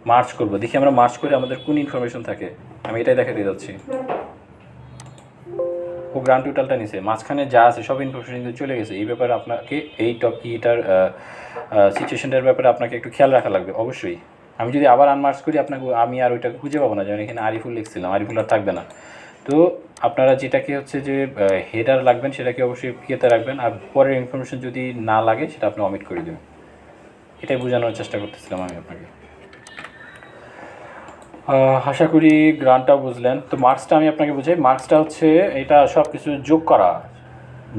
মার্চ করব। দেখি আমরা মার্চ করে আমাদের কোন ইনফরমেশন থাকে, আমি এটাই দেখাতে যাচ্ছি। ও গ্র্যান্ড টোটালটা নিছে, মাঝখানে যা আছে সব ইনফরমেশন কিন্তু চলে গেছে। এই ব্যাপারে আপনাকে এইটার সিচুয়েশনটার ব্যাপারে আপনাকে একটু খেয়াল রাখা লাগবে অবশ্যই। আমি যদি আবার আনমার্চ করি আপনাকে, আমি আর ওইটাকে খুঁজে পাবো না, যেমন এখানে আরিফুল লিখছিলাম, আরিফুল আর থাকবে না। তো আপনারা যেটাকে হচ্ছে যে হেডার লাগবেন সেটাকে অবশ্যই ইয়েতে রাখবেন, আর পরের ইনফরমেশন যদি না লাগে সেটা আপনি অমিট করে দেবেন। এটাই বোঝানোর চেষ্টা করতেছিলাম আমি আপনাকে। আশা করি গ্রান্টটা বুঝলেন। তো মার্কসটা আমি আপনাকে বুঝাই, মার্কসটা হচ্ছে এটা সব কিছু যোগ করা,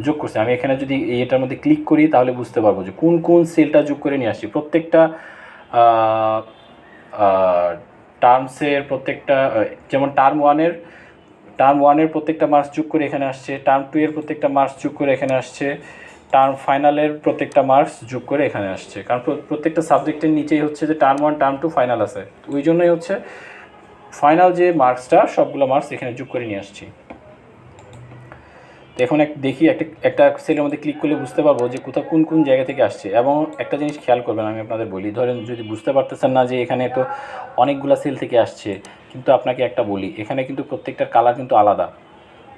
যোগ করছে। আমি এখানে যদি এটার মধ্যে ক্লিক করি তাহলে বুঝতে পারবো যে কোন কোন সেলটা যোগ করে নিয়ে আসছি। প্রত্যেকটা টার্মসের প্রত্যেকটা, যেমন টার্ম ওয়ানের প্রত্যেকটা মার্কস যোগ করে এখানে আসছে, টার্ম 2 এর প্রত্যেকটা মার্কস যোগ করে এখানে আসছে, টার্ম ফাইনালের প্রত্যেকটা মার্কস যোগ করে এখানে আসছে। কারণ প্রত্যেকটা সাবজেক্টের নিচেই হচ্ছে যে টার্ম 1 টার্ম 2 ফাইনাল আছে, ওই জন্যই হচ্ছে ফাইনাল যে মার্কসটা সবগুলো মার্কস এখানে যোগ করে নিয়ে আসছি। তো এখন দেখি একটা সেলের মধ্যে ক্লিক করলে বুঝতে পারবো যে কোথাও কোন কোন জায়গা থেকে আসছে। এবং একটা জিনিস খেয়াল করবেন, আমি আপনাদের বলি, ধরেন যদি বুঝতে পারতেছেন না যে এখানে তো অনেকগুলো সেল থেকে আসছে, কিন্তু আপনাকে একটা বলি, এখানে কিন্তু প্রত্যেকটার কালার কিন্তু আলাদা।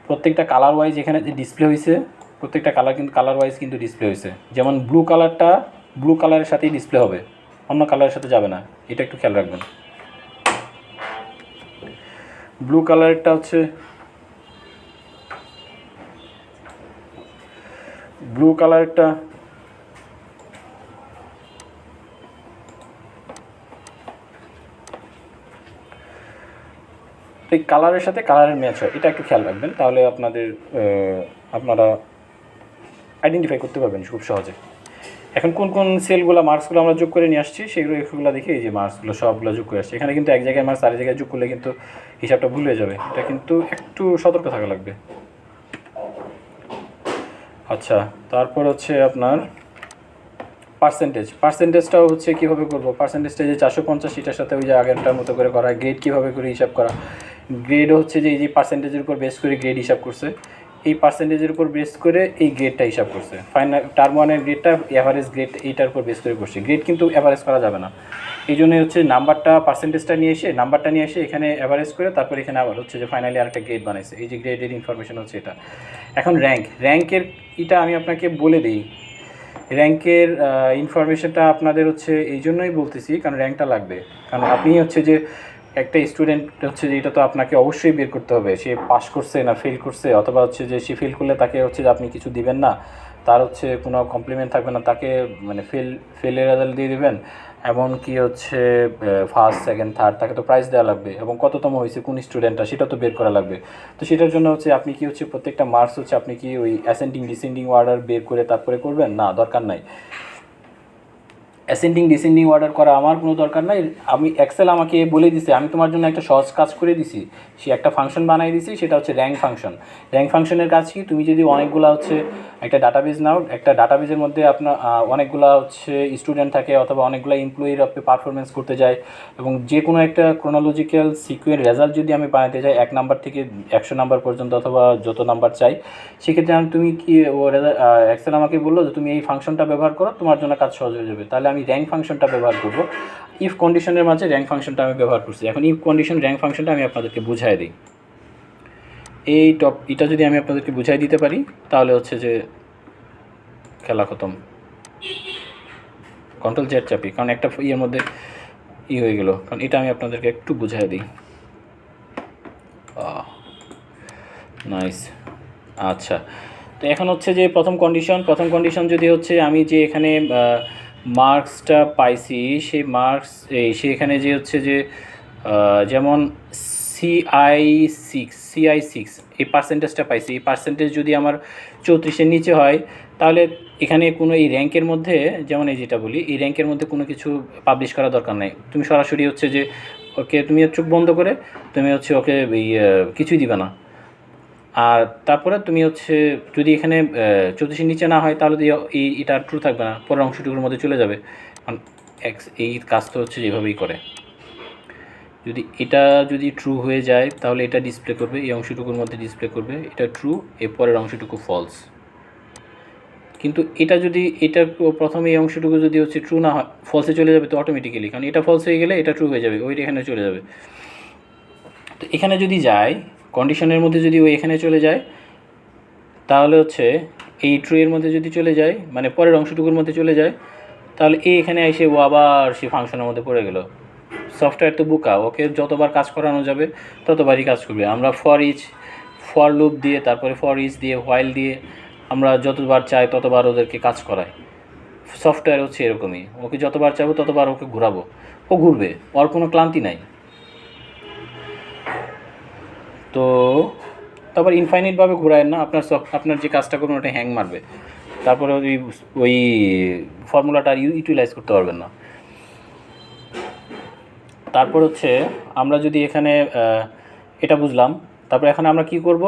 প্রত্যেকটা কালার ওয়াইজ এখানে যে ডিসপ্লে হয়েছে, প্রত্যেকটা কালার কিন্তু কালার ওয়াইজ কিন্তু ডিসপ্লে হয়েছে। যেমন ব্লু কালারটা ব্লু কালারের সাথেই ডিসপ্লে হবে, অন্য কালারের সাথে যাবে না, এটা একটু খেয়াল রাখবেন। ব্লু কালারটা হচ্ছে ব্লু কালারটা এই কালারের সাথে কালারের ম্যাচ হয়, এটা একটু খেয়াল রাখবেন, তাহলে আপনারা আইডেন্টিফাই করতে পারবেন খুব সহজে। এখন কোন কোন সেলগুলো মার্কসগুলো আমরা যোগ করে নিয়ে আসছি সেগুলো দেখে এই যে মার্কসগুলো সবগুলো যোগ করে আসছে। এখানে কিন্তু এক জায়গায় মার্কস আরেক জায়গায় যোগ করলে কিন্তু হিসাবটা ভুল হয়ে যাবে, এটা কিন্তু একটু সতর্ক থাকা লাগবে। আচ্ছা, তারপর হচ্ছে আপনার পার্সেন্টেজটাও হচ্ছে কীভাবে করবো। পার্সেন্টেজটা যে 450, এটার সাথে ওই যে আগেরটার মতো করে করা। গ্রেড কীভাবে করে হিসাব করা, গ্রেডও হচ্ছে যে এই যে পার্সেন্টেজের উপর বেস করে গ্রেড হিসাব করছে, এই পার্সেন্টেজের উপর বেস করে এই গ্রেডটা হিসাব করছে। ফাইনাল টার্ম 1-এর গ্রেডটা অ্যাভারেজ গ্রেড এইটার উপর বেস করে করছে। গ্রেড কিন্তু অ্যাভারেজ করা যাবে না, এই জন্যই হচ্ছে পার্সেন্টেজটা নিয়ে এসে এখানে অ্যাভারেজ করে তারপর এখানে আবার হচ্ছে যে ফাইনালি আরেকটা গ্রেড বানাইছে। এই যে গ্রেডের ইনফরমেশন হচ্ছে এটা। এখন র্যাঙ্কের এটা আমি আপনাকে বলে দিই। র্যাঙ্কের ইনফরমেশনটা আপনাদের হচ্ছে এই জন্যই বলতেছি কারণ র্যাঙ্কটা লাগবে। কারণ আপনি হচ্ছে যে একটা স্টুডেন্ট হচ্ছে যে এটা তো আপনাকে অবশ্যই বের করতে হবে, সে পাস করছে না ফেল করছে, অথবা হচ্ছে যে সে ফেল করলে তাকে হচ্ছে যে আপনি কিছু দিবেন না, তার হচ্ছে কোনো কমপ্লিমেন্ট থাকবে না, তাকে মানে ফেলের রেজাল্ট দিয়ে দিবেন। এমনকি হচ্ছে ফার্স্ট সেকেন্ড থার্ড তাকে তো প্রাইজ দেওয়া লাগবে, এবং কততম হয়েছে কোন স্টুডেন্টটা সেটা তো বের করা লাগবে। তো সেটার জন্য হচ্ছে আপনি কি হচ্ছে প্রত্যেকটা মার্কস হচ্ছে আপনি কি ওই অ্যাসেন্ডিং ডিসেন্ডিং অর্ডার বের করে তারপরে করবেন? না, দরকার নাই। অ্যাসেন্ডিং ডিসেন্ডিং অর্ডার করা আমার কোনো দরকার নাই। আমি এক্সেল আমাকে বলে দিছে, আমি তোমার জন্য একটা সহজ কাজ করে দিছি, সে একটা ফাংশন বানিয়ে দিছি, সেটা হচ্ছে র্যাঙ্ক ফাংশন। র্যাঙ্ক ফাংশনের কাজ কি, তুমি যদি অনেকগুলো হচ্ছে একটা ডাটাবেজ নাও, একটা ডাটাবেজের মধ্যে আপনার অনেকগুলো হচ্ছে স্টুডেন্ট থাকে অথবা অনেকগুলো এমপ্লয়ির আপনি পারফরমেন্স করতে যায়, এবং যে কোনো একটা ক্রোনোলজিক্যাল সিকুয়েন্স রেজাল্ট যদি আমি বানাতে চাই 1 নাম্বার থেকে 100 নাম্বার পর্যন্ত অথবা যত নাম্বার চাই, সেক্ষেত্রে তুমি কি এক্সেল আমাকে বললো যে তুমি এই ফাংশনটা ব্যবহার করো, তোমার জন্য কাজ সহজ হয়ে যাবে। তাহলে আমি র্যাঙ্ক ফাংশনটা ব্যবহার করব। ইফ কন্ডিশনের মাঝে র্যাঙ্ক ফাংশনটা আমি ব্যবহার করছি। এখন ইফ কন্ডিশন র্যাঙ্ক ফাংশনটা আমি আপনাদেরকে বুঝাই দিই। এটা যদি আমি আপনাদেরকে বুঝাই দিতে পারি তাহলে হচ্ছে যে খেলা খতম। কন্ট্রোল জেড চাপি, কারণ একটা ইয়ের মধ্যে হয়ে গেল। কারণ এটা আমি আপনাদেরকে একটু বুঝাই দিই। নাইস। আচ্ছা, তো এখন হচ্ছে যে প্রথম কন্ডিশন যদি হচ্ছে আমি যে এখানে মার্কসটা পাইছি, সেই মার্কস সেখানে যে হচ্ছে যে যেমন CI6 এই পার্সেন্টেজটা পাইছি, এই পার্সেন্টেজ যদি আমার 34-এর নিচে হয় তাহলে এখানে কোনো এই র্যাঙ্কের মধ্যে, যেমন এই যেটা বলি, এই র্যাঙ্কের মধ্যে কোনো কিছু পাবলিশ করা দরকার নেই। তুমি সরাসরি হচ্ছে যে ওকে তুমি চোখ বন্ধ করে তুমি হচ্ছে ওকে কিছুই দিবে না। আর তারপরে তুমি হচ্ছে যদি এখানে 34-এর নিচে না হয় তাহলে এটা ট্রু থাকবে না, পরের অংশটুকুর মধ্যে চলে যাবে। কারণ এই কাজ তো হচ্ছে যেভাবেই করে, যদি এটা যদি ট্রু হয়ে যায় তাহলে এটা ডিসপ্লে করবে, এই অংশটুকুর মধ্যে ডিসপ্লে করবে এটা ট্রু, এর পরের অংশটুকু ফলস। কিন্তু এটা প্রথমে এই অংশটুকু যদি হচ্ছে ট্রু না হয়, ফলসে চলে যাবে তো অটোমেটিক্যালি, কারণ এটা ফলস হয়ে গেলে এটা ট্রু হয়ে যাবে, ওই এখানে চলে যাবে। তো এখানে যদি যায়, কন্ডিশনের মধ্যে যদি ওই এখানে চলে যায় তাহলে হচ্ছে এই ট্রু এর মধ্যে যদি চলে যায়, মানে পরের অংশটুকুর মধ্যে চলে যায়, তাহলে এখানে এসে ও আবার সেই ফাংশনের মধ্যে পড়ে গেল। সফটওয়্যার তো বোকা, ওকে যতবার কাজ করানো যাবে ততবারই কাজ করবে। আমরা ফর লুপ দিয়ে, তারপরে ফর ইচ দিয়ে, হোয়াইল দিয়ে আমরা যতবার চাই ততবার ওদেরকে কাজ করাই। সফটওয়্যার হচ্ছে এরকমই, ওকে যতবার চাইবো ততবার ওকে ঘোরাবো, ও ঘুরবে, ওর কোনো ক্লান্তি নাই। তো তারপর ইনফাইনাইটভাবে ঘোরায় না, আপনার যে কাজটা করবেন ওটা হ্যাং মারবে, তারপরে ওই ফর্মুলাটা আর ইউটিলাইজ করতে পারবেন না। তারপর হচ্ছে আমরা যদি এখানে এটা বুঝলাম, তারপর এখন আমরা কি করব,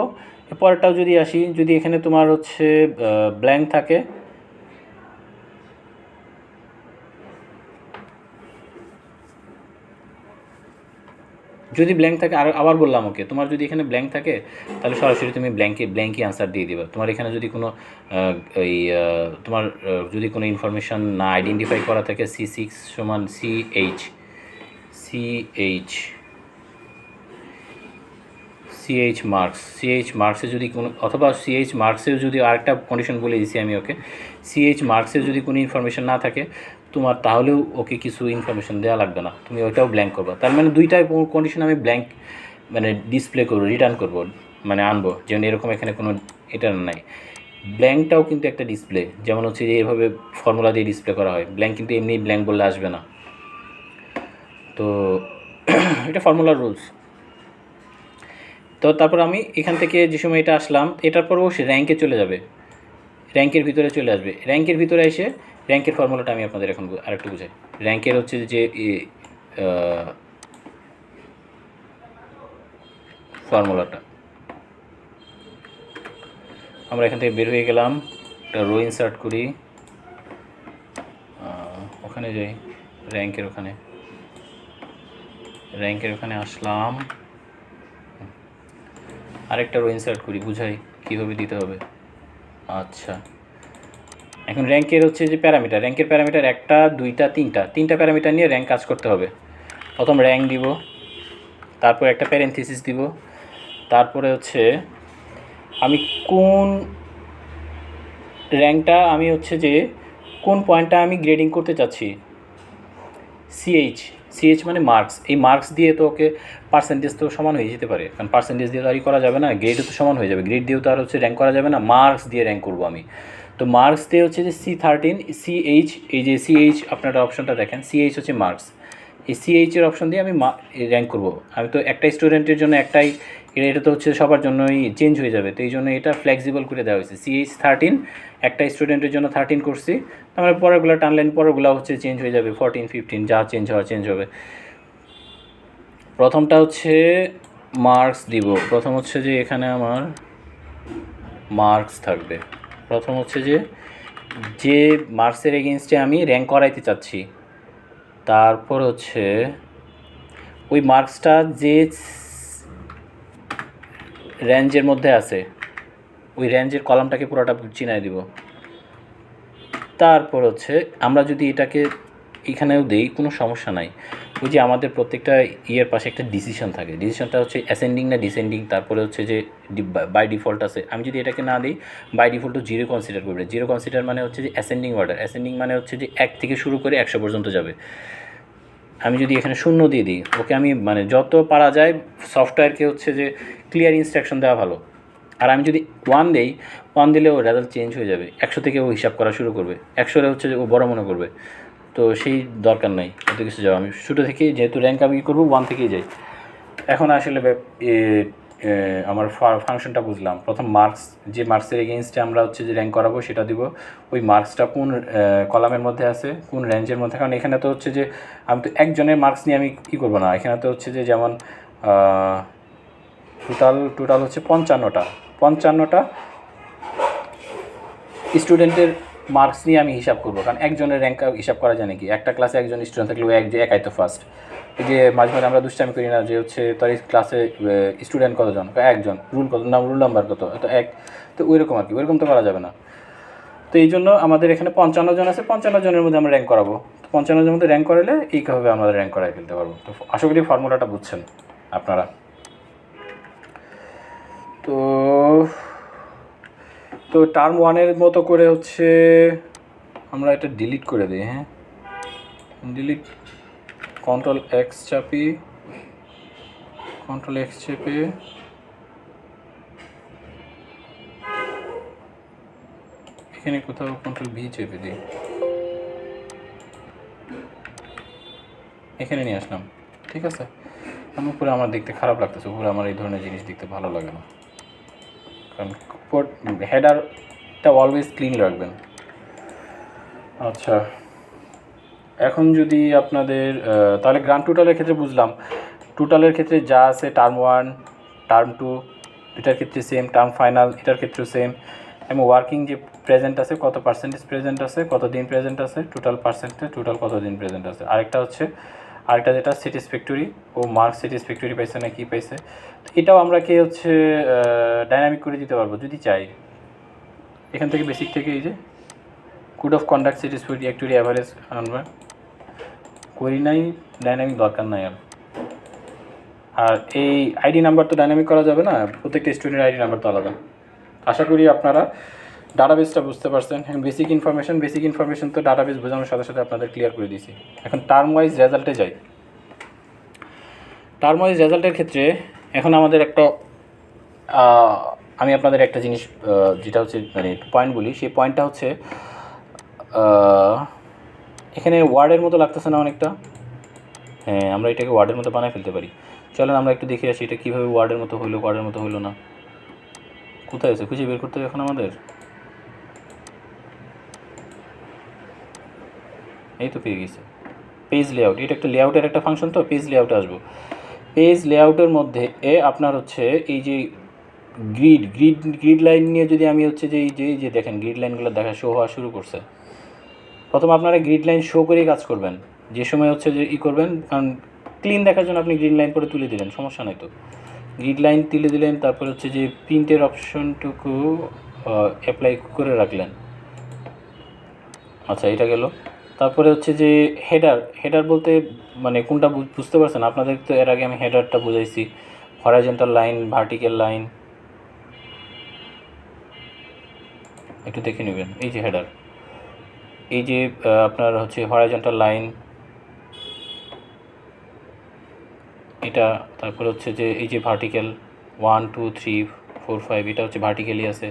পরেরটাও যদি আসি, যদি এখানে তোমার হচ্ছে ব্ল্যাঙ্ক থাকে, যদি ব্ল্যাঙ্ক থাকে আবার বললাম ওকে, তোমার যদি এখানে ব্ল্যাঙ্ক থাকে তাহলে সরাসরি তুমি ব্ল্যাঙ্কই আনসার দিয়ে দিবা। তোমার এখানে যদি কোনো ওই তোমার যদি কোনো ইনফরমেশান না আইডেন্টিফাই করা থাকে, C6 সমান CH মার্কসে যদি কোনো, অথবা CH মার্কসেও যদি আরেকটা কন্ডিশন বলে দিছি আমি ওকে, CH মার্কসেও যদি কোনো ইনফরমেশান না থাকে তোমার, তাহলেও ওকে কিছু ইনফরমেশান দেওয়া লাগবে না, তুমি ওইটাও ব্ল্যাঙ্ক করবো। তার মানে দুইটাই কন্ডিশন আমি ব্ল্যাঙ্ক মানে ডিসপ্লে করবো, রিটার্ন করবো, মানে আনবো, যেমন এরকম এখানে কোনো এটা নাই। ব্ল্যাঙ্কটাও কিন্তু একটা ডিসপ্লে, যেমন হচ্ছে যে এভাবে ফর্মুলা দিয়ে ডিসপ্লে করা হয়, ব্ল্যাঙ্ক কিন্তু এমনি ব্ল্যাঙ্ক বললে আসবে না। তো এটা ফর্মুলার রুলস। তো তারপর আমি এখান থেকে যে সময় এটা আসলাম, এটার পরও সে র্যাঙ্কে চলে যাবে, র্যাঙ্কের ভিতরে চলে আসবে। র্যাঙ্কের ভিতরে এসে র্যাঙ্কের ফর্মুলাটা আমি আপনাদের এখন আরেকটু বুঝাই। র্যাঙ্কের হচ্ছে যে ফর্মুলাটা, আমরা এখান থেকে বের হয়ে গেলাম, একটা রো ইনসার্ট করি, ওখানে যাই, র্যাঙ্কের ওখানে আসলাম, আরেকটা রো ইনসার্ট করি, বুঝাই কীভাবে দিতে হবে। আচ্ছা, এখন র্যাঙ্কের হচ্ছে যে প্যারামিটার, র্যাঙ্কের প্যারামিটার 1 2 3টা প্যারামিটার নিয়ে র্যাঙ্ক কাজ করতে হবে। প্রথম র্যাঙ্ক দিব, তারপর একটা প্যারেনথিসিস দিব, তারপরে হচ্ছে আমি কোন র্যাঙ্কটা আমি হচ্ছে যে কোন পয়েন্টটা আমি গ্রেডিং করতে চাচ্ছি, সিএইচ মানে মার্কস, এই মার্কস দিয়ে তো ওকে পার্সেন্টেজ তো সমান হয়ে যেতে পারে, কারণ পার্সেন্টেজ দিয়ে তো আরই করা যাবে না, গ্রেডও তো সমান হয়ে যাবে, গ্রেড দিয়েও তো আর হচ্ছে র্যাঙ্ক করা যাবে না, মার্কস দিয়ে র্যাঙ্ক করবো আমি। তো মার্কস দিয়ে হচ্ছে যে C13 CH, এই যে CH আপনারা অপশনটা দেখেন, CH হচ্ছে মার্কস, এই CH-এর অপশন দিয়ে আমি র্যাঙ্ক করবো। আমি তো একটা স্টুডেন্টের জন্য একটাই, এটা তো হচ্ছে সবার জন্যই চেঞ্জ হয়ে যাবে, তো এই জন্য এটা ফ্লেক্সিবল করে দেওয়া হয়েছে। CH13 একটা স্টুডেন্টের জন্য 13 করছি, তারপরে পরেরগুলো টানলেন, পরেরগুলো হচ্ছে চেঞ্জ হয়ে যাবে 14 15, যা চেঞ্জ হবে। প্রথমটা হচ্ছে মার্কস দিব, প্রথম হচ্ছে যে এখানে আমার মার্কস থাকবে, প্রথম হচ্ছে যে মার্কসের এগেনস্টে আমি র্যাঙ্ক করাইতে চাচ্ছি, তারপর হচ্ছে ওই মার্কসটা যে রেঞ্জের মধ্যে আছে ওই রেঞ্জের কলামটাকে পুরোটা চিনাই দিব। তারপর হচ্ছে আমরা যদি এটাকে এখানেও দিই কোনো সমস্যা নাই, ওই যে আমাদের প্রত্যেকটা ইয়ের পাশে একটা ডিসিশন থাকে, ডিসিশনটা হচ্ছে অ্যাসেন্ডিং না ডিসেন্ডিং, তারপরে হচ্ছে যে বাই ডিফল্ট আছে, আমি যদি এটাকে না দিই বাই ডিফল্ট 0 কনসিডার করবে। 0 কনসিডার মানে হচ্ছে যে অ্যাসেন্ডিং অর্ডার, অ্যাসেন্ডিং মানে হচ্ছে যে 1 থেকে শুরু করে 100 পর্যন্ত যাবে। আমি যদি এখানে 0 দিয়ে দিই, ওকে আমি মানে যত পারা যায় সফটওয়্যারকে হচ্ছে যে ক্লিয়ার ইনস্ট্রাকশন দেওয়া ভালো। আর আমি যদি 1 দিই, 1 দিলে ও রেজাল্ট চেঞ্জ হয়ে যাবে, 100 থেকে ও হিসাব করা শুরু করবে, 100-রে হচ্ছে যে ও বড় মনে করবে, তো সেই দরকার নাই এত কিছু যাওয়া। আমি ছোটো থেকে যেহেতু র্যাঙ্ক আমি করবো 1 থেকেই যাই। এখন আসলে আমার ফাংশনটা বুঝলাম। প্রথম মার্কস, যে মার্কসের এগেনস্টে আমরা হচ্ছে যে র্যাঙ্ক করাবো সেটা দিব, ওই মার্কসটা কোন কলামের মধ্যে আছে, কোন রেঞ্জের মধ্যে, কারণ এখানে তো হচ্ছে যে আমি তো একজনের মার্কস নিয়ে আমি কী করবো না, এখানে তো হচ্ছে যে যেমন টোটাল হচ্ছে 55টা স্টুডেন্টের মার্কস নিয়ে আমি হিসাব করবো, কারণ একজনের র্যাঙ্ক হিসাব করা যায় নাকি, একটা ক্লাসে একজন স্টুডেন্ট থাকলে ও একাই তো ফার্স্ট। এই যে মাঝে মাঝে আমরা দুষ্টামি করি না যে হচ্ছে তার ক্লাসে স্টুডেন্ট কতজন, একজন, রুল নাম্বার কত, তো এক, তো ওইরকম আর কি, ওইরকম তো করা যাবে না। তো এই জন্য আমাদের এখানে 55 জন আছে, 55 জনের মধ্যে আমরা র্যাঙ্ক করাবো, তো 55 জনের মধ্যে র্যাঙ্ক করালে এইভাবে আমরা র্যাঙ্ক করাই ফেলতে পারবো। তো আশা করি ফর্মুলাটা বুঝছেন আপনারা। তো টার্ম 1-এর মতো করে হচ্ছে আমরা এটা ডিলিট করে দিই, হ্যাঁ, ডিলিট, Ctrl+X চেপে এখানে কোথাও Ctrl+V চেপে দিই, এখানে নিয়ে আসলাম, ঠিক আছে। আমি উপরে আমার দেখতে খারাপ লাগতেছে, উপরে আমার এই ধরনের জিনিস দেখতে ভালো লাগে না। কারণ হেডারটা অলওয়েজ ক্লিন রাখবেন। আচ্ছা, এখন যদি আপনাদের তাহলে গ্রান্ড টোটালের ক্ষেত্রে বুঝলাম, টোটালের ক্ষেত্রে যা আছে টার্ম 1 টার্ম 2 এটার ক্ষেত্রে সেম, টার্ম ফাইনাল এটার ক্ষেত্রেও সেম, এবং ওয়ার্কিং যে প্রেজেন্ট আছে কত পার্সেন্টেজ প্রেজেন্ট আছে, কত দিন প্রেজেন্ট আছে, টোটাল পার্সেন্টেজ টোটাল কত দিন প্রেজেন্ট আছে। আরেকটা যেটা স্যাটিসফ্যাক্টরি, ও মার্ক স্যাটিসফ্যাক্টরি পাইছে না কি পাইছে, তো এটাও আমরা কি হচ্ছে ডাইনামিক করে দিতে পারবো যদি চাই। এখান থেকে বেসিক থেকে এই যে code of conduct satisfactory average আমরা করি নাই, ডাইনামিক দরকার নাই আর এই আইডি নাম্বার তো ডাইনামিক করা যাবে না, প্রত্যেকটা স্টুডেন্টের আইডি নাম্বার তো আলাদা। আশা করি আপনারা ডাটাবেসটা বুঝতে পারছেন। বেসিক ইনফরমেশন তো ডাটাবেস বোঝানোর সাথে সাথে আপনাদের ক্লিয়ার করে দিয়েছি। এখন টার্ম ওয়াইজ রেজাল্টে যাই। টার্ম ওয়াইজ রেজাল্টের ক্ষেত্রে এখন আমাদের একটা আমি আপনাদের একটা জিনিস যেটা হচ্ছে মানে পয়েন্ট বলি, সেই পয়েন্টটা হচ্ছে এখানে ওয়ার্ডের মতো লাগতেছে না অনেকটা? হ্যাঁ, আমরা এটাকে ওয়ার্ডের মতো বানায় ফেলতে পারি। চলেন আমরা একটু দেখে আসি এটা কীভাবে ওয়ার্ডের মতো হইলো না। কোথায় আছে খুঁজে বের করতে হবে এখন আমাদের। এই তো পেয়ে গেছে পেজ লেআউট। এটা একটা লেআউটের একটা ফাংশন, তো পেজ লেআউটে আসবো। পেজ লেআউটের মধ্যে আপনার হচ্ছে এই যে গ্রিড লাইন নিয়ে যদি আমি হচ্ছে যে এই যে দেখেন গ্রিড লাইনগুলো দেখা শো হওয়া শুরু করছে। প্রথম আপনারা গ্রিড লাইন শো করেই কাজ করবেন, যে সময় হচ্ছে যে করবেন, কারণ ক্লিন দেখার জন্য আপনি গ্রিড লাইন করে তুলে দিলেন, সমস্যা নাই তো। গ্রিড লাইন তুলে দিলেন, তারপর হচ্ছে যে প্রিন্টের অপশনটুকু অ্যাপ্লাই করে রাখলেন। আচ্ছা, এটা গেল। তারপরে হচ্ছে যে হেডার বলতে মানে কোনটা বুঝতে পারছেন? আপনাদের তো এর আগে আমি হেডারটা বুঝাইছি, হরাইজন্টাল লাইন, ভার্টিক্যাল লাইন, একটু দেখে নেবেন। এই যে হেডার, এই যে আপনার হচ্ছে হরাইজন্টাল লাইন এটা, তারপরে হচ্ছে যে এই যে ভার্টিক্যাল 1 2 3 4 5 এটা হচ্ছে ভার্টিক্যালি আছে।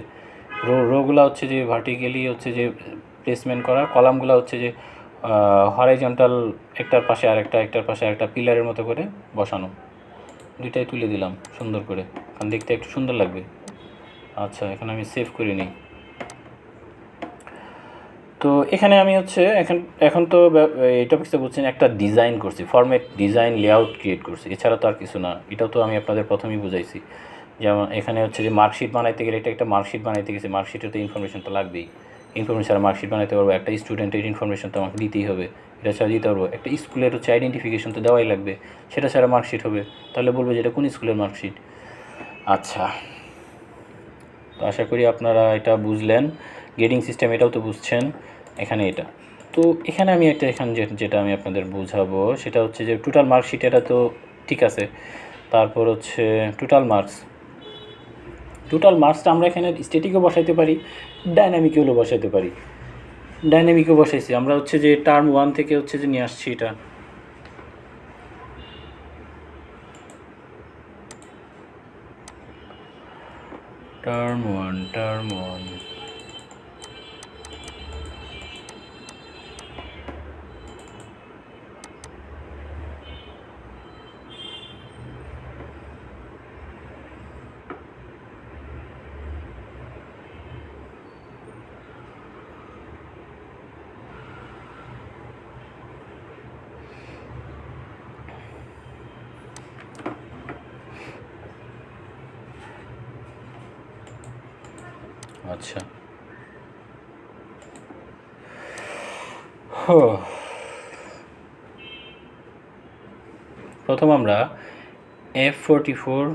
রোগুলো হচ্ছে যে ভার্টিক্যালি হচ্ছে যে প্লেসমেন্ট করা, কলামগুলো হচ্ছে যে হরাইজন্টাল একটার পাশে আরেকটা পিলারের মতো করে বসানো। দুইটাই তুলে দিলাম সুন্দর করে, কারণ দেখতে একটু সুন্দর লাগবে। আচ্ছা, এখন আমি সেভ করে নিই। তো এখানে আমি হচ্ছে এখন তো এই টপিকসে বলছেন একটা ডিজাইন করছি, ফরম্যাট ডিজাইন লেআউট ক্রিয়েট করছি, এছাড়া তো আর কিছু না। এটাও তো আমি আপনাদের প্রথমেই বুঝাইছি। যেমন এখানে হচ্ছে যে মার্কশিট বানাইতে গেলে একটা মার্কশিট বানাইতে গেছে, মার্কশিটের তো ইনফরমেশন তো লাগবেই। ইনফরমেশন মার্কশিট বানাইতে পারবো, একটা স্টুডেন্টের ইনফরমেশন তো আমাকে দিতেই হবে, এটা ছাড়া দিতে পারবো। একটা স্কুলের হচ্ছে আইডেন্টিফিকেশন তো দেওয়াই লাগবে, সেটা ছাড়া মার্কশিট হবে, তাহলে বলবো যে এটা কোন স্কুলের মার্কশিট। আচ্ছা, তো আশা করি আপনারা এটা বুঝলেন। গ্রেডিং সিস্টেম এটাও তো বুঝছেন। এখানে এটা তো এখানে আমি যেটা আমি আপনাদের বোঝাবো সেটা হচ্ছে যে টোটাল মার্কশিট, এটা তো ঠিক আছে। তারপর হচ্ছে টোটাল মার্কসটা আমরা এখানে স্ট্যাটিকও বসাইতে পারি, ডাইনামিকেও বসাইতে পারি। ডাইনামিকও বসাইছি আমরা হচ্ছে যে টার্ম 1 থেকে হচ্ছে যে নিয়ে আসছি এটা। টার্ম 1 আচ্ছা, প্রথম আমরা F44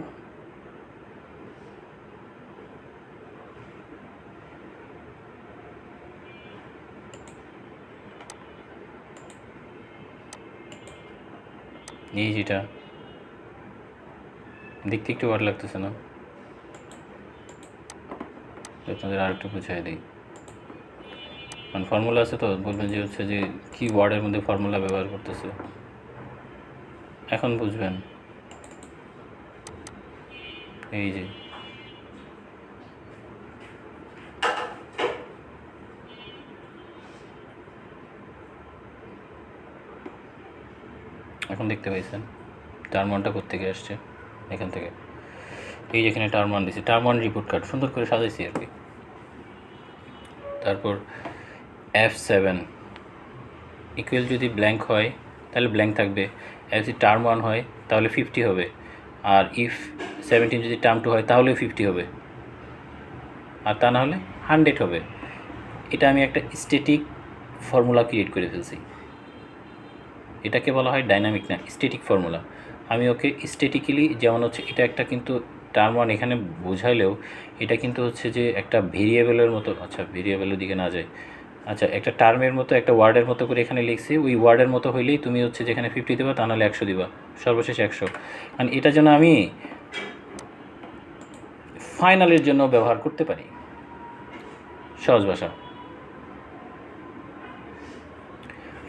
এই যেটা দেখতে একটু ভালো লাগতেছে না, আপনাদের আর একটু বুঝাই দিই। কারণ ফর্মুলা আছে তো বলবেন যে হচ্ছে যে কি ওয়ার্ডের মধ্যে ফর্মুলা ব্যবহার করতেছে, এখন বুঝবেন। এই যে এখন দেখতে পাইছেন টার্ম 1টা কোত্থেকে আসছে, এখান থেকে। এই যেখানে টার্ম ওয়ান দিয়েছি, টার্ম ওয়ান রিপোর্ট কার্ড সুন্দর করে সাজাইছি আর কি। তারপর F7 ইকুয়াল যদি ব্ল্যাঙ্ক হয় তাহলে ব্ল্যাঙ্ক থাকবে, যদি টার্ম ওয়ান হয় তাহলে 50 হবে, আর ইফ 17 যদি টার্ম টু হয় তাহলেও 50 হবে, আর তা না হলে 100 হবে। এটা আমি একটা স্ট্যাটিক ফর্মুলা ক্রিয়েট করে ফেলছি। এটাকে বলা হয় ডাইনামিক না, স্ট্যাটিক ফর্মুলা। আমি ওকে স্ট্যাটিক্যালি, যেমন হচ্ছে এটা একটা কিন্তু টার্ম ওয়ান এখানে বোঝাইলেও এটা কিন্তু হচ্ছে যে একটা ভেরিয়েবলের মতো, আচ্ছা ভেরিয়েবলের দিকে না যায়, আচ্ছা একটা টার্মের মতো, একটা ওয়ার্ডের মতো করে এখানে লিখছি। ওই ওয়ার্ডের মতো হইলেই তুমি হচ্ছে যেখানে 50 দেবা, তা নাহলে 100 দিবা, সর্বশেষ 100। কারণ এটা যেন আমি ফাইনালের জন্য ব্যবহার করতে পারি। সহজ ভাষা,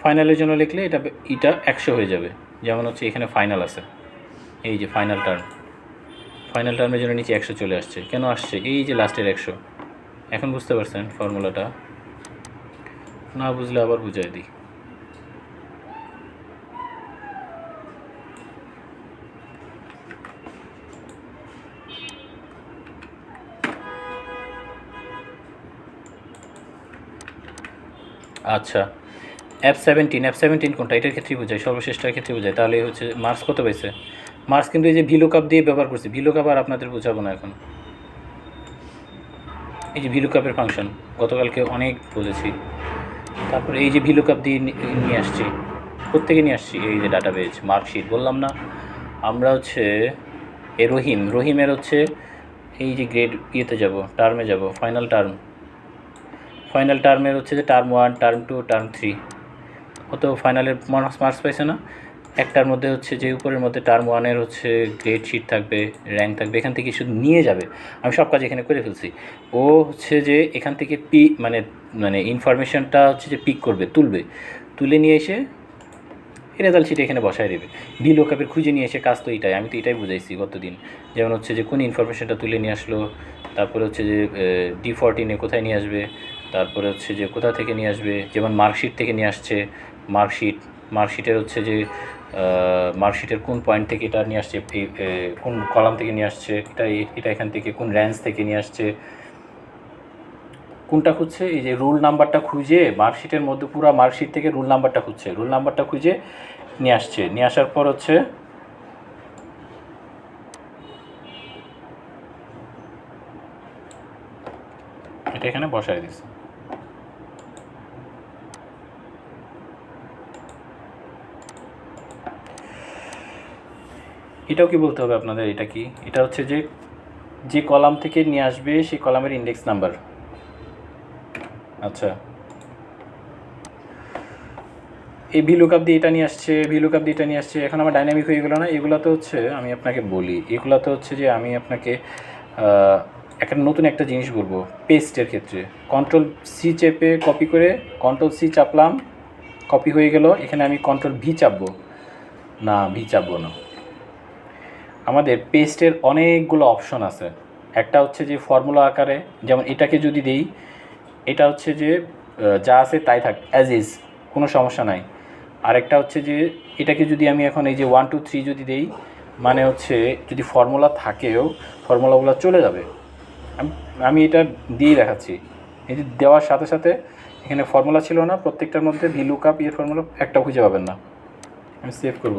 ফাইনালের জন্য লিখলে এটা 100 হয়ে যাবে। যেমন হচ্ছে এখানে ফাইনাল আছে, এই যে ফাইনাল টার্ম, ফাইনাল টার্মের জন্য নিচে 100 চলে আসছে। কেন আসছে? এই যে লাস্টের 100। এখন বুঝতে পারছেন ফর্মুলাটা? না বুঝলে আবার বুঝাই দিই। আচ্ছা, F17 কোনটা? এটার ক্ষেত্রে বোঝায়, সর্বশেষটার ক্ষেত্রে বোঝায়। তাহলে হচ্ছে মার্কস কত পাইছে? মার্কস কিন্তু এই যে ভিলুকআপ দিয়ে ব্যবহার করছি। ভিলুকআপ আর আপনাদের বোঝাবো না এখন। এই যে ভিলুকআপের ফাংশন গতকালকে অনেক বলেছি। তারপরে এই যে ভিলুকআপ দিয়ে নিয়ে আসছি, প্রত্যেকে নিয়ে আসছি। এই যে ডাটাবেজ, মার্কশিট বললাম না আমরা হচ্ছে রহিমের হচ্ছে এই যে গ্রেড ইয়েতে যাব, টার্মে যাব, ফাইনাল টার্মের হচ্ছে যে টার্ম 1, টার্ম 2, টার্ম 3। ও তো ফাইনালের মার্কস পাইছে না? একটার মধ্যে হচ্ছে যে উপরের মধ্যে টার্ম 1-এর হচ্ছে গ্রেড শিট থাকবে, র্যাঙ্ক থাকবে, এখান থেকে শুধু নিয়ে যাবে। আমি সব কাজ এখানে করে ফেলছি। ও হচ্ছে যে এখান থেকে মানে ইনফরমেশনটা হচ্ছে যে পিক করবে, তুলে নিয়ে এসে রেজাল্ট শিট এখানে বসায় দেবে। ভিলুকআপের খুঁজে নিয়ে এসে কাজ তো এটাই, আমি তো এটাই বুঝাইছি গতদিন। যেমন হচ্ছে যে কোন ইনফরমেশনটা তুলে নিয়ে আসলো, তারপরে হচ্ছে যে D14 কোথায় নিয়ে আসবে, তারপরে হচ্ছে যে কোথা থেকে নিয়ে আসবে। যেমন মার্কশিট থেকে নিয়ে আসছে, মার্কশিটের হচ্ছে যে মার্কশিটের কোন পয়েন্ট থেকে এটা নিয়ে আসছে, কোন কলাম থেকে নিয়ে আসছে, এটা এখান থেকে কোন র্যাঞ্জ থেকে নিয়ে আসছে, কোনটা খুঁজছে। এই যে রোল নাম্বারটা খুঁজে মার্কশিটের মধ্যে, পুরো মার্কশিট থেকে রোল নাম্বারটা খুঁজে নিয়ে আসছে। নিয়ে আসার পর হচ্ছে এটা এখানে বসায় দিচ্ছে। এটাও কি বলতে হবে আপনাদের? এটা কি? এটা হচ্ছে যে কলাম থেকে নিয়ে আসবে সেই কলামের ইন্ডেক্স নাম্বার। আচ্ছা, এই ভিলুকআপ দিয়ে এটা নিয়ে আসছে, এখন আমার ডাইনামিক হয়ে গেলো না? এগুলো তো হচ্ছে আমি আপনাকে বলি, এগুলো তো হচ্ছে যে আমি আপনাকে একটা নতুন একটা জিনিস বলবো। পেস্টের ক্ষেত্রে Ctrl+C চেপে কপি করে Ctrl+C চাপলাম, কপি হয়ে গেল। এখানে আমি Ctrl+V চাপবো না, চাপবো না। আমাদের পেস্টের অনেকগুলো অপশন আছে। একটা হচ্ছে যে ফর্মুলা আকারে, যেমন এটাকে যদি দেই, এটা হচ্ছে যে যা আছে তাই থাক, অ্যাজ ইজ, কোনো সমস্যা নাই। আরেকটা হচ্ছে যে এটাকে যদি আমি এখন এই যে 1 2 3 যদি দেই, মানে হচ্ছে যদি ফর্মুলা থাকেও ফর্মুলাগুলো চলে যাবে। আমি এটা দিয়ে দেখাচ্ছি। এই যে দেওয়ার সাথে সাথে এখানে ফর্মুলা ছিল না, প্রত্যেকটার মধ্যে ভিলুকআপ ফর্মুলা একটা খুঁজে পাবেন না। আমি সেভ করব,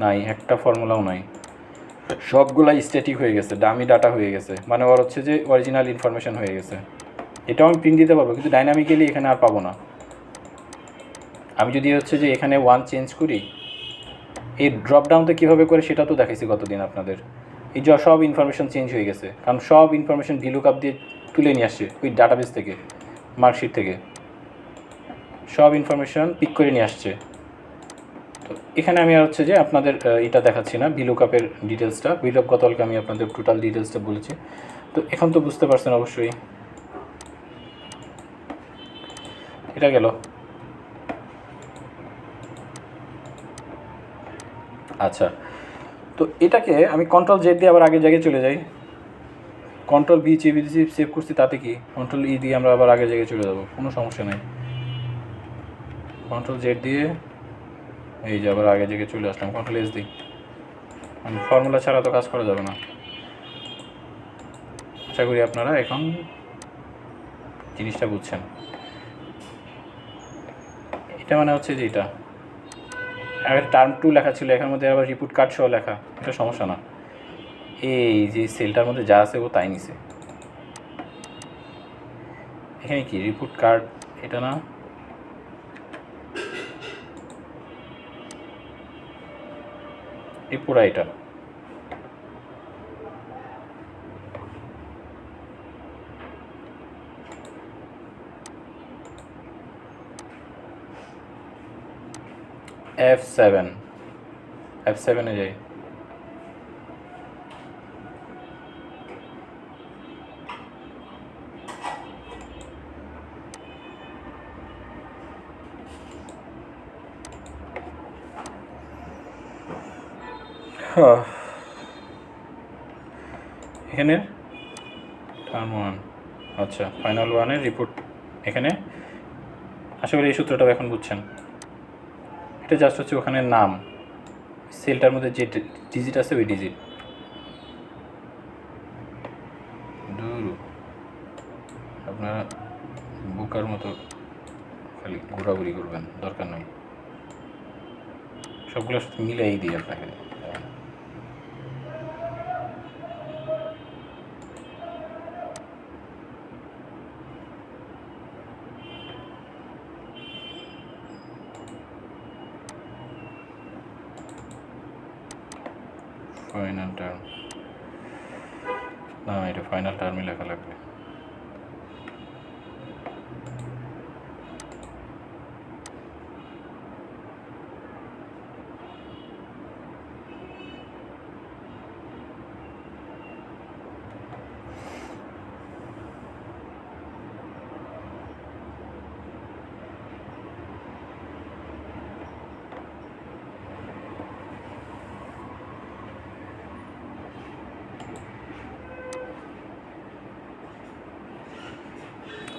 নাই, একটা ফর্মুলাও নাই, সবগুলাই স্ট্যাটিক হয়ে গেছে, ডামি ডাটা হয়ে গেছে, মানে ওর হচ্ছে যে অরিজিনাল ইনফরমেশন হয়ে গেছে। এটাও আমি প্রিন্ট দিতে পারবো, কিন্তু ডাইনামিক্যালি এখানে আর পাবো না। আমি যদি হচ্ছে যে এখানে 1 চেঞ্জ করি, এই ড্রপডাউনটা কীভাবে করে সেটা তো দেখাইছি গতদিন আপনাদের। এই যে সব ইনফরমেশন চেঞ্জ হয়ে গেছে, কারণ সব ইনফরমেশন ভিলুকআপ দিয়ে তুলে নিয়ে আসছে ওই ডাটাবেস থেকে, মার্কশিট থেকে সব ইনফরমেশন পিক করে নিয়ে আসছে। তো এখানে আমি আর হচ্ছে যে আপনাদের এটা দেখাচ্ছি না, ভিলুকআপের ডিটেলসটা। ভিলুকআপ গতকালকে আমি আপনাদের টোটাল ডিটেলসটা বলেছি। তো এখন তো বুঝতে পারছেন অবশ্যই। এটা গেল। আচ্ছা, তো এটাকে আমি Ctrl+Z দিয়ে আবার আগের জায়গায় চলে যাই। Ctrl+V সেভ করছি, তাতে কি Ctrl+E দিয়ে আমরা আবার আগের জায়গায় চলে যাব, কোনো সমস্যা নেই। Ctrl+Z দিয়ে এই যে আবার আগের জায়গায় চলে আসলাম, Ctrl+S দিই। ফর্মুলা ছাড়া তো কাজ করা যাবে না। আশা করি আপনারা এখন জিনিসটা বুঝছেন। এটা মানে হচ্ছে যে এটা আগে টার্ম 2 লেখা ছিল, এখানের মধ্যে আবার রিপোর্ট কার্ড সহ লেখা, এটা সমস্যা না। এই যে সেলটার মধ্যে যা আছে ও তাই নিছে। এখানে কি রিপোর্ট কার্ড, এটা না, এই পুরা এটা F7 F7 যাই। এখানে টার্ম 1, আচ্ছা ফাইনাল 1-এর রিপোর্ট এখানে। আশা করি এই সূত্রটাও এখন বুঝছেন। এটা জাস্ট হচ্ছে ওখানে নাম, সেলটার মধ্যে যে ডিজিট আছে ওই ডিজিট। দূর আপনারা বোকার মতো খালি ঘোরাঘুরি করবেন, দরকার নেই। সবগুলোর সাথে মিলাই দিই আপনাকে। ফাইনাল টার্ম না, এটা ফাইনাল টার্মই লেখা লাগবে।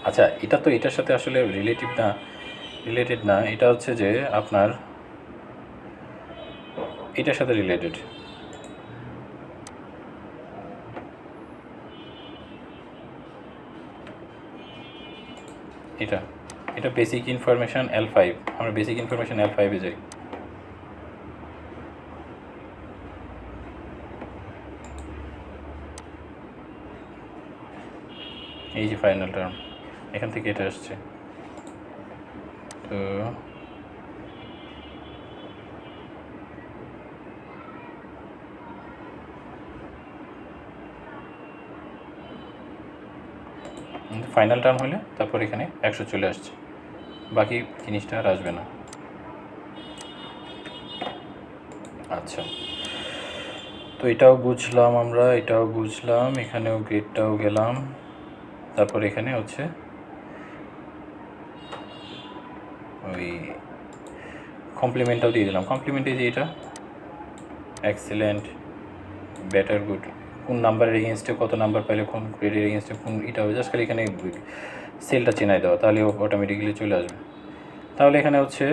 আচ্ছা এটা তো এটার সাথে আসলে রিলেটেড না, এটা হচ্ছে যে আপনার এটার সাথে রিলেটেড। এটা এটা বেসিক ইনফরমেশন L5, আমরা বেসিক ইনফরমেশন L5-এ যাই। এই যে ফাইনাল টার্ম, এখান থেকে এটা আসছে। তো ফাইনাল টার্ম হলে তারপর এখানে 100 চলে আসছে, বাকি জিনিসটা আর আসবে না। আচ্ছা তো এটাও বুঝলাম আমরা, এটাও বুঝলাম, এখানেও গ্রেডটাও গেলাম। তারপর এখানে হচ্ছে ওই কমপ্লিমেন্টটাও দিয়ে দিলাম। কমপ্লিমেন্টে যে এটা এক্সেলেন্ট, বেটার, গুড, কোন নাম্বারের এগেনস্টে কত নাম্বার পাইলে কোন গ্রেডের এগেনস্টে কোন, এটা জাস্ট খালি এখানে সেলটা চেনাই দেওয়া, তাহলে অটোমেটিক্যালি চলে আসবে। তাহলে এখানে হচ্ছে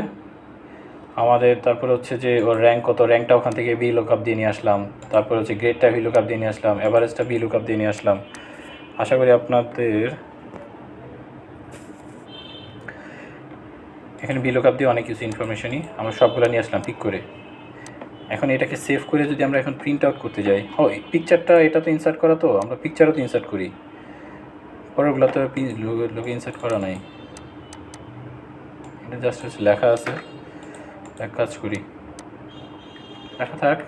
আমাদের, তারপর হচ্ছে যে ওর র্যাঙ্ক কত, র্যাঙ্কটা ওখান থেকে বি লুকআপ দিয়ে নিয়ে আসলাম। তারপর হচ্ছে গ্রেডটা ভি লুকআপ দিয়ে নিয়ে আসলাম, অ্যাভারেজটা বি লুকআপ দিয়ে নিয়ে আসলাম। আশা করি আপনাদের এখানে বি লুকআপ দিয়ে অনেক কিছু ইনফরমেশনই আমরা সবগুলো নিয়ে আসলাম পিক করে। এখন এটাকে সেভ করে যদি আমরা এখন প্রিন্ট আউট করতে যাই, এই পিকচারটা এটা তো ইনসার্ট করা, তো আমরা পিকচারও তো ইনসার্ট করি, পরেরগুলো তো লোকে ইনসার্ট করা নাই। এটা জাস্ট হচ্ছে লেখা আছে, এক কাজ করি, লেখা থাক,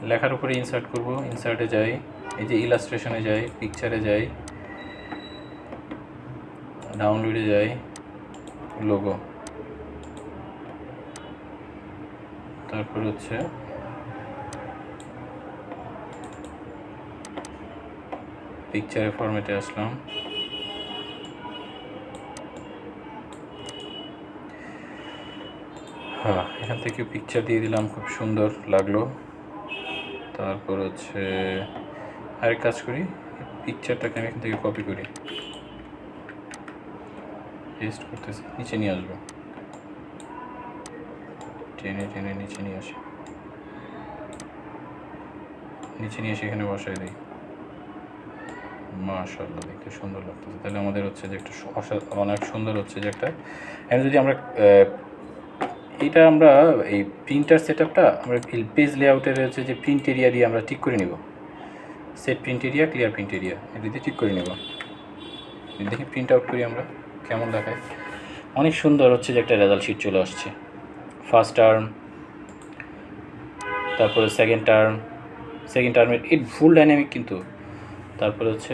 লেখার উপরে ইনসার্ট করব। ইনসার্টে যাই, এই যে ইলাস্ট্রেশনে যাই, পিকচারে যাই, ডাউনলোডে যাই, লোগো, তারপর হচ্ছে পিকচারের ফরম্যাটে আসলাম। হ্যাঁ এখান থেকে পিকচার দিয়ে দিলাম, খুব সুন্দর লাগলো। তারপর হচ্ছে আরেক কাজ করি, পিকচারটাকে আমি এখান থেকে কপি করি, পেস্ট করতেছি, নিচে নিয়ে আসবো, টেনে টেনে নিচে নিয়ে আসি, নিচে নিয়ে এসে এখানে বসাই দিই। মাশাআল্লাহ, দেখতে সুন্দর লাগতেছে। তাহলে আমাদের হচ্ছে যে একটা অনেক সুন্দর হচ্ছে যে একটা, এখন যদি আমরা এটা আমরা এই প্রিন্টার সেটআপটা আমরা পেজ লেআউটের হচ্ছে যে প্রিন্ট এরিয়া দিয়ে আমরা ঠিক করে নিব। Set print area, clear print area, এটা দিয়ে ঠিক করে নেব। দেখি প্রিন্ট আউট করি আমরা কেমন দেখায়। অনেক সুন্দর হচ্ছে যে একটা রেজাল্ট শিট চলে আসছে। ফার্স্ট টার্ম, তারপরে সেকেন্ড টার্মের এই ফুল ডাইনামিক কিন্তু, তারপরে হচ্ছে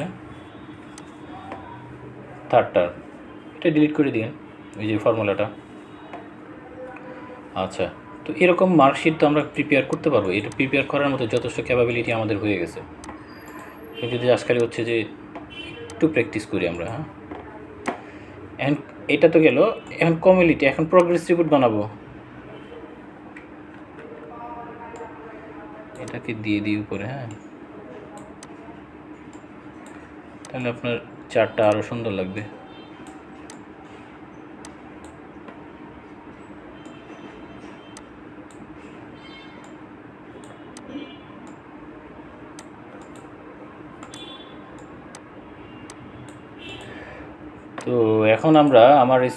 থার্ড টার্ম। এটা ডিলিট করে দিন এই যে ফর্মুলাটা। আচ্ছা, তো এরকম মার্কশিট তো আমরা প্রিপেয়ার করতে পারবো। এটা প্রিপেয়ার করার মতো যথেষ্ট ক্যাপাবিলিটি আমাদের হয়ে গেছে। যদি আজকাল হচ্ছে যে একটু প্র্যাকটিস করি আমরা। হ্যাঁ, এখন এটা তো গেল, এখন কমিউনিটি, এখন প্রোগ্রেস রিপোর্ট বানাবো। এটাকে দিয়ে দিই উপরে। হ্যাঁ, তাহলে আপনার চার্টটা আরও সুন্দর লাগবে। তো এখন আমরা আমাদের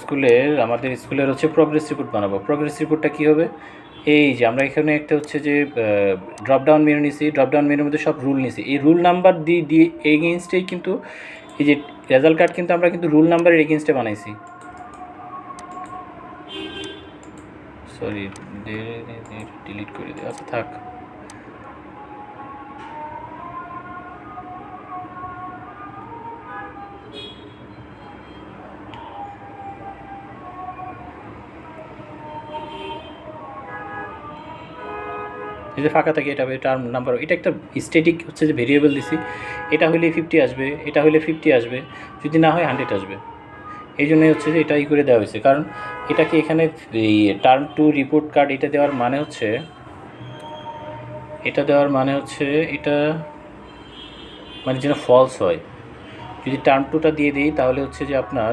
স্কুলের হচ্ছে প্রোগ্রেস রিপোর্ট বানাবো। প্রোগ্রেস রিপোর্টটা কী হবে, এই যে আমরা এখানে একটা হচ্ছে যে ড্রপডাউন মেনু নিছি, ড্রপডাউন মেনুর মধ্যে সব রুল নিছি। এই রুল নাম্বার দিয়ে এগেনস্টেই কিন্তু এই যে রেজাল্ট কার্ড কিন্তু আমরা কিন্তু রুল নাম্বারের এগেনস্টে বানাইছি। সরি, ডিলিট করে দিই। আচ্ছা থাক। যদি ফাঁকা থাকে এটা হবে টার্ম নাম্বার। এটা একটা স্ট্যাটিক হচ্ছে যে ভেরিয়েবল দিছি। এটা হলে 50 আসবে, এটা হলে 50 আসবে, যদি না হয় 100 আসবে। এই জন্যই হচ্ছে যে এটা করে দেওয়া হয়েছে, কারণ এটাকে এখানে এই টার্ম টু রিপোর্ট কার্ড এটা দেওয়ার মানে হচ্ছে এটা মানে যেন ফলস হয়। যদি টার্ম টুটা দিয়ে দিই তাহলে হচ্ছে যে আপনার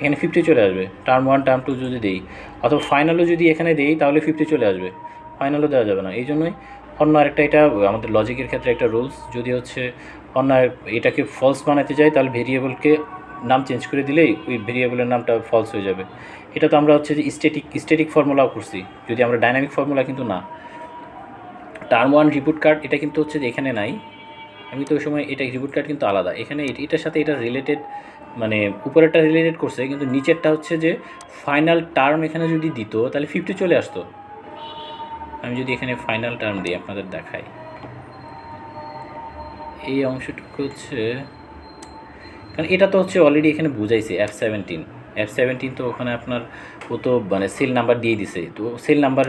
এখানে 50 চলে আসবে। টার্ম 1 টার্ম 2 যদি দিই, অথবা ফাইনালও যদি এখানে দিই তাহলে 50 চলে আসবে। ফাইনালও দেওয়া যাবে না। এই জন্যই অন্য আরেকটা, এটা আমাদের লজিকের ক্ষেত্রে একটা রুলস, যদি হচ্ছে অন্য এটাকে ফলস বানাতে যাই তাহলে ভেরিয়েবলকে নাম চেঞ্জ করে দিলেই ওই ভেরিয়েবলের নামটা ফলস হয়ে যাবে। এটা তো আমরা হচ্ছে যে স্ট্যাটিক ফর্মুলাও করছি, যদি আমরা ডাইনামিক ফর্মুলা কিন্তু না। টার্ম 1 রিপোর্ট কার্ড এটা কিন্তু হচ্ছে যে এখানে নাই। আমি তো ওই সময় এটা রিপোর্ট কার্ড কিন্তু আলাদা, এখানে এটার সাথে এটা রিলেটেড, মানে উপরেরটা রিলেটেড করছে, কিন্তু নিচেরটা হচ্ছে যে ফাইনাল টার্ম এখানে যদি দিত তাহলে 50 চলে আসতো। আমি যদি এখানে ফাইনাল টার্ম দিই আপনাদের দেখাই, এই অংশটুকু হচ্ছে, কারণ এটা তো হচ্ছে অলরেডি এখানে বুঝাইছে F17 তো ওখানে আপনার ও তো মানে সেল নাম্বার দিয়ে দিছে। তো সেল নাম্বার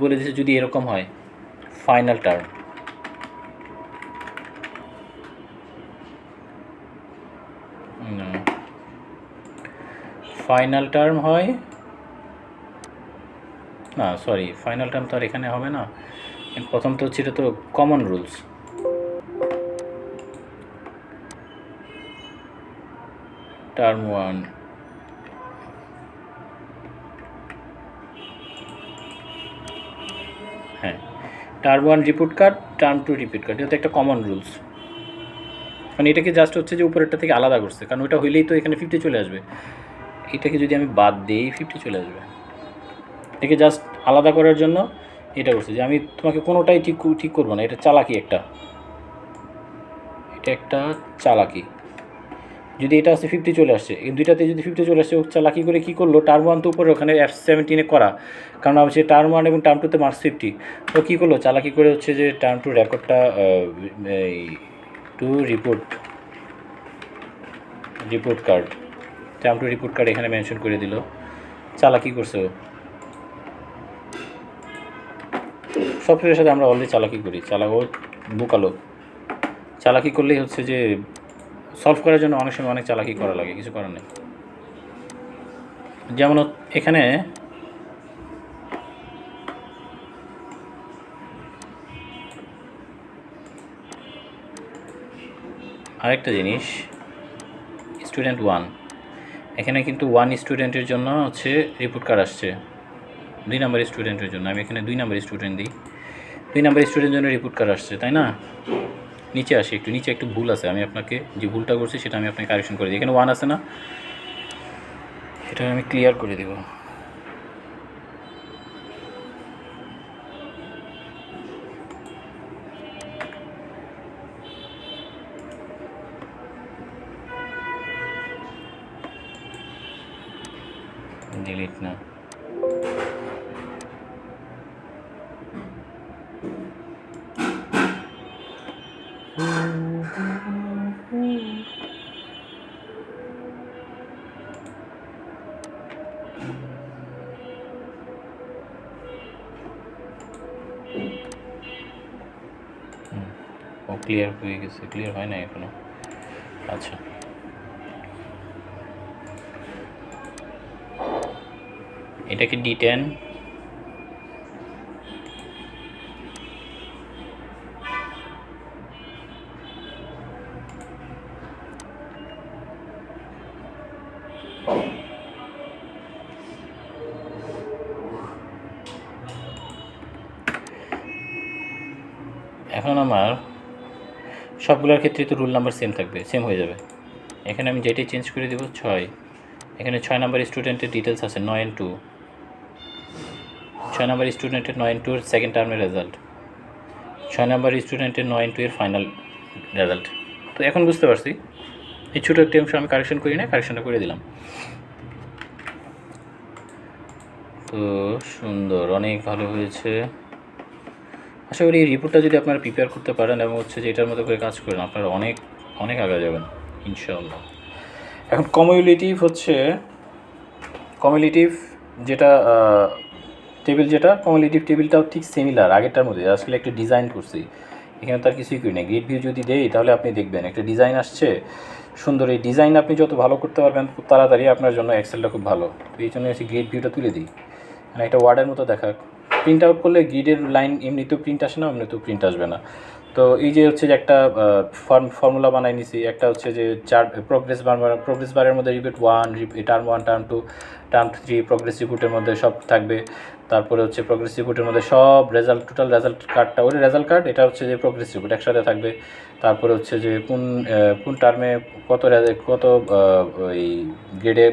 বলে দিছে যদি এরকম হয় ফাইনাল টার্ম, ফাইনাল টার্ম হয় না, সরি, ফাইনাল টার্ম তো আর এখানে হবে না। প্রথম তো হচ্ছে এটা তো কমন রুলস। টার্ম 1, হ্যাঁ, term 1 report card, term 2 report card, এটা তো একটা কমন রুলস। মানে এটাকে জাস্ট হচ্ছে যে উপরেরটা থেকে আলাদা করছে, কারণ ওইটা হইলেই তো এখানে 50 চলে আসবে। এটাকে যদি আমি বাদ দিই 50 চলে আসবে। এটাকে জাস্ট আলাদা করার জন্য এটা করছে যে আমি তোমাকে কোনোটাই ঠিক করবো না। এটা চালাকি একটা, এটা একটা চালাকি। যদি এটা আসছে 50 চলে আসছে, এই দুইটাতে যদি 50 চলে আসছে, ও চালাকি করে কী করলো, টার্ম 1 তো উপরে ওখানে F17 করা, কারণ হচ্ছে টার্ম 1 এবং টার্ম 2তে মার্কস 50। তো কী করলো, চালাকি করে হচ্ছে যে টার্ম 2 রেকর্ডটা to report card, term 2 report card এখানে মেনশন করে দিল। চালাকি করছে ও। সফটওয়্যারের সাথে আমরা অলরেডি চালাকি করি, ও বোকালো। চালাকি করলেই হচ্ছে যে সলভ করার জন্য অনেক সময় অনেক চালাকি করা লাগে, কিছু করার নেই। যেমন এখানে আরেকটা জিনিস, স্টুডেন্ট 1, এখানে কিন্তু 1 স্টুডেন্টের জন্য হচ্ছে রিপোর্ট কার্ড আসছে, 2 নাম্বার স্টুডেন্টের জন্য। আমি এখানে 2 নাম্বার স্টুডেন্ট দিই, 2 নাম্বার স্টুডেন্টের জন্য রিপোর্ট কার্ড আসছে, তাই না? নিচে আসি, একটু নিচে একটু ভুল আছে, আমি আপনাকে যে ভুলটা করছি সেটা আমি আপনাকে কারেকশন করে দিই। এখানে 1 আছে না, এটা আমি ক্লিয়ার করে দেব। ডিলিট না, ও ক্লিয়ার হয়ে গেছে, ক্লিয়ার হয় না এখনো। আচ্ছা, এটাকে D10, এখন আমার সবগুলোর ক্ষেত্রে তো রুল নাম্বার সেম থাকবে, সেম হয়ে যাবে। এখানে আমি যেটাই চেঞ্জ করে দেবো 6, এখানে 6 নাম্বার স্টুডেন্টের ডিটেলস আছে 9 and 2, 6 নাম্বার স্টুডেন্টের 9 and 2 এর সেকেন্ড টার্মের রেজাল্ট, 6 নাম্বার স্টুডেন্টের 9 and 2 এর ফাইনাল রেজাল্ট। তো এখন বুঝতে পারছি, এই ছোটো একটি অংশ আমি কারেকশন করি না, কারেকশনটা করে দিলাম। তো সুন্দর, অনেক ভালো হয়েছে। আশা করি এই রিপোর্টটা যদি আপনারা প্রিপেয়ার করতে পারেন এবং হচ্ছে যে এটার মতো করে কাজ করেন, আপনারা অনেক অনেক আগে যাবেন ইনশাআল্লাহ। এখন কমিউলেটিভ হচ্ছে, কমিউলেটিভ যেটা টেবিল, যেটা কমিউলেটিভ টেবিলটাও ঠিক সিমিলার আগেরটার মধ্যে, আসলে একটা ডিজাইন করছি, এখানে তার কিছুই করি না। গ্রিড ভিউ যদি দেই তাহলে আপনি দেখবেন একটা ডিজাইন আসছে সুন্দর। এই ডিজাইন আপনি যত ভালো করতে পারবেন খুব তাড়াতাড়ি আপনার জন্য এক্সেলটা খুব ভালো। তো এই জন্য এসে গ্রিড ভিউটা তুলে দিই, মানে একটা ওয়ার্ডের মতো দেখাক। প্রিন্ট আউট করলে গ্রিডের লাইন এমনিতেও প্রিন্ট আসে না, এমনিতেও প্রিন্ট আসবে না। তো এই যে হচ্ছে যে একটা ফর্মুলা বানাই নিছি, একটা হচ্ছে যে প্রোগ্রেস বারের মধ্যে repeat 1, term 1, term 2, term 3, progress রিপোর্টের মধ্যে সব থাকবে। তারপরে হচ্ছে প্রোগ্রেস রিপোর্টের মধ্যে সব রেজাল্ট, টোটাল রেজাল্ট কার্ডটা, ওই রেজাল্ট কার্ড, এটা হচ্ছে যে প্রোগ্রেস রিপোর্ট একসাথে থাকবে। তারপরে হচ্ছে যে কোন টার্মে কত ওই গ্রেডে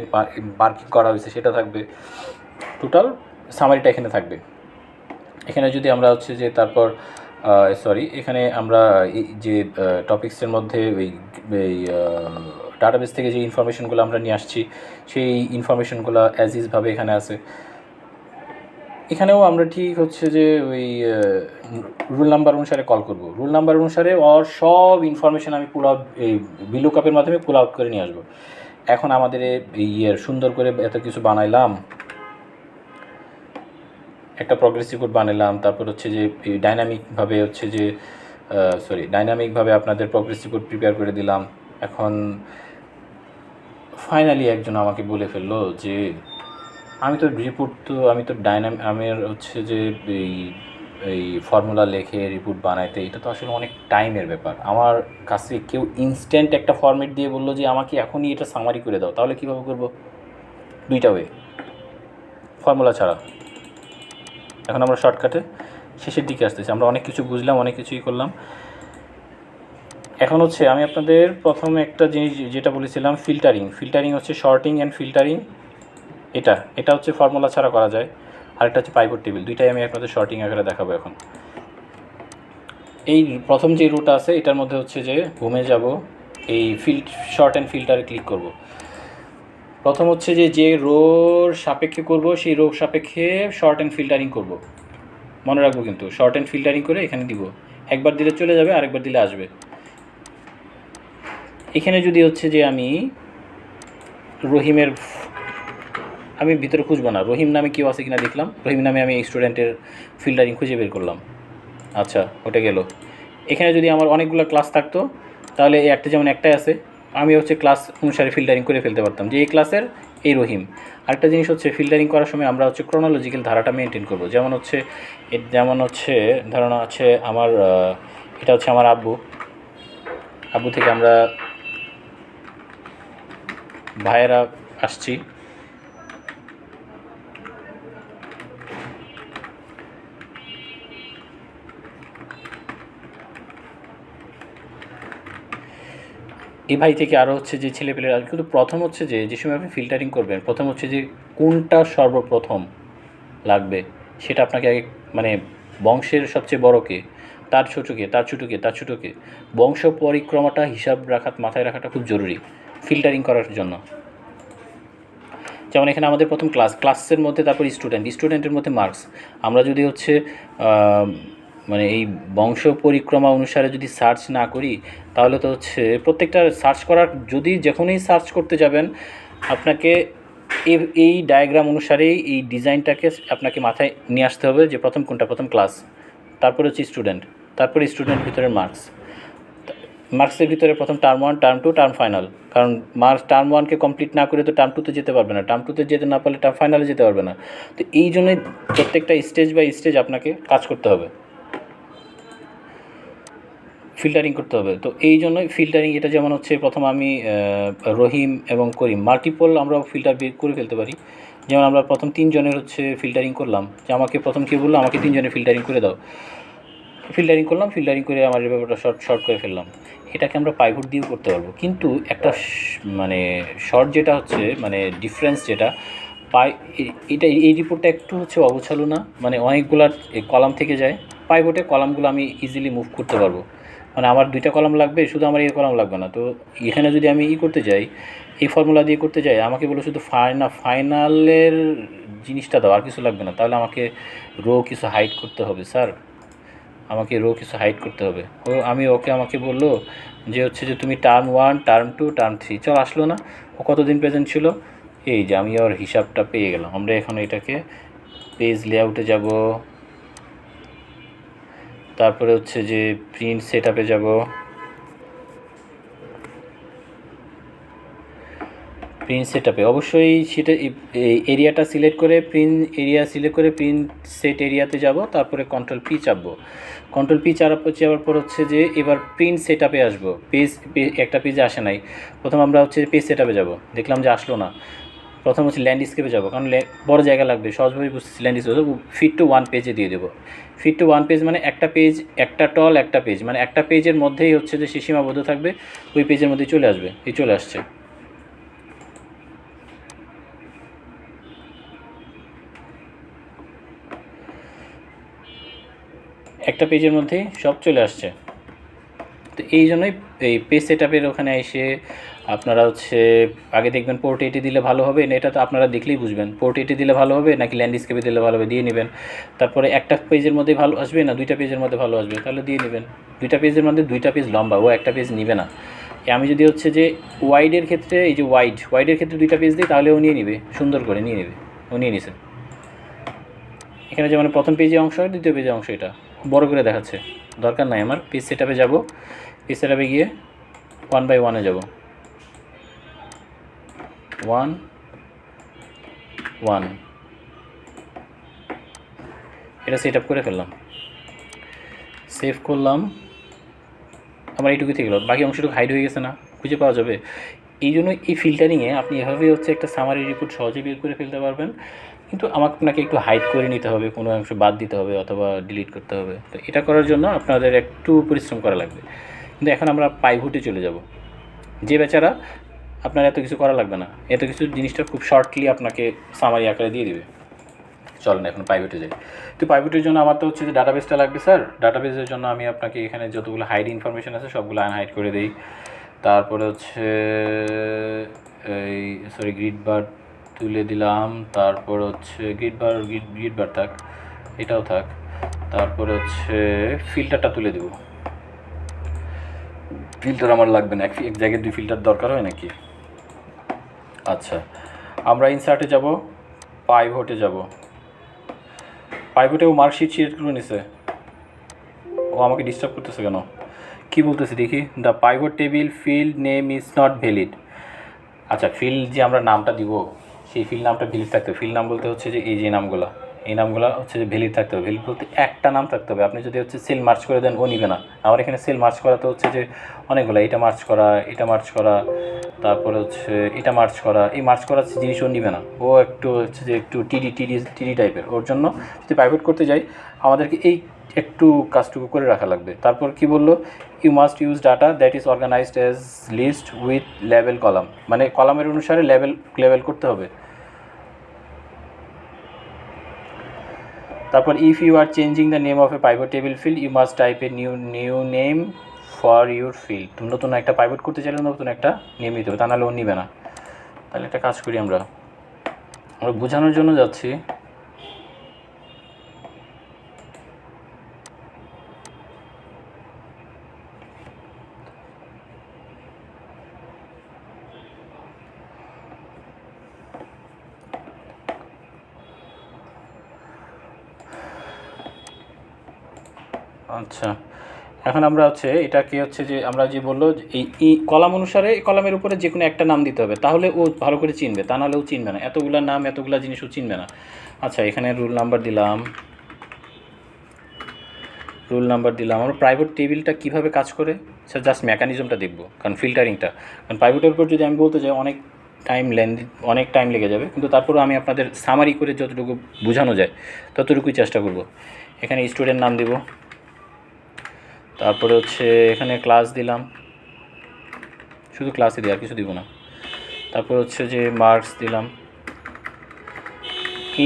মার্কিং করা হয়েছে সেটা থাকবে, টোটাল সামারিটা এখানে থাকবে। এখানে যদি আমরা হচ্ছে যে তারপর এখানে আমরা যে টপিক্সের মধ্যে এই ডাটাবেস থেকে যে ইনফরমেশনগুলো আমরা নিয়ে আসছি সেই ইনফরমেশনগুলো অ্যাজ ইজভাবে এখানে আছে। এখানেও আমরা ঠিক হচ্ছে যে ওই রুল নাম্বার অনুসারে কল করব, রুল নাম্বার অনুসারে ওর সব ইনফরমেশান আমি পুল আউট, এই বিলুকআপের মাধ্যমে পুল আউট করে নিয়ে আসবো। এখন আমাদের সুন্দর করে এত কিছু বানাইলাম, একটা প্রোগ্রেস রিপোর্ট বানালাম, তারপর হচ্ছে যে ডাইনামিকভাবে হচ্ছে যে ডাইনামিকভাবে আপনাদের প্রোগ্রেস রিপোর্ট প্রিপেয়ার করে দিলাম। এখন ফাইনালি একজন আমাকে বলে ফেললো যে আমি তো আমার হচ্ছে যে এই ফর্মুলা লেখে রিপোর্ট বানাইতে এটা তো আসলে অনেক টাইমের ব্যাপার। আমার কাছে কেউ ইনস্ট্যান্ট একটা ফর্মেট দিয়ে বললো যে আমাকে এখনই এটা সামারি করে দাও, তাহলে কীভাবে করবো? দুইটা ওয়ে, ফর্মুলা ছাড়া। এখন আমরা শর্টকাটে শেষের দিকে আসতেছি, আমরা অনেক কিছু বুঝলাম, অনেক কিছুই করলাম। এখন হচ্ছে আমি আপনাদের প্রথমে একটা জিনিস যেটা বলেছিলাম, ফিল্টারিং হচ্ছে শর্টিং অ্যান্ড ফিল্টারিং। এটা হচ্ছে ফর্মুলা ছাড়া করা যায়। আরেকটা হচ্ছে পাইভট টেবিল, দুইটাই আমি আপনাদের শর্টিং আকারে দেখাবো। এখন এই প্রথম যে রোটা আছে এটার মধ্যে হচ্ছে যে হোমে যাব, এই শর্ট অ্যান্ড ফিল্টারে ক্লিক করব। প্রথম হচ্ছে যে রোর সাপেক্ষে করব সেই রো সাপেক্ষে শর্ট অ্যান্ড ফিল্টারিং করব, মনে রাখবো কিন্তু শর্ট অ্যান্ড ফিল্টারিং করে এখানে দিব। একবার দিলে চলে যাবে, আরেকবার দিলে আসবে। এখানে যদি হচ্ছে যে আমি রহিমের, আমি ভিতরে খুঁজবো না, রহিম নামে কেউ আছে কিনা দেখলাম, রহিম নামে আমি স্টুডেন্টের ফিল্টারিং খুঁজে বের করলাম। আচ্ছা, ওটা গেল। এখানে যদি আমার অনেকগুলো ক্লাস থাকতো তাহলে এই একটা যেমন একটাই আছে, আমি হচ্ছে ক্লাস অনুসারে ফিল্টারিং করে ফেলতে পারতাম যে এই ক্লাসের এই রহিম। আরেকটা জিনিস হচ্ছে ফিল্টারিং করার সময় আমরা হচ্ছে ক্রোনোলজিক্যাল ধারাটা মেনটেন করবো। যেমন হচ্ছে ধারণা আছে আমার, এটা হচ্ছে আমার আব্বু থেকে আমরা ভাইয়েরা আসছি। এই ভাই থেকে আরও হচ্ছে যে ছেলেপেলেরা, কিন্তু প্রথম হচ্ছে যে সময় আপনি ফিল্টারিং করবেন, প্রথম হচ্ছে যে কোনটা সর্বপ্রথম লাগবে সেটা আপনাকে আগে, মানে বংশের সবচেয়ে বড় কে, তার ছোটো কে, তার ছোটো কে, তার ছোটো কে, বংশ পরিক্রমাটা হিসাব মাথায় রাখাটা খুব জরুরি ফিল্টারিং করার জন্য। যেমন এখানে আমাদের প্রথম ক্লাসের মধ্যে, তারপর স্টুডেন্টের মধ্যে মার্কস। আমরা যদি হচ্ছে মানে এই বংশ পরিক্রমা অনুসারে যদি সার্চ না করি, তাহলে তো হচ্ছে প্রত্যেকটা সার্চ করার, যদি যখনই সার্চ করতে যাবেন আপনাকে এই ডায়াগ্রাম অনুসারেই এই ডিজাইনটাকে আপনাকে মাথায় নিয়ে আসতে হবে, যে প্রথম কোনটা, প্রথম ক্লাস, তারপরে হচ্ছে স্টুডেন্ট, তারপরে স্টুডেন্টের ভিতরে মার্কসের ভিতরে প্রথম টার্ম 1, টার্ম 2, টার্ম ফাইনাল। কারণ মার্কস টার্ম 1কে কমপ্লিট না করে তো টার্ম 2তে যেতে পারবে না, টার্ম 2তে যেতে না পারলে টার্ম ফাইনালে যেতে পারবে না। তো এই জন্যই প্রত্যেকটা স্টেজ বাই স্টেজ আপনাকে কাজ করতে হবে, ফিল্টারিং করতে হবে। তো এই জন্যই ফিল্টারিং, এটা যেমন হচ্ছে প্রথম আমি রহিম এবং করিম মাল্টিপল আমরা ফিল্টার বের করে ফেলতে পারি। যেমন আমরা প্রথম 3 জনের হচ্ছে ফিল্টারিং করলাম, যে আমাকে প্রথম কে বললো আমাকে 3 জনের ফিল্টারিং করে দাও, ফিল্টারিং করলাম, ফিল্টারিং করে আমার এই ব্যাপারটা শর্ট করে ফেললাম। এটাকে আমরা পাইভট দিয়েও করতে পারবো, কিন্তু একটা মানে শর্ট যেটা হচ্ছে, মানে ডিফারেন্স যেটা এটা, এই রিপোর্টটা একটু হচ্ছে অগোছালো না, মানে অনেকগুলা কলাম থেকে যায়। পাইভটে কলামগুলো আমি ইজিলি মুভ করতে পারবো, মানে আমার 2টা কলাম লাগবে, শুধু আমার এই কলাম লাগবে না। তো এখানে যদি আমি করতে যাই, এই ফর্মুলা দিয়ে করতে যাই, আমাকে বলো শুধু ফাইনালের জিনিসটা দাও, আর কিছু লাগবে না। তাহলে আমাকে রো কিছু হাইড করতে হবে স্যার, আমাকে রো কিছু হাইড করতে হবে। আমাকে বললো যে হচ্ছে যে তুমি টার্ম 1, টার্ম 2, টার্ম 3, চল আসলো না, ও কতদিন প্রেজেন্ট ছিল, এই যে আমি ওর হিসাবটা পেয়ে গেলাম। আমরা এখন এটাকে পেজ লেআউটে যাব, তারপরে হচ্ছে যে প্রিন্ট সেটআপে যাব, প্রিন্ট সেটআপে অবশ্যই সেটা এরিয়াটা সিলেক্ট করে, প্রিন্ট এরিয়া সিলেক্ট করে প্রিন্ট সেট এরিয়াতে যাব, তারপরে কন্ট্রোল পি চাপবো। কন্ট্রোল পি চাপার পর হচ্ছে যে এবার প্রিন্ট সেটআপে আসবো। একটা পেজে আসে নাই, প্রথম আমরা হচ্ছে পেজ সেটআপে যাব, দেখলাম যে আসলো না। প্রথম হচ্ছে ল্যান্ডস্কেপে যাব, কারণ বড় জায়গা লাগবে, সহজভাবে বুঝতেছি। ল্যান্ডস্কেপে ফিট টু 1 পেজে দিয়ে দেবো। ফিট টু 1 পেজ মানে একটা পেজ, একটা টল, একটা পেজ, মানে একটা পেজের মধ্যেই হচ্ছে যে সে সীমাবদ্ধ থাকবে, ওই পেজের মধ্যেই চলে আসবে। এই চলে আসছে, একটা পেজের মধ্যেই সব চলে আসছে। তো এই জন্যই এই পেজ সেটআপের ওখানে এসে আপনারা হচ্ছে আগে দেখবেন পোর্ট 80 দিলে ভালো হবে না, এটা তো আপনারা দেখলেই বুঝবেন পোর্ট 80 দিলে ভালো হবে নাকি ল্যান্ডস্কেপে দিলে ভালো হবে, দিয়ে নেবেন। তারপরে একটা পেজের মধ্যে ভালো আসবে না 2টা পেজের মধ্যে ভালো আসবে, তাহলে দিয়ে নেবেন। 2টা পেজের মধ্যে 2টা পেজ লম্বা, ও একটা পেজ নেবে না। আমি যদি হচ্ছে যে ওয়াইডের ক্ষেত্রে, এই যে ওয়াইডের ক্ষেত্রে 2টা পেজ দিই, তাহলে ও নিয়ে নেবে, সুন্দর করে নিয়ে নেবে, ও নিয়ে নিছে। এখানে যেমন প্রথম পেজে অংশ, দ্বিতীয় পেজে অংশ, এটা বড় করে দেখাচ্ছে, দরকার নাই আমার। পেজ সেটআপে যাব, পেজ সেটআপে গিয়ে 1 বাই 1-এ যাব, 1 1, এটা সেটআপ করে ফেললাম, সেভ করলাম। আমার এইটুকু থেকে গেল, বাকি অংশটুকু হাইড হয়ে গেছে না, খুঁজে পাওয়া যাবে। এই জন্য এই ফিল্টারিংয়ে আপনি এভাবেই হচ্ছে একটা সামারি রিপোর্ট সহজে বের করে ফেলতে পারবেন, কিন্তু আপনাকে একটু হাইড করে নিতে হবে, কোনো অংশ বাদ দিতে হবে অথবা ডিলিট করতে হবে। তো এটা করার জন্য আপনাদের একটু পরিশ্রম করা লাগবে। কিন্তু এখন আমরা পাইভটে চলে যাব। যে বেচারা আপনার এত কিছু করা লাগবে না, এত কিছু জিনিসটা খুব শর্টলি আপনাকে সামারি আকারে দিয়ে দিবে। চলেন এখন পাইভটে যাই। তো পাইভটের জন্য আমার তো হচ্ছে যে ডাটাবেসটা লাগবে স্যার। ডাটাবেসের জন্য আমি আপনাকে এখানে যতগুলো হাইড ইনফরমেশান আছে সবগুলো আনহাইড করে দিই। তারপরে হচ্ছে গ্রিড বার তুলে দিলাম, তারপর হচ্ছে গ্রিড বার থাক, এটাও থাক। তারপরে হচ্ছে ফিল্টারটা তুলে দেব। ফিল্টার আমার লাগবে না, এক জায়গায় 2 ফিল্টার দরকার হয় নাকি? আচ্ছা, আমরা ইনসার্টে যাব, পাইভটে যাব। পাইভটেও মার্কশিট সিলেক্ট করে নিছে, ও আমাকে ডিস্টার্ব করতেছে কেন, কি বলতেছে দেখি। The pivot table field name is not valid. আচ্ছা, ফিল্ড যে আমরা নামটা দিব, সেই ফিল্ড নামটা ভ্যালিড থাকতে হবে। ফিল্ড নাম বলতে হচ্ছে যে এই যে নামগুলো, এই নামগুলো হচ্ছে যে ভ্যালিড থাকতে হবে। ভ্যালিড বলতে একটা নাম থাকতে হবে। আপনি যদি হচ্ছে সেল মার্চ করে দেন, ও নিবে না। আমার এখানে সেল মার্চ করা তো হচ্ছে যে অনেকগুলো, এটা মার্চ করা, এটা মার্চ করা, তারপরে হচ্ছে এটা মার্চ করা, এই মার্চ করার জিনিস ও নিবে না। ও একটু হচ্ছে যে একটু টিডি টাইপের। ওর জন্য যদি প্রাইভেট করতে যাই, আমাদেরকে এই একটু কাজটুকু করে রাখা লাগবে। তারপর কি বললো, you must use data that is organised as list with লেভেল কলাম, মানে কলামের অনুসারে লেভেল করতে হবে। তারপর if you are changing the name of a pivot table field you must type a new name for your field. তুমি নতুন একটা পাইভট করতে চাইলে নতুন একটা নেম দিতে হবে, তা নাহলে ও নিবে না। তাহলে একটা কাজ করি, আমরা বোঝানোর জন্য যাচ্ছি। আচ্ছা, এখন আমরা হচ্ছে এটাকে হচ্ছে যে আমরা যে বললো এই কলাম অনুসারে কলামের উপরে যে কোনো একটা নাম দিতে হবে, তাহলে ও ভালো করে চিনবে, তা নাহলে ও চিনবে না, এতগুলো নাম এতগুলো জিনিস ও চিনবে না। আচ্ছা, এখানে রুল নাম্বার দিলাম, আমরা প্রাইভেট টেবিলটা কীভাবে কাজ করে স্যার জাস্ট মেকানিজমটা দেখবো, কারণ ফিল্টারিংটা, কারণ প্রাইভেটের উপর যদি আমি বলতে যাই অনেক টাইম লেগে যাবে, কিন্তু তারপরেও আমি আপনাদের সামারি করে যতটুকু বোঝানো যায় ততটুকুই চেষ্টা করব। এখানে স্টুডেন্ট নাম দিব, তারপরে হচ্ছে এখানে ক্লাস দিলাম, শুধু ক্লাসে দিই আর কিছু দিব না। তারপর হচ্ছে যে মার্কস দিলাম,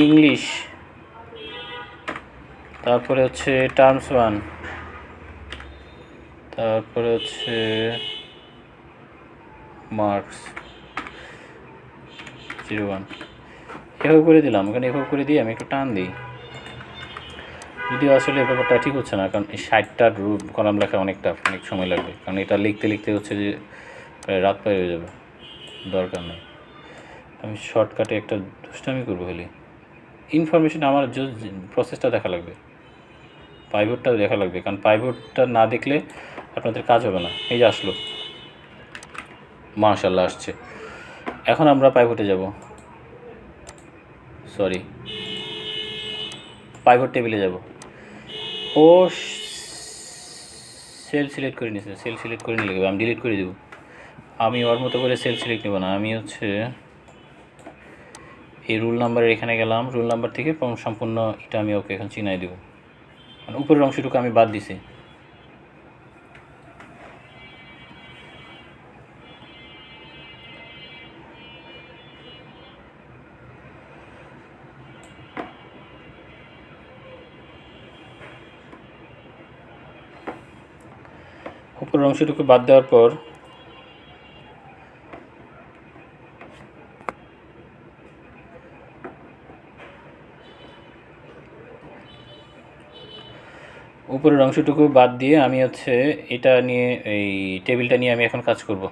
ইংলিশ, তারপরে হচ্ছে টার্মস 1, তারপরে হচ্ছে মার্কস 01, এভাবে করে দিলাম। এখানে এভাবে করে দিয়ে আমি একটু টান দিই, যদিও আসলে ব্যাপারটা ঠিক হচ্ছে না, কারণ এই 60টা কলাম লেখা অনেক সময় লাগবে, কারণ এটা লিখতে হচ্ছে যে প্রায় রাত পার হয়ে যাবে, দরকার নেই। আমি শর্টকাটে একটা দুষ্টামি করবো, হলে ইনফরমেশন আমার প্রসেসটা দেখা লাগবে, পাইভটটা দেখা লাগবে, কারণ পাইভটটা না দেখলে আপনাদের কাজ হবে না। এই যে আসলো, মাশাআল্লাহ আসছে। এখন আমরা পাইভটে যাব, পাইভট টেবিলে যাব। ও সেল সিলেক্ট করে নিয়েছে, সেল সিলেক্ট করে নিলে আমি ডিলিট করে দেবো। আমি ওর মতো করে সেল সিলেক্ট নেব না, আমি হচ্ছে এই রুল নাম্বারের এখানে গেলাম, রুল নাম্বার থেকে সম্পূর্ণ এটা আমি ওকে এখন চিনাই দেবো, মানে উপরের অংশটুকু আমি বাদ দিছি। উপরের অংশটুকু বাদ দেওয়ার পর উপরের অংশটুকু বাদ দিয়ে আমি হচ্ছে এটা নিয়ে, এই টেবিলটা নিয়ে আমি এখন কাজ করব।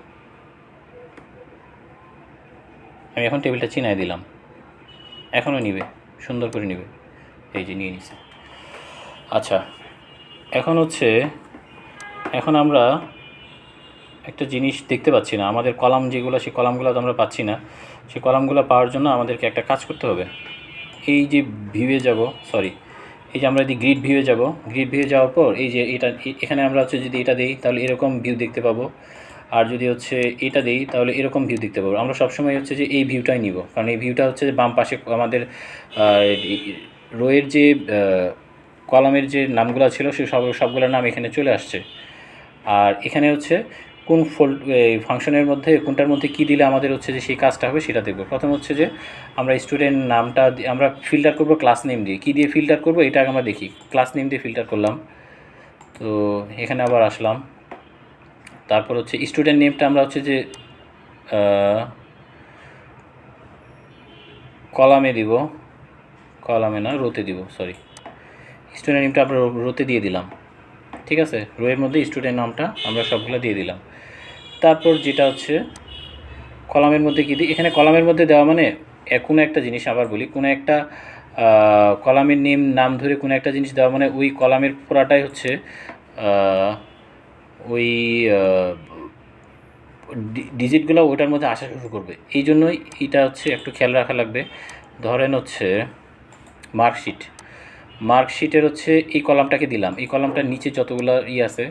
আমি এখন টেবিলটা চিনাই দিলাম, এখনও নিবে, সুন্দর করে নিবে, এই যে নিয়ে নিছে। আচ্ছা, এখন আমরা একটা জিনিস দেখতে পাচ্ছি না, আমাদের কলাম যেগুলো, সেই কলামগুলো তো আমরা পাচ্ছি না। সেই কলামগুলো পাওয়ার জন্য আমাদেরকে একটা কাজ করতে হবে। এই যে ভিউয়ে যাব, এই যে আমরা যদি গ্রিড ভিউয়ে যাব, গ্রিড ভিউয়ে যাওয়ার পর এই যে এখানে আমরা হচ্ছে যদি এটা দিই তাহলে এরকম ভিউ দেখতে পাবো, আর যদি হচ্ছে এটা দিই তাহলে এরকম ভিউ দেখতে পাবো। আমরা সবসময় হচ্ছে যে এই ভিউটাই নিব, কারণ এই ভিউটা হচ্ছে যে বাম পাশে আমাদের রোয়ের যে কলামের যে নামগুলো ছিল সেই সবগুলোর নাম এখানে চলে আসছে। আর এখানে হচ্ছে কোন ফাংশনের মধ্যে কোনটার মধ্যে কী দিলে আমাদের হচ্ছে যে সেই কাজটা হবে সেটা দেখব। প্রথম হচ্ছে যে আমরা স্টুডেন্ট নামটা আমরা ফিল্টার করব ক্লাস নেম দিয়ে। কী দিয়ে ফিল্টার করব এটা আমরা দেখি, ক্লাস নেম দিয়ে ফিল্টার করলাম। তো এখানে আবার আসলাম, তারপর হচ্ছে স্টুডেন্ট নেমটা আমরা হচ্ছে যে কলামে দিব, কলামে না রোতে দিব, স্টুডেন্ট নেমটা আমরা রোতে দিয়ে দিলাম। ঠিক আছে, রোয়ের মধ্যে স্টুডেন্ট নামটা আমরা সবগুলো দিয়ে দিলাম। তারপর যেটা হচ্ছে কলামের মধ্যে কী দিই, এখানে কলামের মধ্যে দেওয়া মানে কোনো একটা জিনিস, আবার বলি, কোনো একটা কলামের নাম ধরে কোনো একটা জিনিস দেওয়া মানে ওই কলামের পুরাটাই হচ্ছে ওই ডিজিটগুলো ওটার মধ্যে আসা শুরু করবে। এই জন্যই এটা হচ্ছে একটু খেয়াল রাখা লাগবে। ধরেন হচ্ছে মার্কশিটের হচ্ছে এই কলামটাকে দিলাম, এই কলামটার নিচে যতগুলো আছে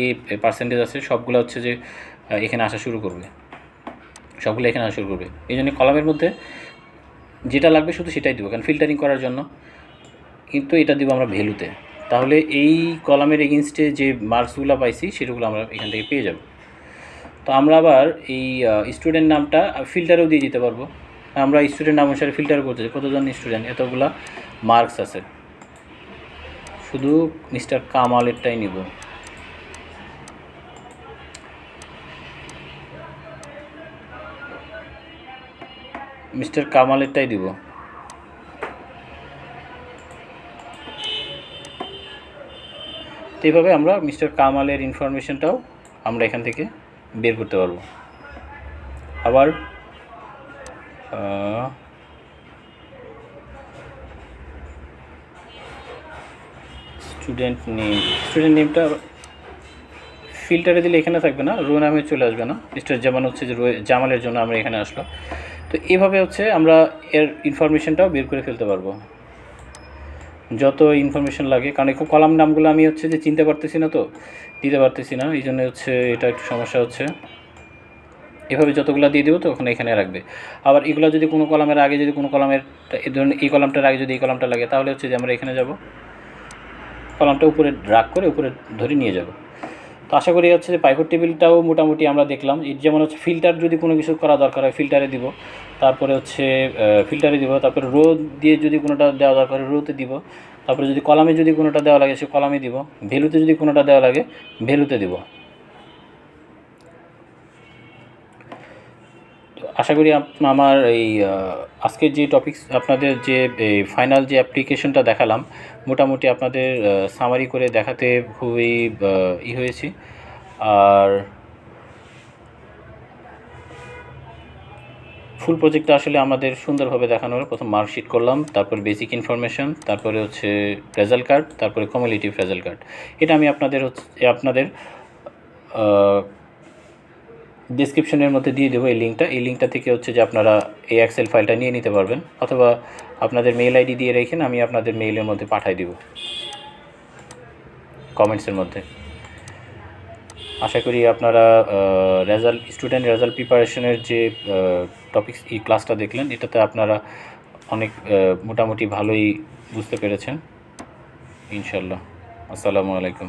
এই পার্সেন্টেজ আছে সবগুলো হচ্ছে যে এখানে আসা শুরু করবে, সবগুলো এখানে আসা শুরু করবে। এই জন্য কলামের মধ্যে যেটা লাগবে শুধু সেটাই দেবো, কারণ ফিল্টারিং করার জন্য। কিন্তু এটা দিব আমরা ভ্যালুতে, তাহলে এই কলামের এগেনস্টে যে মার্কসগুলো পাইছি সেগুলো আমরা এখান থেকে পেয়ে যাব। তো আমরা আবার এই স্টুডেন্ট নামটা ফিল্টারেও দিয়ে দিতে পারবো। আমরা স্টুডেন্ট নাম অনুসারে ফিল্টার করতে চাই কতজন স্টুডেন্ট, এতগুলা মার্কস আছে, শুধু মিস্টার কামালেরটাই নিব। মিস্টার কামালেরটাই দিব। তো এইভাবে আমরা মিস্টার কামালের ইনফরমেশনটাও আমরা এখান থেকে বের করতে পারবো। আবার স্টুডেন্ট নেমটা ফিল্টারে দিলে এখানে থাকবে না, রো নামে চলে আসবে না, মিস্টার যেমন হচ্ছে যে জামালের জন্য আমরা এখানে আসলো। তো এইভাবে হচ্ছে আমরা এর ইনফরমেশনটাও বের করে ফেলতে পারবো, যত ইনফরমেশন লাগে। কারণ এখন কলাম নামগুলো আমি হচ্ছে যে চিনতে পারতেছি না, তো দিতে পারতেছি না, এই জন্য হচ্ছে এটা একটু সমস্যা হচ্ছে। এভাবে যতগুলো দিয়ে দেবো তখন এখানে রাখবে। আবার এগুলো যদি কোনো কলামের আগে যদি কোনো কলামের এই ধরুন এই কলামটার আগে যদি এই কলামটা লাগে, তাহলে হচ্ছে যে আমরা এখানে যাব, কলামটা উপরে ড্রাগ করে উপরে ধরে নিয়ে যাব। তো আশা করি হচ্ছে যে পাইভট টেবিলটাও মোটামুটি আমরা দেখলাম। এর যেমন হচ্ছে ফিল্টার যদি কোনো কিছু করা দরকার হয় ফিল্টারে দিব, তারপরে হচ্ছে ফিল্টারে দিব, তারপরে রো দিয়ে যদি কোনোটা দেওয়া দরকার হয় রোতে দিব, তারপরে যদি কলামে যদি কোনোটা দেওয়া লাগে সে কলামে দিব, ভ্যালুতে যদি কোনোটা দেওয়া লাগে ভ্যালুতে দিব। তো আশা করি আমার এই আজকের যে টপিকস আপনাদের যে ফাইনাল যে অ্যাপ্লিকেশনটা দেখালাম মোটামুটি আপনাদের সামারি করে দেখাতে খুবই হয়েছি। আর ফুল প্রজেক্টটা আসলে আমাদের সুন্দরভাবে দেখানো হলো। প্রথম মার্কশিট করলাম, তারপর বেসিক ইনফরমেশন, তারপরে হচ্ছে রেজাল্ট কার্ড, তারপরে কমিউনিটিভ রেজাল্ট কার্ড। এটা আমি আপনাদের ডেসক্রিপশনের মধ্যে দিয়ে দেবো এই লিঙ্কটা থেকে হচ্ছে যে আপনারা এই এক্সেল ফাইলটা নিয়ে নিতে পারবেন, অথবা আপনাদের মেল আইডি দিয়ে রেখেন, আমি আপনাদের মেইলের মধ্যে পাঠিয়ে দিব কমেন্টসের মধ্যে। আশা করি আপনারা স্টুডেন্ট রেজাল্ট প্রিপারেশনের যে টপিকস এই ক্লাসটা দেখলেন এটাতে আপনারা অনেক মোটামুটি ভালোই বুঝতে পেরেছেন ইনশাল্লাহ। আসসালামু আলাইকুম।